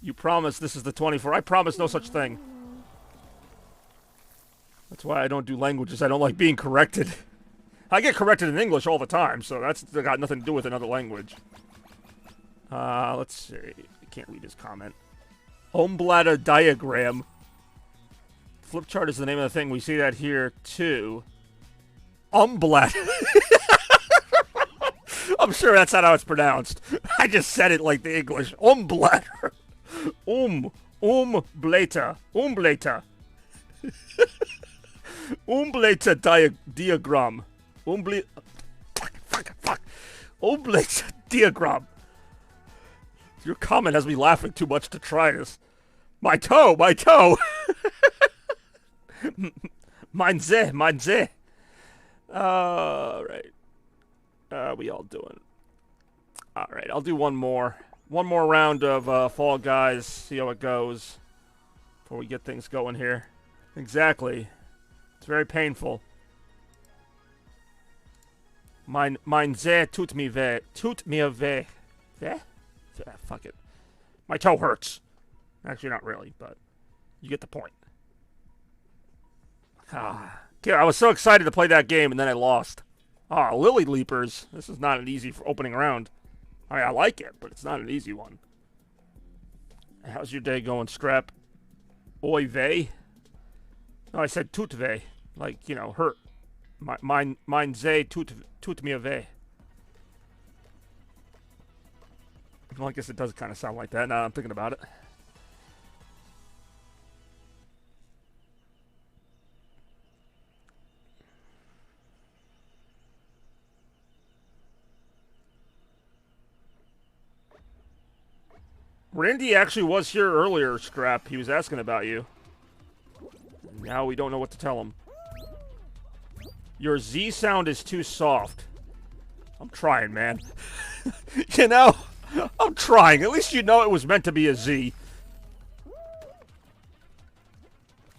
You promise this is the 24. I promise no such thing. That's why I don't do languages. I don't like being corrected. I get corrected in English all the time, so that's got nothing to do with another language. Let's see. I can't read his comment. Ohmbladder diagram. Flipchart is the name of the thing. We see that here, too. Ohmbladder. I'm sure that's not how it's pronounced. I just said it like the English. Ohmbladder. Ohmblätter. Ohmblätter. Ohmblätter diagram. Fuck. Ohmblätter diagram. Your comment has me laughing too much to try this. My toe! Mein Zeh. Alright. We all doing? Alright, I'll do one more. One more round of Fall Guys, see how it goes. Before we get things going here. Exactly. It's very painful. Mein Zeh tut mir weh. Tut mir weh. Weh? Fuck it. My toe hurts. Actually, not really, but you get the point. I was so excited to play that game, and then I lost. Lily Leapers. This is not an easy opening round. I like it, but it's not an easy one. How's your day going, Scrap? Oy vey? No, I said tut vey. Like, you know, hurt. Mein Zeh tut mir weh. Well, I guess it does kind of sound like that now I'm thinking about it. Randy actually was here earlier, Scrap. He was asking about you. Now we don't know what to tell him. Your Z sound is too soft. I'm trying, man. You know? I'm trying. At least you know it was meant to be a Z.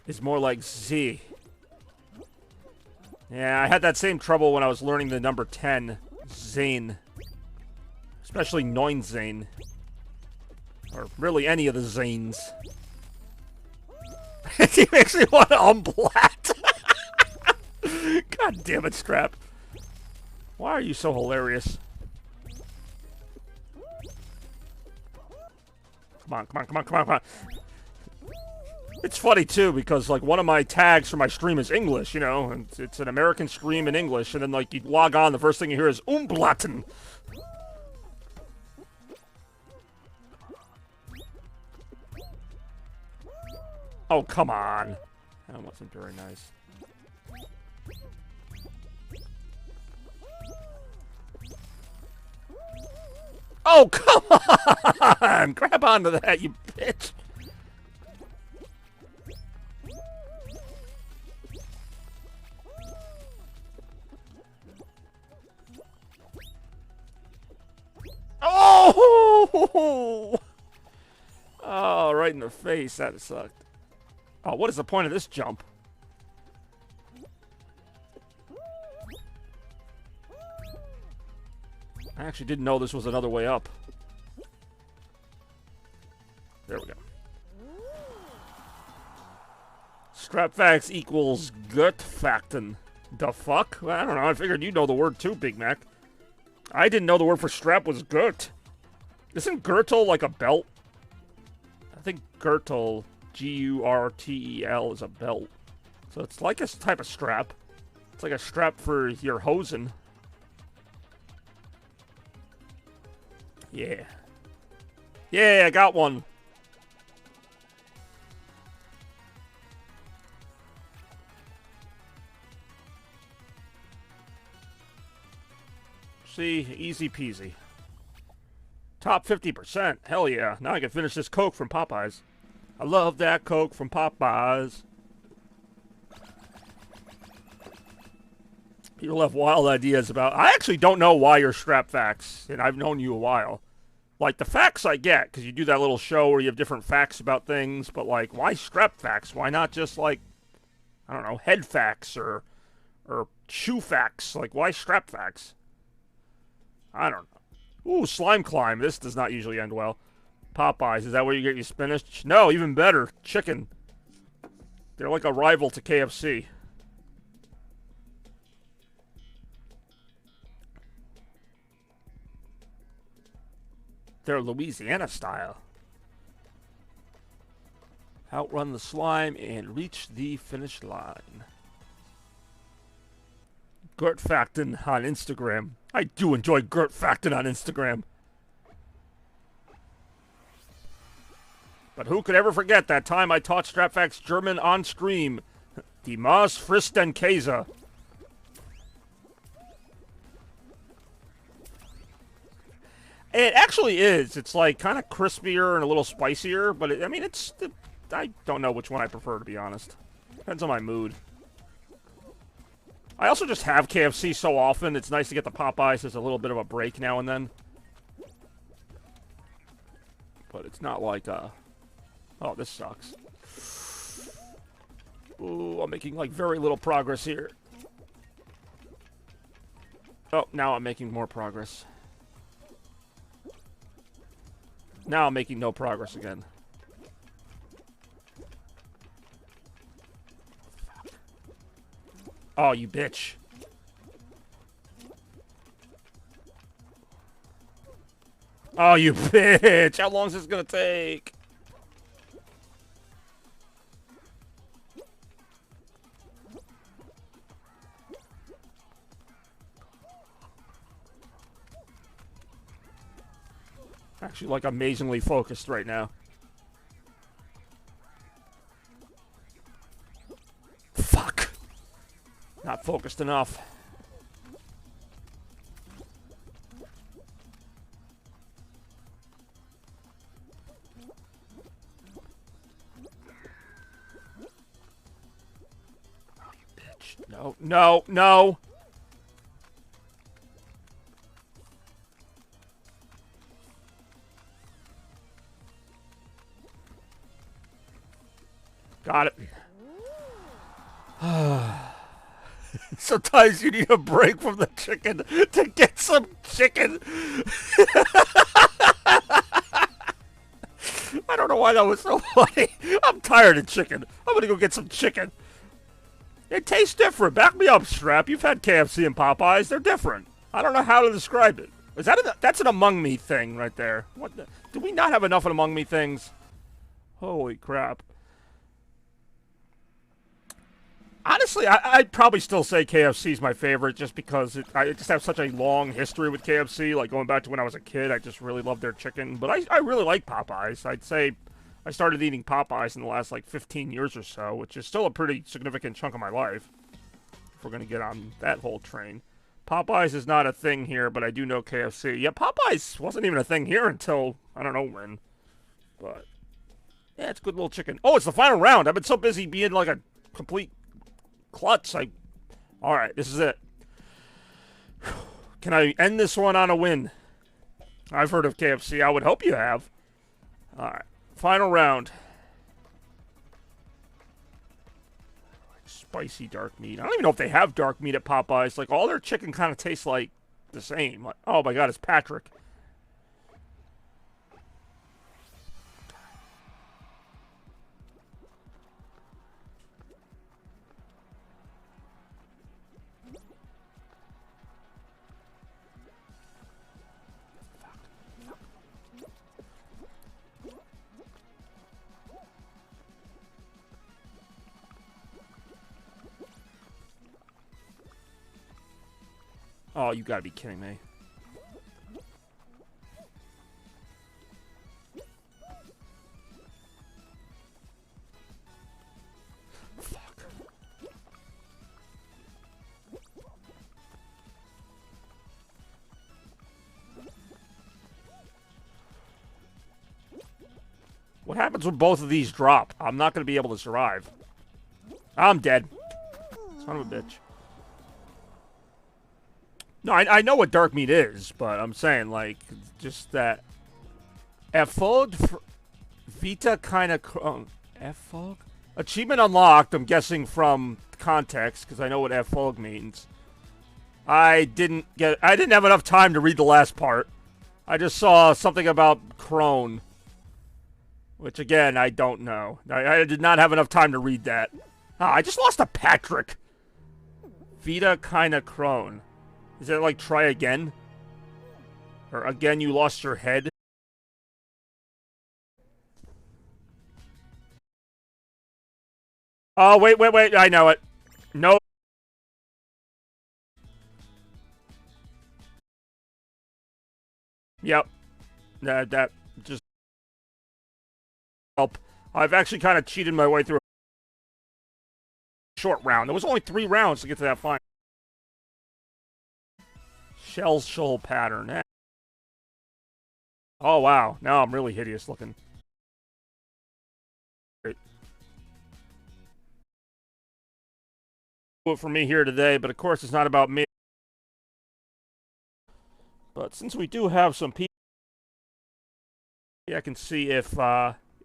It's more like Z. Yeah, I had that same trouble when I was learning the number 10. Zane. Especially Neunzane. Or really any of the Zanes. He makes me want to unblat. God damn it, Scrap. Why are you so hilarious? Come on. It's funny, too, because, like, one of my tags for my stream is English, you know, and it's an American stream in English, and then, like, you log on, the first thing you hear is Umblatten. Oh, come on. That wasn't very nice. Oh, come on! Grab onto that, you bitch! Oh! Oh, right in the face. That sucked. Oh, what is the point of this jump? I actually didn't know this was another way up. There we go. Strapfax equals Gutfakten. The fuck? Well, I don't know. I figured you'd know the word too, Big Mac. I didn't know the word for strap was Gurt. Isn't Gürtel like a belt? I think Gürtel, G-U-R-T-E-L, is a belt. So it's like a type of strap. It's like a strap for your hosen. Yeah. Yeah, I got one. See, easy peasy. Top 50%. Hell yeah. Now I can finish this Coke from Popeyes. I love that Coke from Popeyes. People have wild ideas about... I actually don't know why you're Strapfax, and I've known you a while. Like, the facts I get, because you do that little show where you have different facts about things, but, like, why Strapfax? Why not just, like, I don't know, head facts or shoe facts? Like, why Strapfax? I don't know. Ooh, Slime Climb. This does not usually end well. Popeyes, is that where you get your spinach? No, even better. Chicken. They're like a rival to KFC. They're Louisiana style. Outrun the slime and reach the finish line. Gert Facton on Instagram. I do enjoy Gert Facton on Instagram. But who could ever forget that time I taught Strapfax German on stream? Die Maus frisst den Käse. It actually is. It's like kind of crispier and a little spicier, but I mean, I don't know which one I prefer, to be honest. Depends on my mood. I also just have KFC so often, it's nice to get the Popeyes as a little bit of a break now and then. But it's not like, oh, this sucks. Ooh, I'm making, like, very little progress here. Oh, now I'm making more progress. Now I'm making no progress again. Oh, you bitch. Oh, you bitch. How long is this gonna take? Actually, like, amazingly focused right now. Fuck. Not focused enough. Oh, you bitch. No, no, no. Got it. Sometimes you need a break from the chicken to get some chicken. I don't know why that was so funny. I'm tired of chicken. I'm gonna go get some chicken. It tastes different. Back me up, Strap. You've had KFC and Popeyes. They're different. I don't know how to describe it. Is that that's an Among Me thing right there? What? Do we not have enough of Among Me things? Holy crap. Honestly, I'd probably still say KFC is my favorite just because I just have such a long history with KFC. Like, going back to when I was a kid, I just really loved their chicken. But I really like Popeyes. I'd say I started eating Popeyes in the last, like, 15 years or so, which is still a pretty significant chunk of my life, if we're going to get on that whole train. Popeyes is not a thing here, but I do know KFC. Yeah, Popeyes wasn't even a thing here until, I don't know when. But, yeah, it's good little chicken. Oh, it's the final round. I've been so busy being, like, a complete klutz. Alright, this is it. Can I end this one on a win? I've heard of KFC. I would hope you have. Alright, final round. Spicy dark meat. I don't even know if they have dark meat at Popeyes. Like, all their chicken kind of tastes like the same. Like, oh my god, it's Patrick. Oh, you gotta be kidding me. Fuck. What happens when both of these drop? I'm not gonna be able to survive. I'm dead. Son of a bitch. No, I know what dark meat is, but I'm saying, like, just that. Erfolg Vita kind of. Erfolg? Achievement unlocked, I'm guessing from context, because I know what Erfolg means. I didn't have enough time to read the last part. I just saw something about Crone. Which, again, I don't know. I did not have enough time to read that. Ah, I just lost to Patrick. Vita kinda Crone. Is it like try again? Or again you lost your head? Oh, wait, I know it. Nope. Yep. That just help. I've actually kind of cheated my way through a short round. There was only 3 rounds to get to that final. Shell shoal pattern. Eh. Oh, wow. Now I'm really hideous looking. Great. For me here today, but of course it's not about me. But since we do have some people, I can see if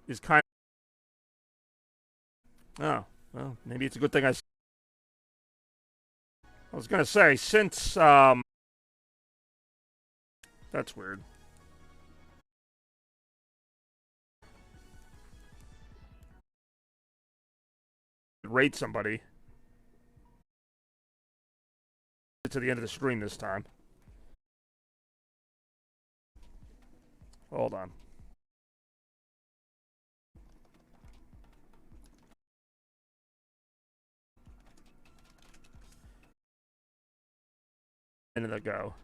is kind of. Oh, well, maybe it's a good thing I was gonna say, since that's weird. Raid somebody to the end of the stream this time. Hold on. End of the go.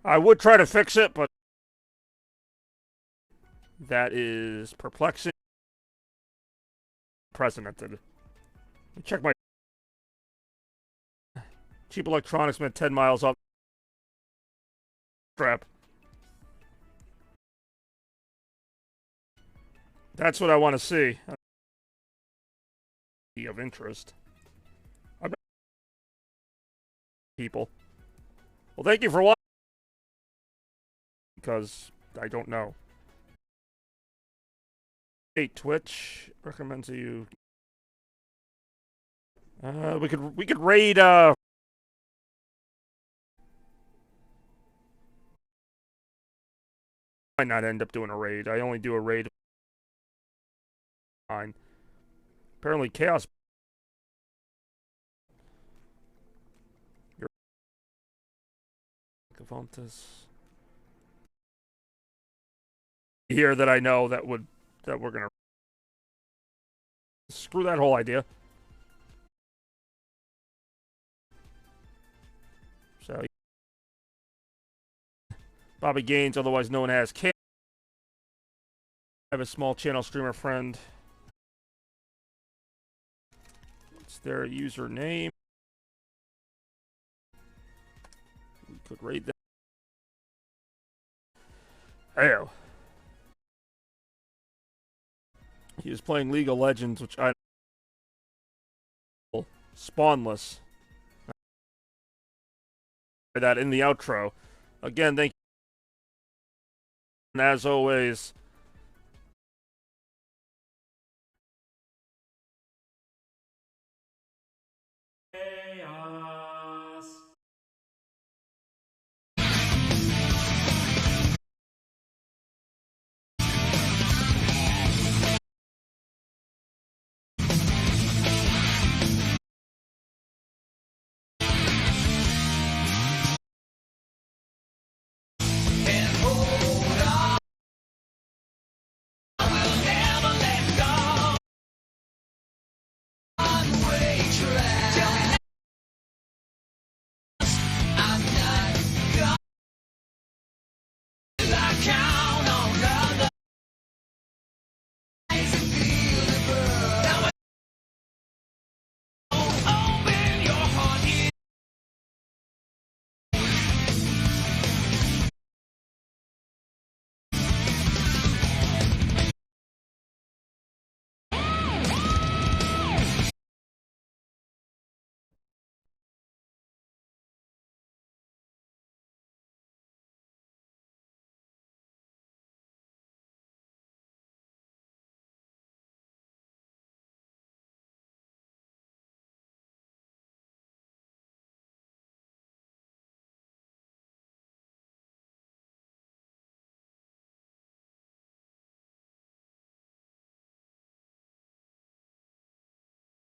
I would try to fix it, but that is perplexing. Precedented. Let me check my cheap electronics meant 10 miles up. Crap. That's what I want to see. Of interest. People. Well, thank you for watching. Because I don't know. Hey, Twitch recommends you. We could raid. Might not end up doing a raid. I only do a raid. Fine. Apparently, Chaos. Cavantis. Here that I know that we're gonna screw that whole idea. So Bobby Gaines, otherwise known as K. I have a small channel streamer friend. What's their username? We could rate that. Ew. He was playing League of Legends, which I spawnless. That in the outro. Again, thank you. And as always, Chaos.